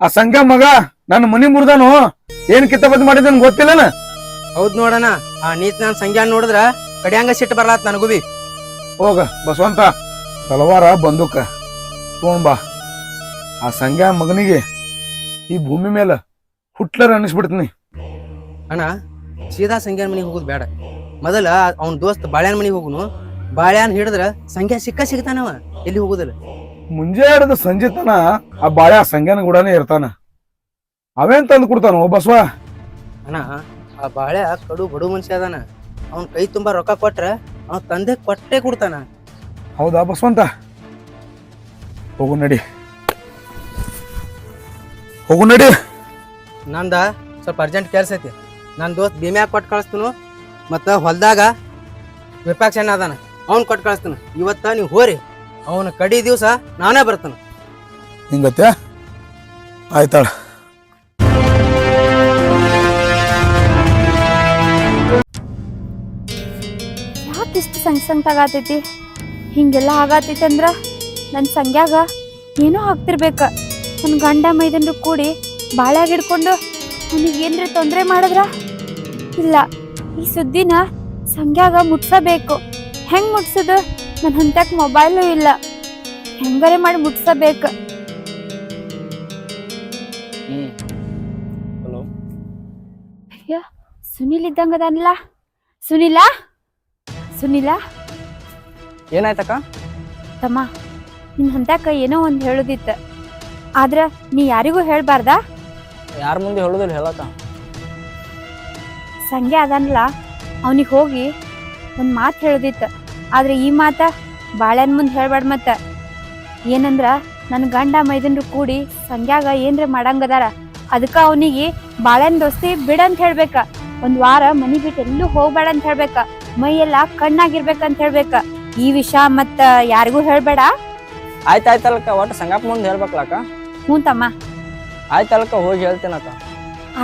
ಆ ಸಂಗ್ಯಾ ಮಗ ನನ್ನ ಮನಿ ಮುರ್ದಾನು ಏನ್ ಕಿತ್ತಬದ್ ಮಾಡಿದ ಗೊತ್ತಿಲ್ಲನ? ಹೌದ್ ನೋಡಣ, ಆ ನೀತ್ ನಾನ್ ಸಂಗ್ಯಾನ್ ನೋಡಿದ್ರ ಕಡಿಯಂಗ ಸಿಟ್ಟು ಬರ್ಲಾತ್ ನನಗೂ ಬಿ. ಹೋಗ ಬಸವಂತ, ತಲವಾರ ಬಂದೂಕ ತಗೊಂಡ್ ಬಾ. ಆ ಸಂಗ್ಯಾ ಮಗನಿಗೆ ಈ ಭೂಮಿ ಮೇಲೆ ಹುಟ್ಲರ್ ಅನ್ನಿಸ್ಬಿಡ್ತೀನಿ. ಅಣ್ಣ ಸೀದಾ ಸಂಗ್ಯಾನ್ ಮನಿಗೆ ಹೋಗುದ್ ಬೇಡ. ಮೊದಲ ಅವ್ನ ದೋಸ್ತ್ ಬಾಳ್ಯಾನ್ ಮನಿಗೆ ಹೋಗುನು. ಬಾಳ್ಯಾನ್ ಹಿಡಿದ್ರ ಸಂಗ್ಯಾ ಸಿಗ್ತಾನವ, ಎಲ್ಲಿ ಹೋಗುದಿಲ್ಲ. ಮುಂಜಾನೆ ಸಂಜೆ ತನ ಆ ಬಾಳೆ ಆ ಸಂಗ್ಯಾನ ಕೂಡನೇ ಇರ್ತಾನ. ಅವೇನ್ ತಂದು ಕೊಡ್ತಾನ ಬಸವ? ಅಣ್ಣ ಆ ಬಾಳ್ಯ ಕಡು ಬಡು ಮನುಷ್ಯ ಅದಾನ. ಅವ್ನ ಕೈ ತುಂಬಾ ರೊಕ್ಕ ಕೊಟ್ರ ಅವ್ನ ತಂದೆ ಕೊಟ್ಟೆ ಕೊಡ್ತಾನ. ಹೌದಾ ಬಸವಂತ? ಹೋಗು ನಡಿ, ಹೋಗು ನಡಿ. ನಂದ ಸ್ವಲ್ಪ ಅರ್ಜೆಂಟ್ ಕೆಲಸ ಐತಿ. ನನ್ನ ದೋಸ್ತ್ ಭೀಮ್ಯಾಗ ಕೊಟ್ಟು ಕಳಿಸ್ತೀನು. ಮತ್ತು ಹೊಲ್ದಾಗ ವಿರೂಪಾಕ್ಷ ಅದಾನ, ಅವ್ನು ಕೊಟ್ಟು ಕಳಿಸ್ತಾನ. ಇವತ್ತ ನೀವು ಹೋರಿ, ಅವನ ಕಡಿ ದಿವಸ ನಾನೇ ಬರ್ತಾನ. ಹಿಂಗತ್ಯ ಆಯ್ತಾಳ. ಯಾಕಿಷ್ಟು ಸಂಗ್ ತಗಾತೈತಿ? ಹಿಂಗೆಲ್ಲ ಆಗತ್ತೈತಂದ್ರ ನನ್ನ ಸಂಗ್ಯಾಗ ಏನೋ ಆಗ್ತಿರ್ಬೇಕ. ನನ್ನ ಗಂಡ ಮೈದನ್ರು ಕೂಡಿ ಬಾಳ್ಯಾಗ ಹಿಡ್ಕೊಂಡು ಅವನಿಗೆ ಏನ್ರ ತೊಂದರೆ ಮಾಡಿದ್ರ ಇಲ್ಲ, ಈ ಸುದ್ದಿನ ಸಂಗ್ಯಾಗ ಮುಟ್ಸಬೇಕು. ಹೆಂಗ್ ಮುಟ್ಸೋದು? ನನ್ನ ಹಂತಕ್ ಮೊಬೈಲು ಇಲ್ಲ, ಹೆಂಗಾರೆ ಮಾಡಿ ಮುಟ್ಸಬೇಕು. ಹಲೋ, ಅಯ್ಯ, ಸುನಿಲ್ ಇದ್ದಂಗದಲ್ಲ. ಸುನಿಲ, ಸುನಿಲ ಏನಾಯ್ತಕ್ಕ? ತಮ್ಮ, ನಿನ್ ಹಂತಕ್ಕ ಏನೋ ಒಂದ್ ಹೇಳುದಿತ್ತ, ಆದ್ರ ನೀ ಯಾರಿಗೂ ಹೇಳ್ಬಾರ್ದಾ? ಯಾರ ಮುಂದೆ ಹೇಳುದಿಲ್ಲ, ಹೇಳಕ್ಕ. ಸಂಗೆ ಅದನ್ಲ, ಅವನಿಗೆ ಹೋಗಿ ಒಂದ್ ಮಾತು ಹೇಳುದಿತ್ತ, ಆದ್ರೆ ಈ ಮಾತ ಬಾಳೆನ್ ಮುಂದೆ ಹೇಳ್ಬಾರ್ದ. ಮತ್ತ ಏನಂದ್ರ ನನ್ನ ಗಂಡ ಮೈದನ್ರು ಕೂಡಿ ಸಂಗ್ಯಾಗ ಏನ್ರ ಮಾಡಂಗದಾರ, ಅದಕ್ಕ ಅವನಿಗೆ ಬಾಳೆನ್ ದೋಸ್ತಿ ಬಿಡಂತ ಹೇಳ್ಬೇಕ. ಒಂದ್ ವಾರ ಮನಿ ಬಿಟ್ಟು ಎಲ್ಲೂ ಹೋಗ್ಬೇಡ ಅಂತ ಹೇಳ್ಬೇಕ. ಮೈ ಎಲ್ಲಾ ಕಣ್ಣಾಗಿರ್ಬೇಕಂತ ಹೇಳ್ಬೇಕ. ಈ ವಿಷಯ ಮತ್ತ ಯಾರಿಗೂ ಹೇಳ್ಬೇಡ. ಆಯ್ತಾಯ್ತಲ್ಕ, ಒಟ್ಟು ಸಂಗಪ್ಪ ಮುಂದೆ ಹೇಳ್ಬೇಕಲ್ಲಕ್ಕ. ಹ್ಞೂ ತಮ್ಮ, ಆಯ್ತಲ್ಕ, ಹೋಗಿ ಹೇಳ್ತೇನಕ್ಕ.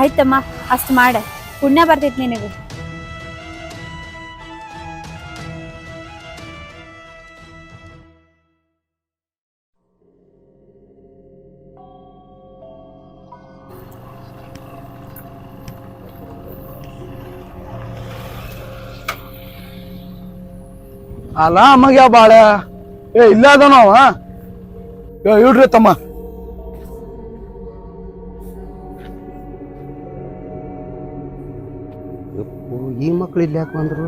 ಆಯ್ತಮ್ಮ, ಅಷ್ಟ್ ಮಾಡ, ಪುಣ್ಯ ಬರ್ತೈತಿ ನಿನಗೆ. ಅಲ್ಲ ಅಮ್ಮಗೆ ಬಾಳ ಇಲ್ಲ ಅದ ನಾವ ಇಡ್ರಿ ತಮ್ಮ. ಈ ಮಕ್ಳು ಇಲ್ಲಿ ಯಾಕೆ ಬಂದ್ರು?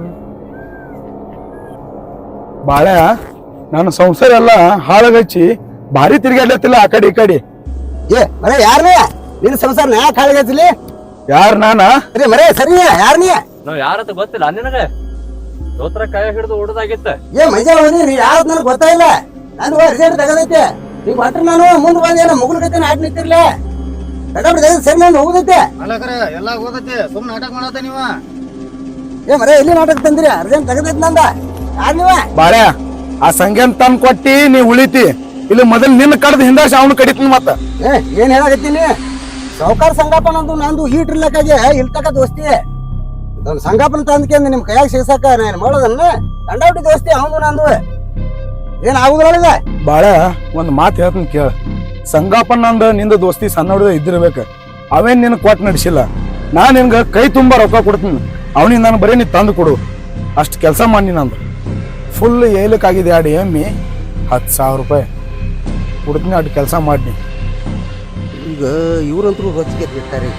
ಬಾಳ ನನ್ನ ಸಂಸಾರ ಎಲ್ಲ ಹಾಳಗಚ್ಚಿ ಭಾರಿ ತಿರ್ಗಾಡ್ಲತ್ತಿಲ್ಲ ಆ ಕಡೆ ಈ ಕಡೆ. ಏ ಮರ ಯಾರನೇ ನಿನ್ನ ಸಂಸಾರ ನಾ ಕಾಳಿಗಚ್ಚಲಿ? ಯಾರ ನಾನ? ಅರೆ ಮರೇ ಸರಿ, ಯಾರನೇ? ನಾವ್ ಯಾರತ್ತ ಗೊತ್ತಿಲ್ಲ ನಿನಗೆ? ದೋತ್ರ ಕೈ ಹಿಡಿದು ಹೊಡೆದಾಗಿತ್ತ. ಏ ಮೈಜಾ ಹೋಗಿ ನೀ ಯಾವ್ದು ನನಗೆ ಗೊತ್ತಾಯಿಲ್ಲ. ನಾನು ರಿಸಲ್ಟ್ ತಗದೈತೆ, ಈಗ ಒಟ್ರ ನಾನು ಮುಂದೆ ಬಂದೇನ ಮುಗುಲ್ ಕತೆ ಆಟ ನಿಂತಿರ್ಲೆ ತಗೊಂಡು ತೆಗೆದು ಸರಿ ನಾನು ಹೋಗುದೈತೆ. ಎಲ್ಲ ಹೋಗತ್ತೆ, ಸುಮ್ಮನೆ ನಾಟಕ ಮಾಡತ್ತೆ ನೀವ. ಏ ಮರೇ ಎಲ್ಲಿ ನಾಟಕ ತಂದಿರಿ? ಅರ್ಜೆಂಟ್ ತಗದೈತೆ ನಂದ. ಯಾರು ನೀವ? ಬಾಳೆ ಆ ಸಂಖ್ಯಾನ್ ತಂದ್ ಕೊಟ್ಟಿ ನೀ ಉಳಿತಿ, ಇಲ್ಲಿ ಮೊದಲು ನಿನ್ನ ಕಡ್ದು ಹಿಂದಾಶ ಅವನು ಕಡಿತೀನಿ. ಮತ್ತ ಏನ್ ಹೇಳಾಕತ್ತೀನಿ? ಸಾವುಕಾರ ಸಂಗಾಪನ ಅಂದು ನಂದು ಈಟ್ರಿಲ್ಲಕ್ಕಾಗೆ ಇಲ್ಲಿ ತಕ ದೋಸ್ತಿ ಒಂದು ಸಂಗಾಪನ ತಂದ್ಕೊಂಡು ನಿಮ್ ಕೈಯಾಗ ಸಿಗ್ಸಾಕ ನಾನು ಮಾಡೋದನ್ನ ಕಂಡಾಬಿಟ್ಟು ದೋಸ್ತಿ ಅವನು ನಂದು ಏನ್ ಆಗುದಿಲ್ಲ. ಬಾಳ ಒಂದ್ ಮಾತು ಹೇಳ್ತೀನಿ ಕೇಳ. ಸಂಗಾಪನ್ ನಂದ ನಿಂದ ದೋಸ್ತಿ ಸಣ್ಣ ಹುಡುಗ ಇದ್ದಿರ್ಬೇಕ. ಅವೇನ್ ನಿನ್ ಕೊಟ್ಟು ನಡೆಸಿಲ್ಲ. ನಾ ನಿನ್ಗ ಕೈ ತುಂಬಾ ರೊಕ್ಕ ಕೊಡ್ತೀನಿ, ಅವನಿಗೆ ನಾನು ಬರೀ ನೀ ತಂದು ಕೊಡು. ಅಷ್ಟು ಕೆಲಸ ಮಾಡಿ ನಂದು ಫುಲ್ ಏಲಕ್ಕಾಗಿದೆ. 2 ಎಮ್ಮಿ 10,000 ರೂಪಾಯಿ ಕೊಡ್ತೀನಿ, ಅಷ್ಟು ಕೆಲಸ ಮಾಡಿ. ಈಗ ಇವ್ರಂತರೂ ರೊಚ್ಚಿಗೆ ಇರ್ತಾರೆ.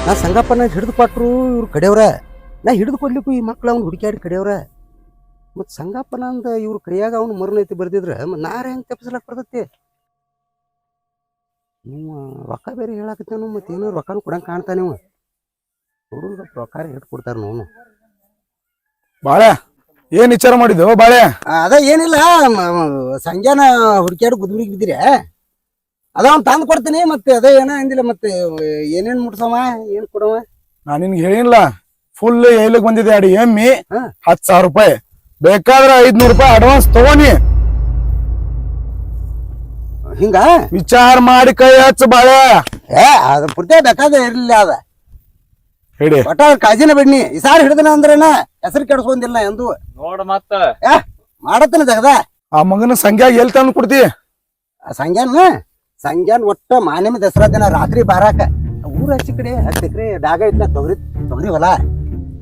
ನಾ ಸಂಗಾಪನ ಹಿಡಿದು ಕೊಟ್ರು ಇವ್ರು ಕಡೆಯವ್ರ, ನಾ ಹಿಡಿದು ಕೊಡ್ಲಿಕ್ಕೂ ಈ ಮಕ್ಳು ಅವ್ನು ಹುಡುಕ್ಯಾಡಿ ಕಡೆಯವ್ರ. ಮತ್ತು ಸಂಗಾಪನ ಅಂದ ಇವ್ರ ಕೈಯಾಗ ಅವ್ನು ಮರುನೈತಿ ಬರ್ದಿದ್ರೆ ನಾರ ಹೆಂಗೆ ತಪ್ಪಿಸ್ಲಾಕ್ ಬರ್ತೈತಿ? ನೀವು ರೊಕ್ಕ ಬೇರೆ ಹೇಳಾಕತ್ತೇನು, ಮತ್ತೆ ಏನೋ ರೊಕ್ಕನೂ ಕೊಡಂಗೆ ಕಾಣ್ತಾ ನೀವು. ಹುಡುಗ ರೊಕ್ಕ ಹಿಟ್ಟು ಕೊಡ್ತಾರೆ ನೋವು. ಬಾಳೆ ಏನ್ ವಿಚಾರ ಮಾಡಿದ್ವು ಬಾಳೆ? ಅದ ಏನಿಲ್ಲ, ಸಂಜಾನ ಹುಡುಕ್ಯಾಡು ಗುದ್ಬಿಗೆ ಬಿದ್ದಿರಿ, ಅದ ಅವ್ನು ತಂದು ಕೊಡ್ತೀನಿ. ಮತ್ತೆ ಅದೇ ಏನೋ ಅಂದಿಲ್ಲ, ಮತ್ತೆ ಏನೇನು ಮುಟ್ಸವ ಏನು ಕೊಡವ? ನಾನು ನಿನ್ಗೆ ಹೇಳಿಲ್ಲ, ಫುಲ್ ಏಲಕ್ ಬಂದಿದೆ 2 ಎಮ್ಮಿ 10,000 ರೂಪಾಯಿ. ಬೇಕಾದ್ರೆ 500 ರೂಪಾಯಿ ಅಡ್ವಾನ್ಸ್ ತಗೋನಿ. ಹಿಂಗ ವಿಚಾರ ಮಾಡಿ ಕೈ ಹಚ್ಚ ಬಾಳೆ. ಅದು ಪೂರ್ತಿ ಬೇಕಾದ ಇರ್ಲಿಲ್ಲ. ಅದ ಹೇಳಿ ಒಟ್ಟ ಕಾಜಿನ ಬಿಡ್ನಿ. ಈ ಸಾರಿ ಹಿಡಿದನ ಅಂದ್ರೇನ ಹೆಸರು ಕೆಡ್ಸ್ಕೊಂದಿಲ್ಲ ಎಂದು ನೋಡ ಮತ್ತ ಮಾಡತ್ತನ ತೆಗದ. ಆ ಮಗನ ಸಂಖ್ಯಾಗ ಎಲ್ಲಿ ತಂದು ಕೊಡ್ತಿ? ಸಂಜಾನ್ ಒಟ್ಟ ಮಾನ್ಯಮ ದಸರಾ ದಿನ ರಾತ್ರಿ ಬಾರಾಕ ಊರ ಹಚ್ಚಿ ಕಡೆ 10 ಎಕರೆ ಡಾಗ ಇದ್ನ ತೊಗರಿ ಹೊಲ.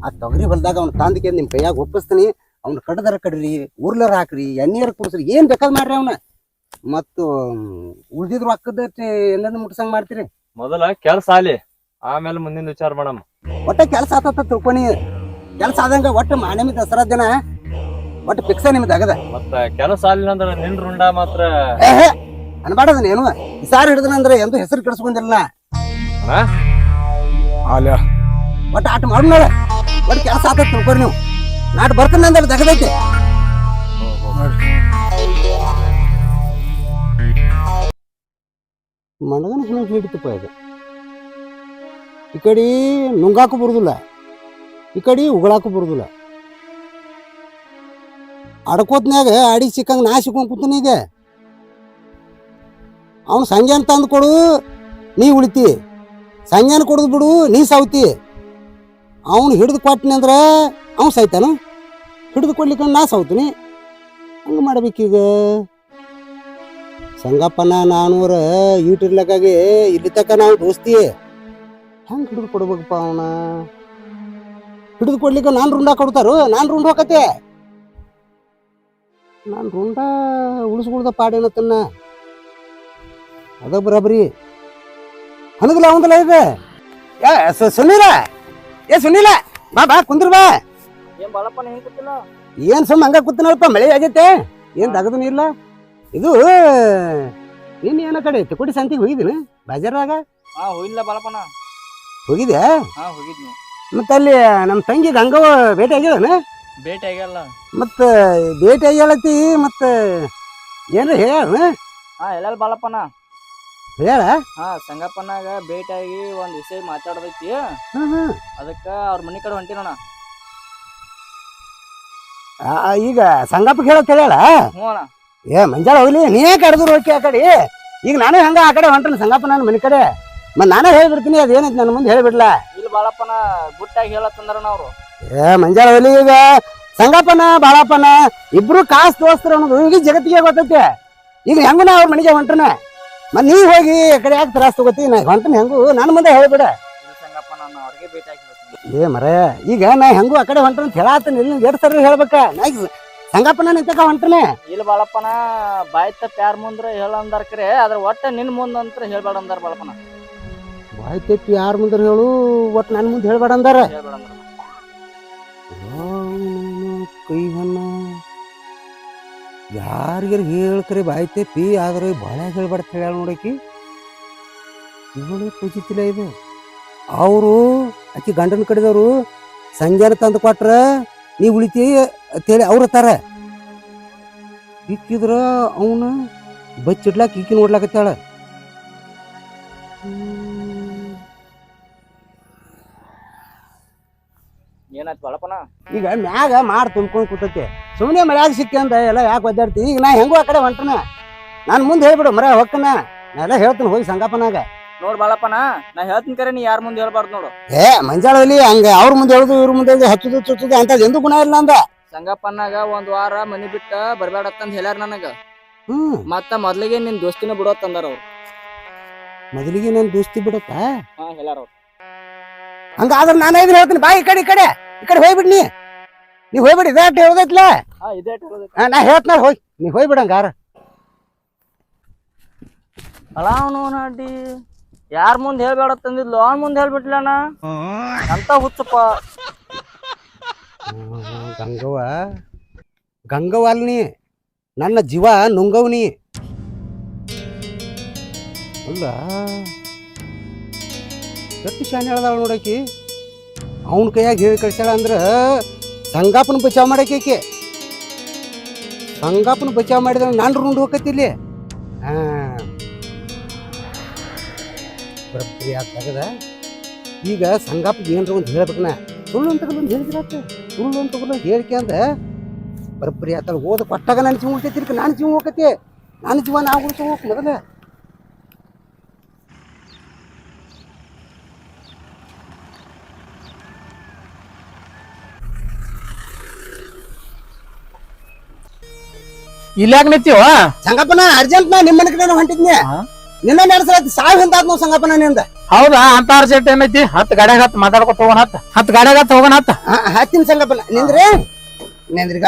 ಆ ತೊಗರಿ ಹೊಲದಾಗ ಅವ್ನ ತಂದಕ್ಕೆ ನಿಮ್ ಕೈಯಾಗ ಒಪ್ಪಿಸ್ತೀನಿ. ಅವ್ನ ಕಡದರ ಕಡ್ರಿ, ಉರ್ಲರ ಹಾಕ್ರಿ, ಎಣ್ಣೆಯರ ಕುಡಿಸ್ರಿ, ಏನ್ ಬೇಕಾದ್ ಮಾಡ್ರಿ ಅವ್ನ. ಮತ್ತು ಉಳ್ದಿದ್ರು ಅಕ್ಕದ ಎಲ್ಲಾನು ಮುಟ್ಸಂಗ್ ಮಾಡ್ತೀರಿ. ಮೊದಲ ಕೆಲ್ಸ ಆಲಿ, ಆಮೇಲೆ ಮುಂದಿನ ವಿಚಾರ ಮಾಡಮ್ಮ. ಒಟ್ಟ ಕೆಲಸ ಆತ ತಿಳ್ಕೊನಿ. ಕೆಲಸ ಆದಂಗ ಒಟ್ಟು ಮಾನ್ಯಮ ದಸರಾ ದಿನ ಒಟ್ಟು ಫಿಕ್ಸ ನಿಮ್ದು ಆಗದ. ಮತ್ತ ಕೆಲಸ ಆಲಿಲ್ಲ ಅಂದ್ರ ನಿನ್ ರುಂಡ ಮಾತ್ರ ಅನ್ಬಾಡದನ ಏನು. ಈ ಸಾರಿ ಹಿಡಿದನ ಅಂದ್ರೆ ಎಂದು ಹೆಸರು ಕೆಡ್ಸ್ಕೊಂಡಿಲ್ಲ. ಒಟ್ಟು ಆಟ ಮಾಡು ನೋಡ. ಒಟ್ಟು ಕೆಲಸ ಆತ ತಿಳ್ಕೊರಿ ನೀವು. ನಾಟ್ ಬರ್ತಾನೆ ಅಂದ್ರೆ ತೆಗದೈತಿ. ಮಣಗನ ಹೆಂಗೆ ಹಿಡಿತಪ್ಪ ಇದು. ಈ ಕಡೆ ನುಂಗಾಕು ಬರುದಿಲ್ಲ, ಈ ಕಡೆ ಉಗಳಾಕು ಬರುದಿಲ್ಲ. ಅಡ್ಕೋತ್ನ್ಯಾಗ ಅಡಿ ಸಿಕ್ಕಂಗ ನಾ ಸಿಕ್ಕೊಂಡ್ ಕೂತನ ಇದೆ. ಅವ್ನು ಸಂಜೆನ್ ತಂದು ಕೊಡು ನೀ ಉಳಿತಿ, ಸಂಜೆನ ಕೊಡುದು ಬಿಡು ನೀ ಸಾವ್ತಿ. ಅವ್ನು ಹಿಡಿದು ಕೊಟ್ಟನಿ ಅಂದ್ರೆ ಅವ್ನು ಸಾಯ್ತಾನು, ಹಿಡಿದು ಕೊಡ್ಲಿಕ್ಕೆ ನಾ ಸಾವ್ತೀನಿ. ಹಂಗ ಮಾಡ್ಬೇಕೀಗ ಸಂಗಪ್ಪನ ನಾನೂರ ಈಟಿರ್ಲಕ್ಕಾಗಿ ಇಲ್ಲಿ ತಕ ನಾವು ದೋಸ್ತಿ ಹೆಂಗ್ ಹಿಡಿದು ಕೊಡ್ಬೇಕಪ್ಪ ಅವನ ಹಿಡಿದು ಕೊಡ್ಲಿಕ್ಕೆ ನಾನು ರುಂಡ ಕೊಡ್ತಾರು ನಾನು ರುಂಡ್ ಹೋಗತ್ತೆ ನಾನು ರುಂಡ ಉಳಿಸ್ಕೊಳ್ದ ಪಾಡೇನತ್ತನ್ನ ಅದ ಬರಾಬರಿ ಹಣದಿಲ್ಲ ಅವಂದಲ್ಲ ಇದೆ ಸುನೀಲ ಸುನೀಲ ಬಾ ಬಾ ಕುಂದ್ರ ಬಾ ಏನ್ ಬಾಳಪ್ಪನ ಹೆಂಗ್ ಗೊತ್ತಿಲ್ಲ ಏನ್ ಸುಮ್ಮ ಹಂಗ ಕೂತನಲ್ಪ ಮಳೆ ಆಗೈತೆ ಏನ್ ದಗದೂ ಇಲ್ಲ ಇದು ನೀನ್ ಏನ ಕಡೆ ತಿಕೋಟಿ ಸಂತಿಗೆ ಹೋಗಿದ್ದೀನಿ ಬಾಜಾರಾಗ ಹಾ ಹೋಗಿಲ್ಲ ಬಾಳಪ್ಪನ ಹೋಗಿದ್ಯಾ ಹಾ ಹೋಗಿದ್ನಿ ಮತ್ತ ಅಲ್ಲಿ ನಮ್ಮ ತಂಗಿ ಗಂಗವ್ವ ಭೇಟಿ ಆಗ್ಯಾವನ ಭೇಟಿ ಆಗ್ಯಾಲ್ಲ ಮತ್ತ ಭೇಟಿ ಆಗ್ಯಾಳತಿ ಮತ್ತ ಏನ್ರ ಹೇಳ ಹಾ ಎಲ್ಲ ಬಾಳಪ್ಪನ ಹೇಳ ಹಾ ಸಂಗಪ್ಪನಾಗ ಭೇಟಿ ಆಗಿ ಒಂದ್ ವಿಷಯ ಮಾತಾಡದೈತಿ ಅದಕ್ಕ ಅವ್ರ ಮನಿ ಕಡೆ ಹೊಂಟಿನೋಣ ಈಗ ಸಂಗಪ್ಪ ಹೇಳತ್ ಹೇಳ ಹ್ಞೂ ಅಣ್ಣ ಮಂಜಾಳ ಹೋಗ್ಲಿ ನೀನೇ ಕಡ್ದು ಹೋಗಿ ಆ ಕಡೆ ಈಗ ನಾನೇ ಹಂಗ ಆ ಕಡೆ ಹೊಂಟ್ರನ ಸಂಗಪ್ಪ ನನ್ನ ಮನೆ ಕಡೆ ಮತ್ ನಾನೇ ಹೇಳ್ಬಿಡ್ತೀನಿ ಅದೇನೈತಿ ನನ್ನ ಮುಂದೆ ಹೇಳ್ಬಿಡ್ಲಾ ಇಲ್ಲಿ ಬಾಳಪ್ಪನ ಗುಟ್ಟಾಗಿ ಹೇಳತ್ತಂದ್ರನ ಅವ್ರು ಮಂಜಾಳ ಹೋಗ್ಲಿ ಈಗ ಸಂಗಪ್ಪನ ಬಾಳಪ್ಪನ ಇಬ್ರು ಕಾಸ್ ದೋಸ್ತರು ಅನ್ನೋದು ಈಗ ಜಗತ್ತಿಗೆ ಗೊತ್ತೈತೆ ಈಗ ಹೆಂಗು ನಾ ಅವ್ರ ಮನೆಗೆ ಹೊಂಟ್ರನ ಮತ್ ನೀ ಹೋಗಿ ಆ ಕಡೆ ಯಾಕೆ ತ್ರಾಸ್ ತಗೋತಿ ನಾ ಹೊಂಟನ ಹೆಂಗು ನನ್ನ ಮುಂದೆ ಹೇಳ್ಬಿಡ ಸಂಗಪ್ಪನ ಅವ್ರಿಗೆ ಭೇಟಿ ಆಗಿ ಮರ ಈಗ ನಾ ಹೆಂಗು ಆ ಕಡೆ ಹೊಂಟ್ರ ಅಂತ ಹೇಳಾತನ ಇಲ್ಲಿ ಎರಡು ಸರಿ ಹೇಳ್ಬೇಕ ನಾ ಈಗ ಸಂಗಪ್ಪನ ನಿಂತಕ ಹೊಂಟ್ರನೆ ಇಲ್ಲಿ ಬಾಳಪ್ಪನ ಬಾಯ್ ತಪ್ಪ ಯಾರ ಮುಂದ್ರ ಹೇಳಂದಾರ ಕರೆ ಅದ್ರ ಒಟ್ಟ ನಿನ್ ಮುಂದ ಅಂತ ಹೇಳ್ಬೇಡ ಅಂದಾರ ಬಾಳಪ್ಪನ ಬಾಯ್ ತೆಪ್ಪಿ ಯಾರ ಮುಂದೆ ಹೇಳು ಒಟ್ಟು ನನ್ನ ಮುಂದೆ ಹೇಳ್ಬೇಡ ಅಂದಾರ ಹೇಳ್ಬೇಡ ಅಂದಾರ ಕೈಗನ್ನ ಯಾರಿಗಾರ ಹೇಳ್ಕರೆ ಬಾಯ್ ತೆಪ್ಪಿ ಆದ್ರೆ ಭಾಳ ಹೇಳ್ಬಾರ್ದು ಹೇಳ ನೋಡಕಿ ಇವಳು ಪೂಜಿತಿಲ್ಲ ಇದೆ ಅವರು ಆಕಿ ಗಂಡನ ಕಡೆದವರು ಸಂಜೆನ ತಂದು ಕೊಟ್ರ ನೀ ಉಳಿತಿ ಅಂತೇಳಿ ಅವ್ರ ತರ ಇಕ್ಕಿದ್ರ ಅವನ ಬಚ್ಚಿಡ್ಲಾಕ ಈಕಿ ನೋಡ್ಲಾಕತ್ತಾಳ ಏನಾಯ್ತು ಬಾಳಪ್ಪನ ಈಗ ಮ್ಯಾಗ ಮಾಡ್ ತುಂಬ್ಕೊಂಡ್ ಕೂತೈತಿ ಸುಮ್ಮನೆ ಮರ್ಯಾಗ ಸಿಕ್ಕಿ ಅಂತ ಎಲ್ಲ ಯಾಕೆ ಒದ್ದಾಡ್ತಿ ಈಗ ನಾ ಹೆಂಗೋ ಆ ಕಡೆ ಹೊಂಟನ ನಾನು ಮುಂದೆ ಹೇಳ್ಬಿಡು ಮರ ಹೊಕ್ಕನ ನಾ ಎಲ್ಲ ಹೇಳ್ತೀನಿ ಹೋಗಿ ಸಂಗಪ್ಪನಾಗ ನೋಡ್ ಬಾಳಪ್ಪನ ನಾ ಹೇಳ್ತೀನಿ ಕರೆ ನೀ ಯಾರ ಮುಂದೆ ಹೇಳ್ಬಾರ್ದು ನೋಡು ಮಂಜಾಳಲ್ಲಿ ಹಂಗ ಅವ್ರ ಮುಂದೆ ಹೇಳುದು ಇವ್ರ ಮುಂದೆ ಹಚ್ಚುದು ಚುಚ್ಚುದು ಅಂತ ಎಂದು ಗುಣ ಇಲ್ಲ ಅಂದ ಸಂಗಪ್ಪನಾಗ ಒಂದ್ ವಾರ ಮನಿ ಬಿಟ್ಟ ಬರ್ಬೇಡತ್ತಂತ ಹೇಳ್ಯಾರ ನನಗ ಮತ್ತ ಮೊದ್ಲಿಗೆ ನಿನ್ ದೋಸ್ತಿನ ಬಿಡೋತ್ತಂದಾರ ಅವ್ರು ಮೊದಲಿಗೆ ನಾನು ದೋಸ್ತಿ ಬಿಡತ್ತಾ ಹಾ ಹೇಳ್ಯಾರ ಅವ್ರು ಹಂಗಾದ್ರೆ ನಾನು ಇದನ್ನ ಹೇಳ್ತೀನಿ ಬಾ ಈ ಕಡೆ ಹೋಗ್ಬಿಡ್ನಿ ನೀ ಹೋಗ್ಬಿಡಿ ಇದೇ ಅಟ್ಟ ಹೇಳೋದೈತ್ಲ ಹಾ ಇದೇ ನಾ ಹೇಳ್ತಾನ ಹೋಗಿ ನೀ ಹೋಗ್ಬಿಡಂಗಾರ ಅಲ್ಲ ಅವನು ನಾಟಿ ಯಾರ ಮುಂದೆ ಹೇಳ್ಬೇಡತ್ತಂದಿದ್ಲು ಅವನ್ ಮುಂದೆ ಹೇಳ್ಬಿಟ್ಲಣ್ಣ ಅಂತ ಹುಚ್ಚಪ್ಪ ಗಂಗವ್ವ ಅಲ್ನಿ ನನ್ನ ಜೀವ ನುಂಗವ್ನಿ ಅಲ್ಲ ಎಷ್ಟು ಶಾನೆ ಹೇಳ್ದಾಳ ನೋಡಕಿ ಅವನ ಕೈಯಾಗ ಹೇಳಿ ಕಳ್ಸ್ಯಾಳ ಅಂದ್ರ ಸಂಗಾಪನ ಬಚಾವ್ ಮಾಡಕ್ಕೆ ಸಂಗಾಪನ ಬಚಾವ್ ಮಾಡಿದ್ರೆ ನಾನು ರುಂಡ್ ಹೋಗತ್ತಿಲ್ಲಿ ಬರಬ್ಬರಿ ಆಗ್ತದ ಈಗ ಸಂಗಾಪಗೆ ಏನ್ರ ಒಂದು ಹೇಳ್ಬೇಕನ ಸುಳ್ಳು ಅಂತ ಒಂದು ಹೇಳಿದ್ರಾತ ಸುಳ್ಳು ಅಂತ ಹೇಳಿಕೆ ಅಂದ ಬರಬ್ಬರಿ ಆತ ಓದ ಕೊಟ್ಟಾಗ ನನ್ನ ಜೀವ ಉಳ್ತೈತಿ ನಾನು ಜೀವ ಹೋಗತ್ತೆ ನನ್ನ ಜೀವ ನಾವು ಉಳಿಸ ಹೋಗ್ ಮೊದಲ ಇಲ್ಯಾಕ ನಿಂತೀವ ಸಂಗಪ್ಪನ ಅರ್ಜೆಂಟ್ ನಾ ನಿಮ್ಮ ಮನೆ ಕಡೆ ಹೊಂಟಿದ್ನಿ ನಿನ್ನ ನಡೆಸಲಾಯ್ತು ಸಾವು ಹಿಂದಾತ್ ನಾವು ಸಂಗಪ್ಪನ ನಿಂದ ಹೌದಾ ಅಂತ ಅರ್ಜೆಂಟ್ ಏನೈತಿ ಹತ್ತು ಗಾಡ್ಯಾಗ ಹತ್ತು ಮಾತಾಡ್ಕೊತ ಹೋಗೋಣ ಹತ್ತು ಗಾಡ್ಯಾಗ ಹತ್ತು ಹೋಗೋಣ ಹತ್ತಿನ ಸಂಗಪ್ಪನ ನಿಂದ್ರಿ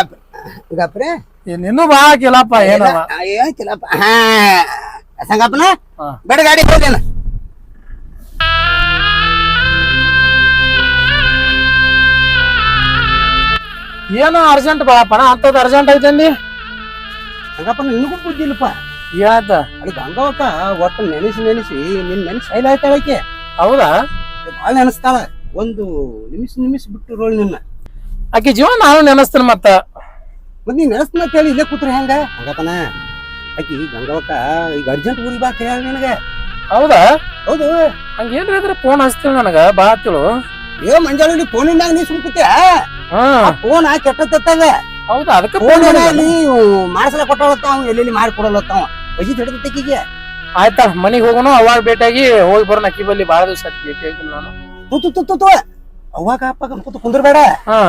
ಗಪ್ರೆ ನಿನ್ನೂ ಬಾ ಹಾಕಿಲ್ಲಪ್ಪ ಏನವ ಏಕಿಲ್ಲಪ್ಪ ಸಂಗಪ್ಪನ ಬೇಡ ಗಾಡಿ ಹೋದೇನ ಏನೋ ಅರ್ಜೆಂಟ್ ಬಾಳಪ್ಪಣ ಅಂತದ್ ಅರ್ಜೆಂಟ್ ಐತಂದಿ ಸಂಗಪ್ಪನ ನಿನಗೂ ಬುದ್ಧಿ ಇಲ್ಲಪ್ಪ ಯಾತ ಅಲ್ಲಿ ಗಂಗವಕ್ಕ ಒಟ್ಟು ನೆನೆಸಿ ನಿನ್ ನೆನೆಸಿ ಶೈಲ ಆಯ್ತಾಳಕ್ಕೆ ಹೌದಾ ಭಾಳ ನೆನೆಸ್ತಾಳ ಒಂದು ನಿಮಿಷ ಬಿಟ್ಟು ರೋಳ್ ನಿನ್ನ ಆಕಿ ಜೀವ ನಾನು ನೆನಸ್ತೇನೆ ಮತ್ತ ನೀ ನೆನೆಸ್ನ ಕೇಳಿ ಇಲ್ಲೇ ಕೂತ್ರೆ ಹೆಂಗ ಸಂಗಪ್ಪನ ಆಕಿ ಗಂಗವಕ್ಕ ಈಗ ಅರ್ಜೆಂಟ್ ಊರಿಗೆ ಬಾ ಕೇಳ ನಿನಗೆ ಹೌದಾ ಹೌದು ಹಂಗೇನ್ರಿ ಇದ್ರೆ ಫೋನ್ ಹಚ್ತೀವಿ ನನಗ ಬಾ ಹತ್ತಿಳು ಮಂಜಾಳಿ ಫೋನಿನಾಗ ನೀ ಸುಮ್ಕುತ್ತೆ ಫೋನ್ ಕೆಟ್ಟತ್ತಂಗ ಹೌದಾ ಅದಕ್ಕೆ ಫೋನ್ ಮಾಡ್ಸಲ ಕೊಟ್ಟವತ್ತಾವ ಎಲ್ಲೆಲ್ಲಿ ಮಾಡಿ ಕೊಡಲತ್ತಾವ ಬಜಿ ಹಿಡಿದೀಗೆ ಆಯ್ತಾ ಮನಿಗ್ ಹೋಗೋಣ ಅವಾಗ ಭೇಟಿಯಾಗಿ ಹೋಗಿ ಬರೋಣ ಅಕ್ಕಿ ಬಲ್ಲಿ ಬಾಳ ದಿವಸ ಭೇಟಿ ಆಗಿಲ್ಲ ನಾನು ಅವಾಗ ಅಪ್ಪ ಕೂತು ಕುಂದ್ರ ಬೇಡ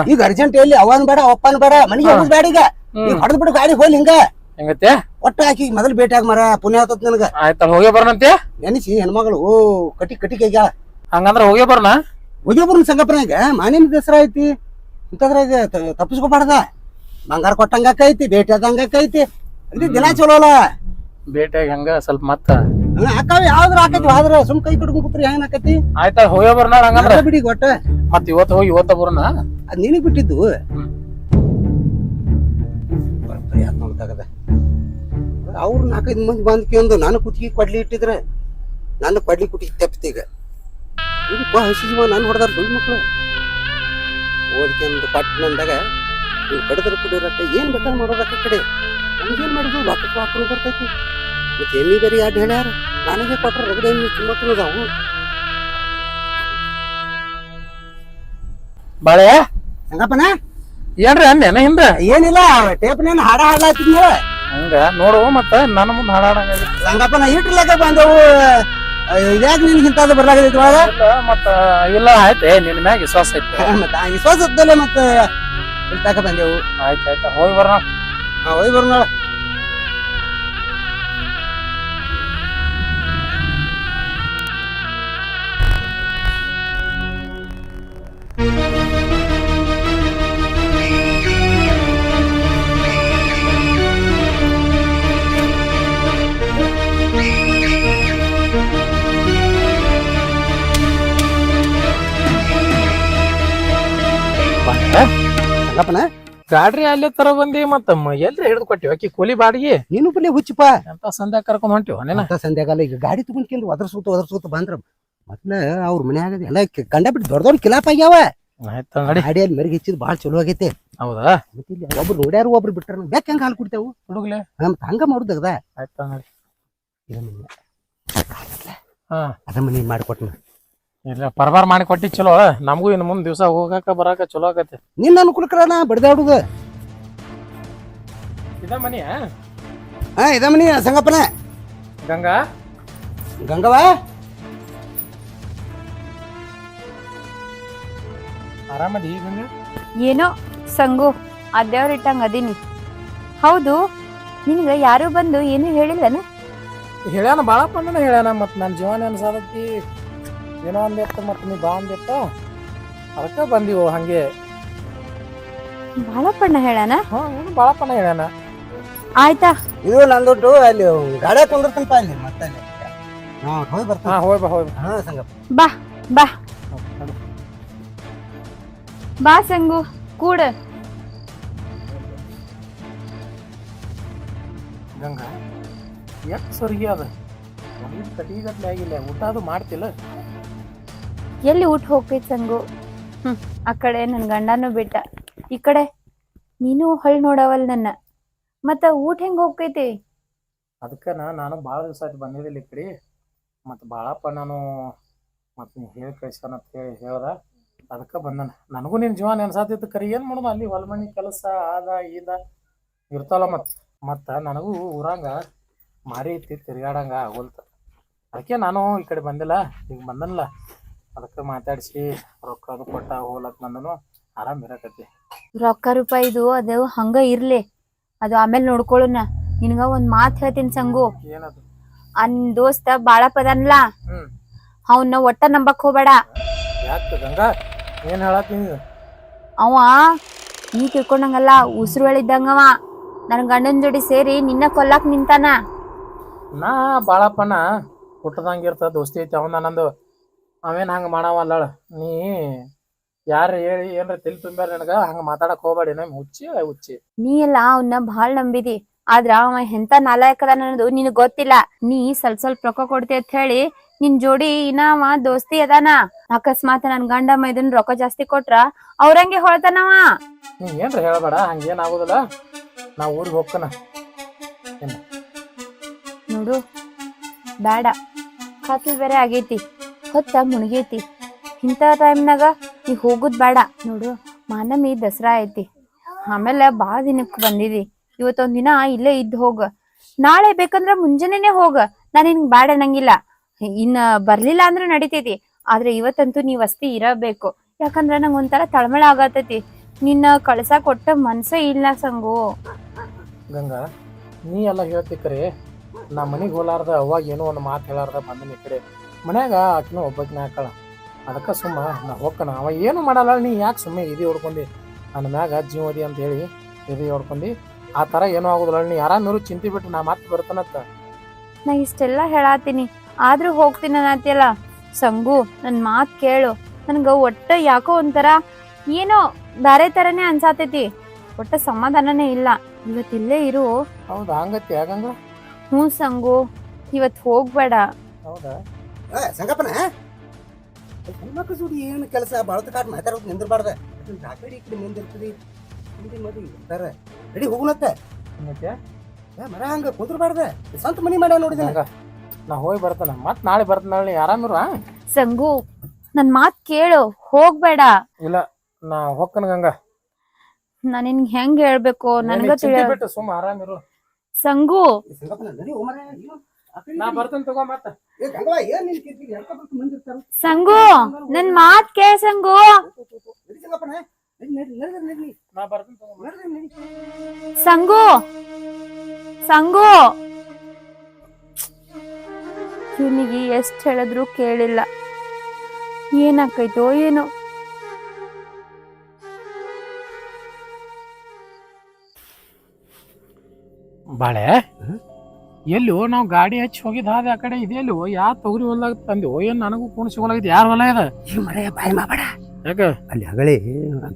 ಈಗ ಅರ್ಜೆಂಟ್ ಎಲ್ಲಿ ಅವನ್ ಬೇಡ ಅಪ್ಪನ ಬೇಡ ಮನೆಗೆ ಹೋಗುದ್ ಬೇಡ ಈಗ ಹೊಡೆದ್ ಬಿಡು ಗಾಡಿ ಹೋಗ್ಲಿ ಹಿಂಗ ಹೆಂಗತ್ತೆ ಒಟ್ಟ ಹಾಕಿ ಮೊದಲು ಭೇಟಿ ಆಗ ಮರ ಪುಣ್ಯ ಆತತ್ ನನಗ ಆಯ್ತಲ್ಲ ಹೋಗೇ ಬರೋಣಂತೆ ನೆನಿಸಿ ಹೆಣ್ಮಗಳು ಕಟಿಗೆ ಆಗ್ಯಾಳ ಹಂಗಂದ್ರ ಹೋಗೇ ಬರೋಣ ಉದ್ಯೋಗ ಸಂಗಪ್ಪನಾಗ ಮಾನಿನ ದಸರಾ ಐತಿ ಇಂಥದ್ರಾಗ ತಪ್ಪಿಸ್ಕೊಬಾರ್ದ ಬಂಗಾರ ಕೊಟ್ಟಂಗ ಐತಿ ಭೇಟಿ ಆದಂಗ ಐತಿ ಅಲ್ಲಿ ದಿನ ಚಲೋ ಅಲ್ಲ ಭೇಟಿಯಾಗಿ ಹಂಗ ಸ್ವಲ್ಪ ಮತ್ತ ಅಕ್ಕಾವ ಯಾವ್ದ್ರ ಆಕೈತಿ ಆದ್ರ ಸುಮ್ ಕೈ ಕಟ್ಕೊಂಡ್ ಕೂತ್ರಿ ಹೆಂಗ್ ಆಕೈತಿ ಆಯ್ತಾ ಹೋಗೇ ಬರೋಣ ಹಂಗಂದ್ರ ಬಿಡಿ ಒಟ್ಟ ಮತ್ ಇವತ್ತು ಹೋಗಿ ಇವತ್ತ ಬರೋಣ ಅದ್ ನಿನಗ್ ಬಿಟ್ಟಿದ್ದು ನೋಡ್ದಾಗದ ಅವ್ರು 4-5 ಮಂದಿ ಬಂದ್ಕೊಂಡು ನಾನು ಕುತ್ತಿಗೆ ಕೊಡ್ಲಿ ಇಟ್ಟಿದ್ರೆ ನಾನು ಕೊಡ್ಲಿ ಕುಟ್ಟಿಗೆ ತೆಪ್ತೀಗ ಹಸಿ ಜೀವ ನಾನು ಹೊಡೆದಾರ ದೊಡ್ಡ ಮಕ್ಳು ಓದ್ಕೊಂಡು ಪಟ್ಟಣದಾಗ ನೀವು ಕಡಿದ್ರ ಕುಡಿಯೋರಕ್ಕ ಏನ್ ಬೇಕಾದ್ರೆ ಮಾಡೋದಕ್ಕ ಕಡೆ ನಮ್ಗೇನ್ ಮಾಡಿದ್ವು ಲೊಕ್ಕಕ್ಕೆ ಹಾಕೊಂಡು ಬರ್ತೈತಿ ಮತ್ತೆ ಎಮ್ಮಿ ಬೇರೆ ಯಾರು ಹೇಳ್ಯಾರ ನನಗೆ ಕೊಟ್ರ ರಗಡೆ ಎಮ್ಮಿ ಕಿಮ್ಮತ್ತು ಅದಾವು ಬಾಳೆ ಸಂಗಪ್ಪನ ಏನ್ರಿ ಅಂದೇನ ಹಿಂದ ಏನಿಲ್ಲ ಟೇಪ್ನೇನು ಹಾಡ ಹಾಡ್ಲಾತಿದ್ನ ಹಂಗ ನೋಡು ಮತ್ತ ನನ್ನ ಮುಂದೆ ಹಾಡಾಡಂಗ ಸಂಗಪ್ಪನ ಇಟ್ರಲಾಗ ಬಂದವು ಇದ್ಯಾಗ ನಿನ್ ಇಂತಾದ ಬರ್ಲಾಗೈತಿ ಒಳಗ ಮತ್ತ ಇಲ್ಲ ಆಯ್ತೆ ನಿನ್ ಮ್ಯಾಗ ವಿಶ್ವಾಸ ಐತೆ ಮತ್ತ ವಿಶ್ವಾಸ ಇದ್ದಲ್ಲ ಮತ್ತ ಇಲ್ತಾಕ ಬಂದೆವು ಆಯ್ತಾಯ್ತ ಹೋಗಿ ಬರೋಣ ಹೋಗಿ ಬರೋಣ ಸಂಗಪ್ಪನ ಗಾಡ್ರಿ ಅಲ್ಲೇ ತರ ಬಂದಿ ಮತ್ತ ಎಲ್ರಿ ಹಿಡಿದು ಕೊಟ್ಟಿವಿ ಅಕ್ಕಿ ಕೂಲಿ ಬಾಡಿಗೆ ನೀನು ಬಲ್ಲಿ ಹುಚ್ಚಪ್ಪ ಅಂತ ಸಂಧ್ಯಾಗ ಕರ್ಕೊಂಡ್ ಹೊಂಟಿವ ನೇನ ಅಂತ ಸಂಧ್ಯಾಗಾಲ ಈಗ ಗಾಡಿ ತಗೊಂಡ್ಕೊಂಡು ಒದರ್ಸೂತ ಬಂದ್ರ ಮೊದ್ಲ ಅವ್ರ ಮನ್ಯಾಗ ಎಲ್ಲ ಕಂಡ ಬಿಟ್ಟು ದೊಡ್ಡ ಕಿಲಾಪ್ ಆಗ್ಯಾವ ಆಯ್ತ ನೋಡಿ ಗಾಡಿಯಲ್ಲಿ ಮೆರುಗ್ ಹೆಚ್ಚಿದ್ ಬಾಳ ಚಲೋ ಆಗೈತೆ ಹೌದಾ ಮತ್ತೆ ಇಲ್ಲಿ ಒಬ್ರು ನೋಡ್ಯಾರು ಒಬ್ರು ಬಿಟ್ಟಾರ ಬೇಕ ಹೆಂಗ ಹಾಲು ಕುಡ್ತೇವು ಹುಡುಗ್ಲೆ ಮತ್ತ ಹಂಗ ಮಾಡುದದ ಆಯ್ತ ನೋಡಿ ಹಾ ಅದ ಮನಿ ಮಾಡಿಕೊಟ್ನ ಇಲ್ಲ ಪರಬಾರ್ ಮಾಡಿ ಕೊಟ್ಟಿ ಚಲೋ ನಮಗೂ ಇನ್ನು ಮುಂದ್ ದಿವ್ಸ ಹೋಗಾಕ ಬರಾಕ ಚಲೋ ಆಗತ್ತೆ ನಿನ್ನ ಅನುಕೂಲಕರ ಬಡ್ದಾಡುದ ಇದ ಮನಿ ಹಾ ಇದ ಮನಿ ಸಂಗಪ್ಪನ ಗಂಗಾ ಗಂಗವ್ವ ಆರಾಮದಿ ಗಂಗಾ ಏನೋ ಸಂಗು ಆ ದೇವ್ರ ಇಟ್ಟಂಗ ಅದೀನಿ ಹೌದು ನಿನಗ ಯಾರು ಬಂದು ಏನು ಹೇಳಿಲ್ಲನ ಹೇಳ್ಯಾನ ಬಾಳಪ್ಪನ ಹೇಳ್ಯಾನ ಮತ್ ನನ್ ಜೀವನ ಅನ್ಸಾದತಿ ಏನೋ ಅಂದಿತ್ತ ಮತ್ ನೀ ಬಾ ಅಂದಿತ್ತ ಅದಕ್ಕ ಬಂದಿವು ಹಂಗೆ ಬಾಳಪ್ಪಣ್ಣ ಹೇಳನ ಏನು ಬಾಳಪ್ಪನ ಹೇಳ್ಯಾನ ಆಯ್ತಾ ಇದು ನಂದೊಟ್ಟು ಅಲ್ಲಿ ಗಾಡಿ ಕುಂದಿರ್ತನಪ್ಪ ಅಲ್ಲಿ ಮತ್ತೆ ಅಲ್ಲಿ ಹೋಗಿ ಬರ್ತಾನ ಹೋಯ್ ಬಾ ಹೋಯ್ ಬಾ ಹಾ ಸಂಗಪ್ಪ ಬಾ ಬಾ ಬಾ ಸಂಗು ಕೂಡ ಗಂಗಾ ಎಷ್ಟು ಸರಿಗೆ ಅದ ಕಟಿಗಟ್ಲೆ ಆಗಿಲ್ಲ ಊಟ ಅದು ಮಾಡ್ತಿಲ್ಲ ಎಲ್ಲಿ ಊಟ ಹೋಗ್ತೈತಿ ಸಂಗು ಆ ಕಡೆ ನನ್ ಗಂಡನೂ ಬಿಟ್ಟ ಈ ಕಡೆ ನೀನು ಹೊಳ್ ನೋಡವಲ್ ನನ್ನ ಮತ್ತ ಊಟ ಹೆಂಗ್ ಹೋಗ್ತೈತಿ ಅದಕ್ಕೆ ನಾನು ಭಾಳ ದಿವಸ ಆಯ್ತು ಬಂದಿದ್ದಿಲ್ಲ ಈ ಕಡೆ ಮತ್ತು ಭಾಳಪ್ಪ ನಾನು ಮತ್ತು ನೀ ಹೇಳಿ ಕಳ್ಸ್ಯಾನ ಅಂತ ಹೇಳಿ ಹೇಳ್ದ ಅದಕ್ಕೆ ಬಂದನ ನನಗೂ ನಿನ್ನ ಜೀವ ನೆನ್ಸಾತಿತ್ತು ಕರಿ ಏನು ಮಾಡೋದು ಅಲ್ಲಿ ಹೊಲ್ಮನಿ ಕೆಲಸ ಆದ ಈದ ಇರ್ತಾವಲ್ಲ ಮತ್ತು ನನಗೂ ಊರಂಗ ಮಾರಿ ಐತಿ ತಿರ್ಗಾಡಂಗ ಆಗೋಲ್ತ ಅದಕ್ಕೆ ನಾನು ಈ ಕಡೆ ಬಂದಿಲ್ಲ ಈಗ ಬಂದನಲ್ಲ ಅದಕ್ಕೆ ಮಾತಾಡಿಸಿ ರೊಕ್ಕ ಅದು ಕೊಟ್ಟ ಹೋಗ್ಲಕ್ ಬಂದನು ಆರಾಮ್ ಇರಕತ್ತಿ ರೊಕ್ಕ ರೂಪಾಯಿದು ಅದು ಹಂಗ ಇರ್ಲಿ ಅದು ಆಮೇಲೆ ನೋಡ್ಕೊಳ್ಳೋಣ ನಿನ್ಗ ಒಂದ್ ಮಾತ್ ಹೇಳ್ತೀನಿ ಸಂಗು ಏನದು ಆ ನಿನ್ ದೋಸ್ತ ಬಾಳಪ್ಪದನ್ಲ ಅವನ್ನ ಒಟ್ಟ ನಂಬಕ್ ಹೋಗ್ಬೇಡ ಯಾಕೆ ಗಂಗಾ ಏನು ಹೇಳತ್ತೀನಿ ಅವ ನೀ ತಿಳ್ಕೊಂಡಂಗಲ್ಲ ಉಸಿರುಳಿದ್ದಂಗವ ನನ್ ಗಂಡನ ಜೋಡಿ ಸೇರಿ ನಿನ್ನ ಕೊಲ್ಲಾಕ್ ನಿಂತಾನ ನಾ ಬಾಳಪ್ಪನ ಹುಟ್ಟದಂಗಿರ್ತ ದೋಸ್ತಿ ಐತಿ ಅವನ ನಂದು ಅವೇನು ಹಂಗೆ ಮಾಡವಲ್ಲ ನೀ ಯಾರು ಹೇಳಿ ಏನ್ರ ತಿಳಿ ತುಂಬ್ಯಾರ ನನಗ ಹಂಗ ಮಾತಾಡಕ್ ಹೋಗ್ಬೇಡಿ ನಮ್ ಹುಚ್ಚಿ ನೀ ಎಲ್ಲ ಅವನ್ನ ಭಾಳ ನಂಬಿದಿ ಆದ್ರ ಅವ ಎಂತ ನಾಲಾಯಕದ ಅನ್ನೋದು ನಿನಗ್ ಗೊತ್ತಿಲ್ಲ ನೀ ಸ್ವಲ್ಪ ರೊಕ್ಕ ಕೊಡ್ತಿ ಅಂತ ಹೇಳಿ ನಿನ್ ಜೋಡಿ ಇನ್ನ ಅವ ದೋಸ್ತಿ ಅದಾನ ಅಕಸ್ಮಾತ್ ನನ್ ಗಂಡ ಮೈದನ್ ರೊಕ್ಕ ಜಾಸ್ತಿ ಕೊಟ್ರ ಅವ್ರಂಗೆ ಹೊಳ್ತಾನವ ನೀ ಏನ್ರ ಹೇಳ್ಬೇಡ ಹಂಗೇನ್ ಆಗುದಿಲ್ಲ ನಾ ಊರಿಗೆ ಹೋಗ್ಕನ ನೋಡು ಬೇಡ ಕತ್ಲ್ ಬೇರೆ ಆಗೈತಿ ಹೊತ್ತ ಮುಣಗೈತಿ ಇಂಥ ಟೈಮ್ನಾಗ ನೀ ಹೋಗುದ್ ಬೇಡ ನೋಡು ಮಾನಮಿ ದಸರಾ ಐತಿ ಆಮೇಲೆ ಭಾಳ ದಿನಕ್ಕೆ ಬಂದಿದಿ ಇವತ್ತೊಂದ್ ದಿನ ಇಲ್ಲೇ ಇದ್ದು ಹೋಗ ನಾಳೆ ಬೇಕಂದ್ರ ಮುಂಜಾನೆನೆ ಹೋಗ ನಾನು ನಿನ್ಗೆ ಬ್ಯಾಡ ಅನ್ನಂಗಿಲ್ಲ ಇನ್ನ ಬರ್ಲಿಲ್ಲ ಅಂದ್ರೆ ನಡಿತೈತಿ ಆದ್ರೆ ಇವತ್ತಂತೂ ನೀವ್ ಅಸ್ತಿ ಇರಬೇಕು ಯಾಕಂದ್ರ ನಂಗೆ ಒಂಥರ ತಳಮಳ ಆಗತೈತಿ ನಿನ್ನ ಕಳ್ಸಕ್ ಒಟ್ಟ ಮನ್ಸೇ ಇಲ್ಲ ಸಂಗು. ಗಂಗಾ ನೀ ಎಲ್ಲ ಹೇಳ್ತಿಕ್ಕರಿ ನಾ ಮನೆಗೆ ಹೋಲಾರ್ದ ಅವಾಗ ಏನೋ ಒಂದು ಮಾತು ಹೇಳಾರ್ದ ಬಂದನ ಈ ಕಡೆ ಮನ್ಯಾಗ ಆಕಿನೂ ಒಬ್ಬಾಕಿನ ಹಾಕಳ. ಅದಕ್ಕೆ ಸುಮ್ಮ ನಾ ಹೋಗ್ಕನ. ಅವ ಏನು ಮಾಡಲ್ಲ, ನೀ ಯಾಕೆ ಸುಮ್ಮನೆ ಇದು ಹೊಡ್ಕೊಂಡು ನನ್ನ ಮ್ಯಾಗ ಜೀವದಿ ಅಂತ ಹೇಳಿ ಇದು ಹೊಡ್ಕೊಂಡು ಆ ಥರ ಏನೂ ಆಗೋದಿಲ್ಲ. ನೀ ಆರಾಮಿರು, ಚಿಂತೆ ಬಿಟ್ಟು ನಾ ಮತ್ತೆ ಬರ್ತಾನತ್ತ. ನಾ ಇಷ್ಟೆಲ್ಲ ಹೇಳಾತೀನಿ ಆದ್ರೂ ಹೋಗ್ತೀನಿ ಅನ್ನತಿಯಲ್ಲ. ಸಂಗು ನನ್ ಮಾತ್ ಕೇಳು. ನನ್ಗ ಒಟ್ಟ ಯಾಕೋ ಒಂಥರ ಏನೋ ಬೇರೆ ತರನೇ ಅನ್ಸಾತೈತಿ. ಒಟ್ಟ ಸಮಾಧಾನನೇ ಇಲ್ಲ. ಇವತ್ತಿಲ್ಲೇ ಇರು. ಹೌದಾ? ಹಂಗತ್ತಿ ಆಗಂಗ? ಹ್ಞೂ ಸಂಗು, ಇವತ್ ಹೋಗ್ಬೇಡ. ಹೌದಾ? ಸಂಗಪ್ಪನ ಹೆಣ್ಮಕ್ಳು ಸುಡಿ ಏನು ಕೆಲಸ ಬಳತ ಕಾಟ್ ಮಾತಾಡೋದು ನಿಂದಿರ್ಬಾರ್ದ. ಆ ಕಡೆ ಈ ಕಡೆ ಮುಂದಿರ್ತದೆ ಮುಂದೆ ಮದಿ ಇರ್ತಾರ. ರೆಡಿ ಹೋಗುನತ್ತ ಮತ್ತೆ ಮರ ಹಂಗ ಕುಂದ್ರಬಾರ್ದ. ಸ್ವಂತ ಮನಿ ಮಾಡ್ಯಾವ ನೋಡಿದ. ನಾ ಹೋಗಿ ಬರ್ತಾನ ಮತ್ ನಾಳೆ ಬರ್ತಾನ. ನೀ ಆರಾಮಿರು. ಸಂಗು ನನ್ ಮಾತ್ ಕೇಳು, ಹೋಗ್ಬೇಡ. ಇಲ್ಲ ನಾ ಹೋಗ್ಕನ ಗಂಗಾ. ನಾ ನಿನ್ಗೆ ಹೆಂಗ್ ಹೇಳ್ಬೇಕು ನನ್ಗ ಚಿಂತೆ ತಿಳ. ಬಿಟ್ಟು ಸುಮ್ಮ ಆರಾಮಿರು. ಸಂಗು ಸಂಗಪ್ಪನ ನಡಿ ಹೋಮರ. ನಾ ಬರ್ತೇನೆ ತಗೋ ಮತ್ತ. ಸಂಗು ನನ್ ಮಾತ್ ಕೇಳ ಸಂಗು. ನಾ ಬರ್ತೇನೆ ತಗೋ. ಸಂಗು ಸಂಗು ಇವನಿಗೆ ಎಷ್ಟ್ ಹೇಳಿದ್ರು ಕೇಳಿಲ್ಲ. ಏನಾಕೈತೋ ಏನೋ. ಬಾಳೆ ಎಲ್ಲೋ ನಾವು ಗಾಡಿ ಹಚ್ಚಿ ಹೋಗಿದ್ ಹಾದಿ ಆ ಕಡೆ ಇದೆಯಲ್ಲೋ ಯಾ ತೊಗರಿ ಹೊಲ್ದಾಗ ತಂದೆವು. ಏನ್ ನನಗೂ ಕೂಣ ಸಿಗೋಲಾಗಿದ್ ಯಾರ ಹೊಲ ಇದೆ? ಮರ ಬಾಯಿ ಮಾಬೇಡ. ಯಾಕ ಅಲ್ಲಿ ಹಗಳೇ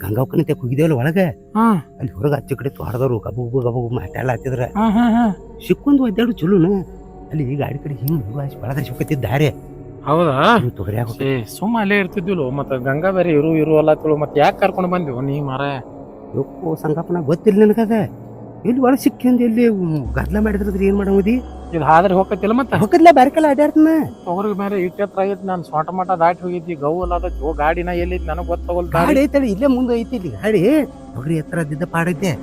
ಗಂಗಾವಕ್ಕನ ಹೋಗಿದ್ದೇವಲ್ಲ ಒಳಗೆ. ಹಾ ಅಲ್ಲಿ ಹೊರಗೆ ಹಚ್ಚ ಕಡೆ ತೋಟದವ್ರು ಗಬು ಗಬು ಮಾತಾಡಲ್ಲ ಹತ್ತಿದ್ರ ಹಾ ಹಾ ಹಾ ಸಿಕ್ಕೊಂದು ಒದ್ದಾಡು ಚಲೋನ. ಅಲ್ಲಿ ಗಾಡಿ ಕಡೆ ಹಿಂಗ್ ಬಳದ್ರೆ ಸಿಕ್ಕತ್ತಿದ್ದಾರೆ. ಹೌದಾ? ತೊಗರಿ ಹಾಕೋ ಏ ಸುಮ್ಮ ಅಲ್ಲೇ ಇರ್ತಿದ್ವಿಲ್ಲ. ಮತ್ತ ಗಂಗಾ ಬೇರೆ ಇರು ಅಲ್ಲ ತಿಳು. ಮತ್ತೆ ಯಾಕೆ ಕರ್ಕೊಂಡು ಬಂದಿವು ನೀ ಮಾರ? ಯಪ್ಪೋ ಸಂಗಪ್ಪನ ಗೊತ್ತಿಲ್ಲ ನನಗದ. ಎಲ್ಲಿ ಒಳಗೆ ಸಿಕ್ಕಂದು ಎಲ್ಲಿ ಗದ್ಲ ಮಾಡಿದ್ರದ್ರ ಏನ್ ಮಾಡಮದಿ? ಇದು ಹಾದ್ರೆ ಹೋಗತ್ತಿಲ್ಲ ಮತ್ತೆ ಹೋಗದ್ಲ ಬ್ಯಾರಕಲ್ಲ ಅಡ್ಯಾಡ್ತನ. ತೊಗರಿ ಮೇಲೆ ಇಟ್ಟತ್ರ ಆಗೈತಿ. ನಾನು ಸೊಂಟ ಮಟ ದಾಟಿ ಹೋಗಿದ್ದಿ. ಗೌ ಅಲ್ಲ ಗಾಡಿನ ಎಲ್ಲಿದ್ ನನಗ್ ಗೊತ್ತಾಗಲ್. ಗಾಡಿ ಐತಲ್ಲ ಇಲ್ಲೇ ಮುಂದೆ ಐತಿ. ಇಲ್ಲಿ ಗಾಡಿ ತೊಗರಿ ಎತ್ತರ ಇದ್ದಿದ್ದ ಪಾಡೈತೆ.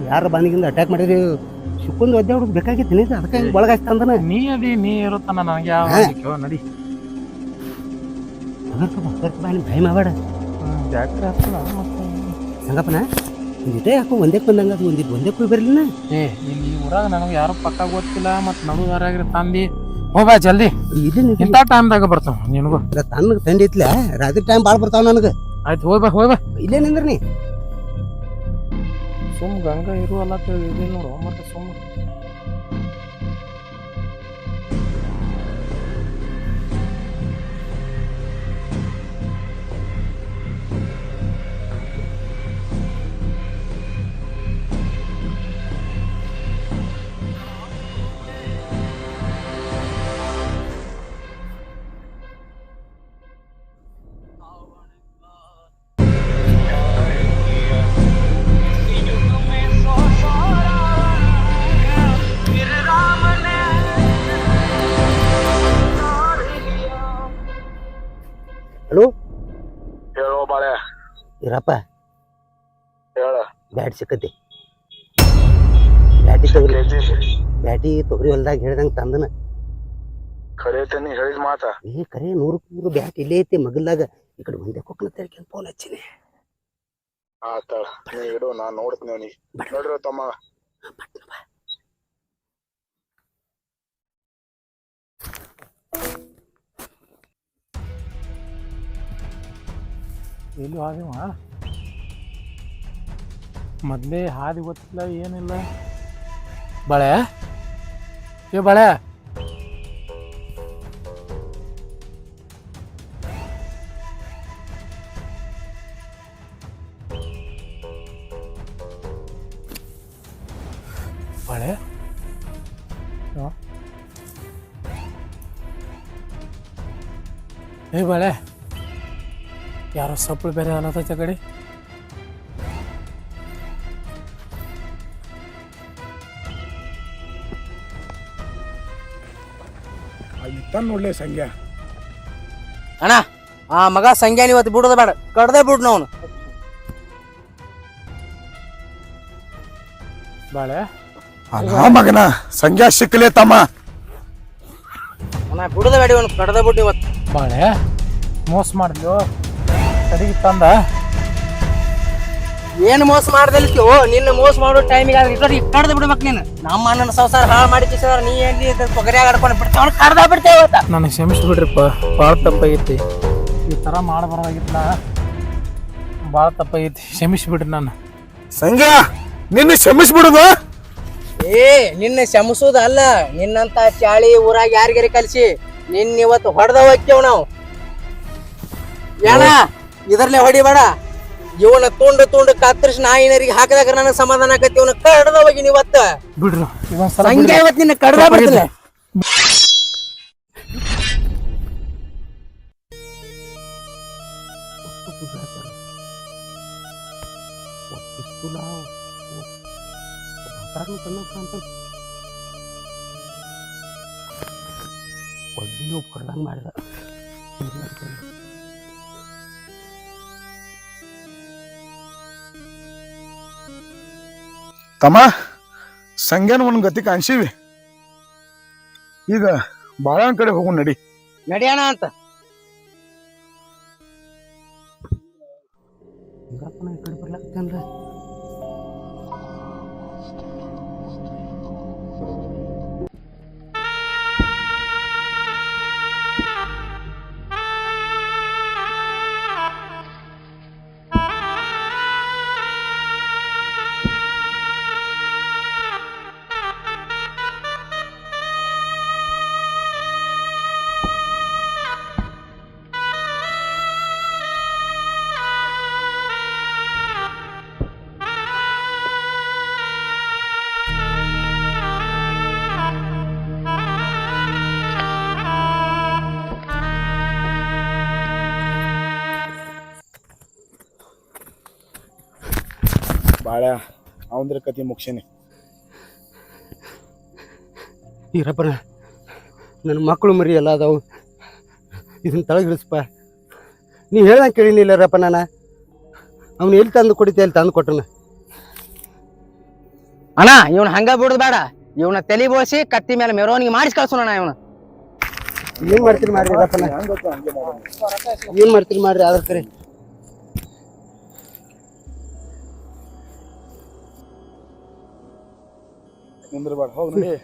ಯಾರ ಬಾನಿಗಿಂದ ಅಟ್ಯಾಕ್ ಮಾಡಿದ್ರಿ ಸಿಕ್ಕೊಂದು ಒದ್ದಾಡೋದು ಬೇಕಾಗಿತ್ತು. ಅದಕ್ಕೆ ಒಳಗಾಯ್ತಂದನ ನೀ ಅದಿ ನೀ ಇರುತ್ತಾನ ನನಗೆ ಯಾವ ನಡಿ. ಬಾಯಿ ಭಯ ಮಾಡಬೇಡ ಸಂಗಪ್ಪನ. ಒಂದಿಟ್ಟೆ ಯಾಕೋ ಒಂದೇ ಬಂದಂಗ ಅದು ಒಂದೇ ಕುಯ್ ಬರ್ಲಿನ. ಏ ಇಲ್ಲಿ ಊರಾಗ ನನಗೆ ಯಾರು ಪಕ್ಕ ಗೊತ್ತಿಲ್ಲ. ಮತ್ ನಡುವಾರಾಗ್ರಿ ತಂದಿ ಹೋಗ್ಬಾ ಜಲ್ದಿ. ಇಂಥ ಟೈಮ್ದಾಗ ಬರ್ತಾವ ನಿನಗೂ. ತಣ್ಣಗೆ ತಂಡಿ ಐತ್ಲ ರಾತ್ರಿ ಟೈಮ್ ಭಾಳ ಬರ್ತಾವ ನನಗೆ. ಆಯ್ತು ಹೋಗ್ಬಾ ಹೋಗ್ಬಾ. ಇಲ್ಲೇ ನಿಂದ್ರಿ ಸುಮ್ ಗಂಗಾ ಇರು ಅಲ್ಲ ಇದೆ ನೋಡು. ಮತ್ತೆ ಸುಮ್ಮ ಹಲೋ ಹೇಳೋ ಬಾಳೆ. ಇರಪ್ಪ ಹೇಳ. ಬ್ಯಾಟ್ ಸಿಕ್ಕತಿ. ಬ್ಯಾಟಿ ತೊಗರಿ ಹೊಲ್ದಾಗ ಹೇಳ್ದಂಗ ತಂದನ. ಖರೆ ಐತೆ ನೀ ಹೇಳಿದ ಮಾತ. ಏ ಕರೆ 100 ಬ್ಯಾಟ್ ಇಲ್ಲೇ ಐತಿ ಮಗಲ್ದಾಗ. ಈ ಕಡೆ ಒಂದೇ ಕೊಕ್ಕನ ತೆರ್ಕೊಂಡ್ ಫೋನ್ ಹಚ್ಚಿನಿ. ಆತ ನೀ ಇಡು, ನಾ ನೋಡ್ತೀನಿ ಅವನಿಗೆ. ನೋಡ್ರಿ ತಮ್ಮ ಎಲ್ಲಿ ಹಾದಿವ ಮೊದ್ಲೇ ಹಾದಿ ಗೊತ್ತಿಲ್ಲ ಏನಿಲ್ಲ. ಬಳೆ ಏ ಬಳೆ ಬಳೆ ಏ ಬಳೆ ಯಾರೋ ಸಪ್ಪಳು ಬೇರೆ ಅನ್ನತೈತೆ ಕಡೆ. ನೋಡ್ಲೆ ಸಂಗ್ಯಾ. ಅಣ್ಣ ಆ ಮಗ ಸಂಗ್ಯಾನ ಇವತ್ತು ಬಿಡೋದ ಬೇಡ, ಕಡ್ದೇ ಬಿಡ್ ನಾವು. ಬಾಳೆ ಮಗನ ಸಂಗ್ಯಾ ಸಿಕ್ಕಲೇ ತಮ್ಮ. ಅಣ್ಣ ಬಿಡೋದ ಬೇಡ, ಇವನು ಕಡ್ದೇ ಬಿಟ್ಟು ಇವತ್ತು. ಬಾಳೆ ಮೋಸ ಮಾಡಿದ್ಲು ಕಡೆಗೆ ತಂದ ಏನ್ ಮೋಸ ಮಾಡ್ದಲ್ಕಿ ನಿನ್ನ ಮೋಸ ಮಾಡೋ ಟೈಮಿಗೆ ಕಡ್ದು ಬಿಡ್ಬೇಕು ನೀನು ನಮ್ಮ ಅಣ್ಣನ ಸಂಸಾರ ಹಾಳು ಮಾಡಿ ಕಿಸಿದ್ರ ನೀ ಎಲ್ಲಿ ಪೊಗರಿಯಾಗ ಆಡ್ಕೊಂಡು ಬಿಡ್ತೇವ ಕಡ್ದ ಬಿಡ್ತೇವ ನನಗೆ ಕ್ಷಮಿಸ್ಬಿಡ್ರಿಪ್ಪ ಭಾಳ ತಪ್ಪಾಗೈತಿ ಈ ಥರ ಮಾಡಬಾರ್ದಾಗಿತ್ತಲ್ಲ ಭಾಳ ತಪ್ಪಾಗೈತಿ ಕ್ಷಮಿಸ್ಬಿಡ್ರಿ ನಾನು ಸಂಗ್ಯಾ ನಿನ್ನ ಕ್ಷಮಿಸ್ಬಿಡುದು ಏ ನಿನ್ನ ಶಮಿಸೋದ ಅಲ್ಲ ನಿನ್ನಂತ ಚಾಳಿ ಊರಾಗ ಯಾರಿಗಾರಿ ಕಲಿಸಿ ನಿನ್ನ ಇವತ್ತು ಹೊಡೆದ ಹೋಗ್ತೇವ್ ನಾವು ಏನ ಇದರ್ಲೆ ಹೊಡಿಬೇಡ ಇವನ ತುಂಡು ಕತ್ತರಿಸಿ ನಾಯಿನರಿಗೆ ಹಾಕಿದಾಗ ನನಗೆ ಸಮಾಧಾನ ಆಕತಿ ಇವನ ಕಡ್ದ ಹೋಗಿ ಇವತ್ತ ಬಿಡ್ರಿ ಇದೊಂದ್ಸಲ ಸಂಜೆ ಇವತ್ತು ನಿನ್ನ ಕಡ್ದ ಬಿಡ್ತಿಲ್ಲ ಮಾಡಿದ ತಮ್ಮ ಸಂಗ್ಯಾನ ಒಂದ್ ಗತಿ ಕಾಣಿಸಿವಿ ಈಗ ಬಾಳನ್ ಕಡೆ ಹೋಗು ನಡಿ ನಡಿಯೋಣ ಅಂತ ಬಾಳ ಅವಂದ್ರ ಕತಿ ಮುಗಿಸೇನಿ ಈರಪ್ಪನ ನನ್ನ ಮಕ್ಕಳು ಮರಿ ಎಲ್ಲ ಅದಾವು ಇದನ್ನ ತಳಗಿಳಿಸ್ಪ ನೀ ಹೇಳ್ದಂಗೆ ಕೇಳಿನಿಲ್ಲರಪ್ಪ ನಾನು ಅವ್ನು ಎಲ್ಲಿ ತಂದು ಕೊಡಿತೆ ಅಲ್ಲಿ ತಂದು ಕೊಟ್ಟನ ಅಣ್ಣ ಇವನ್ ಹಂಗ ಬಿಡುದು ಬೇಡ ಇವನ ತಲೆ ಬೋಸಿ ಕತ್ತಿ ಮೇಲೆ ಮೆರವಣಿಗೆ ಮಾಡಿಸಿ ಕಳ್ಸೋಣ ಇವನ ಏನ್ ಮಾಡ್ತೀರಿ ಮಾಡ್ರಿ ರಪ್ಪನ ಏನ್ ಮಾಡ್ತೀರಿ ಮಾಡ್ರಿ ಅದ್ರ ಕರೆ ನಿಂದ್ರಬೇಡ ಹೋಗ್ ನಡಿ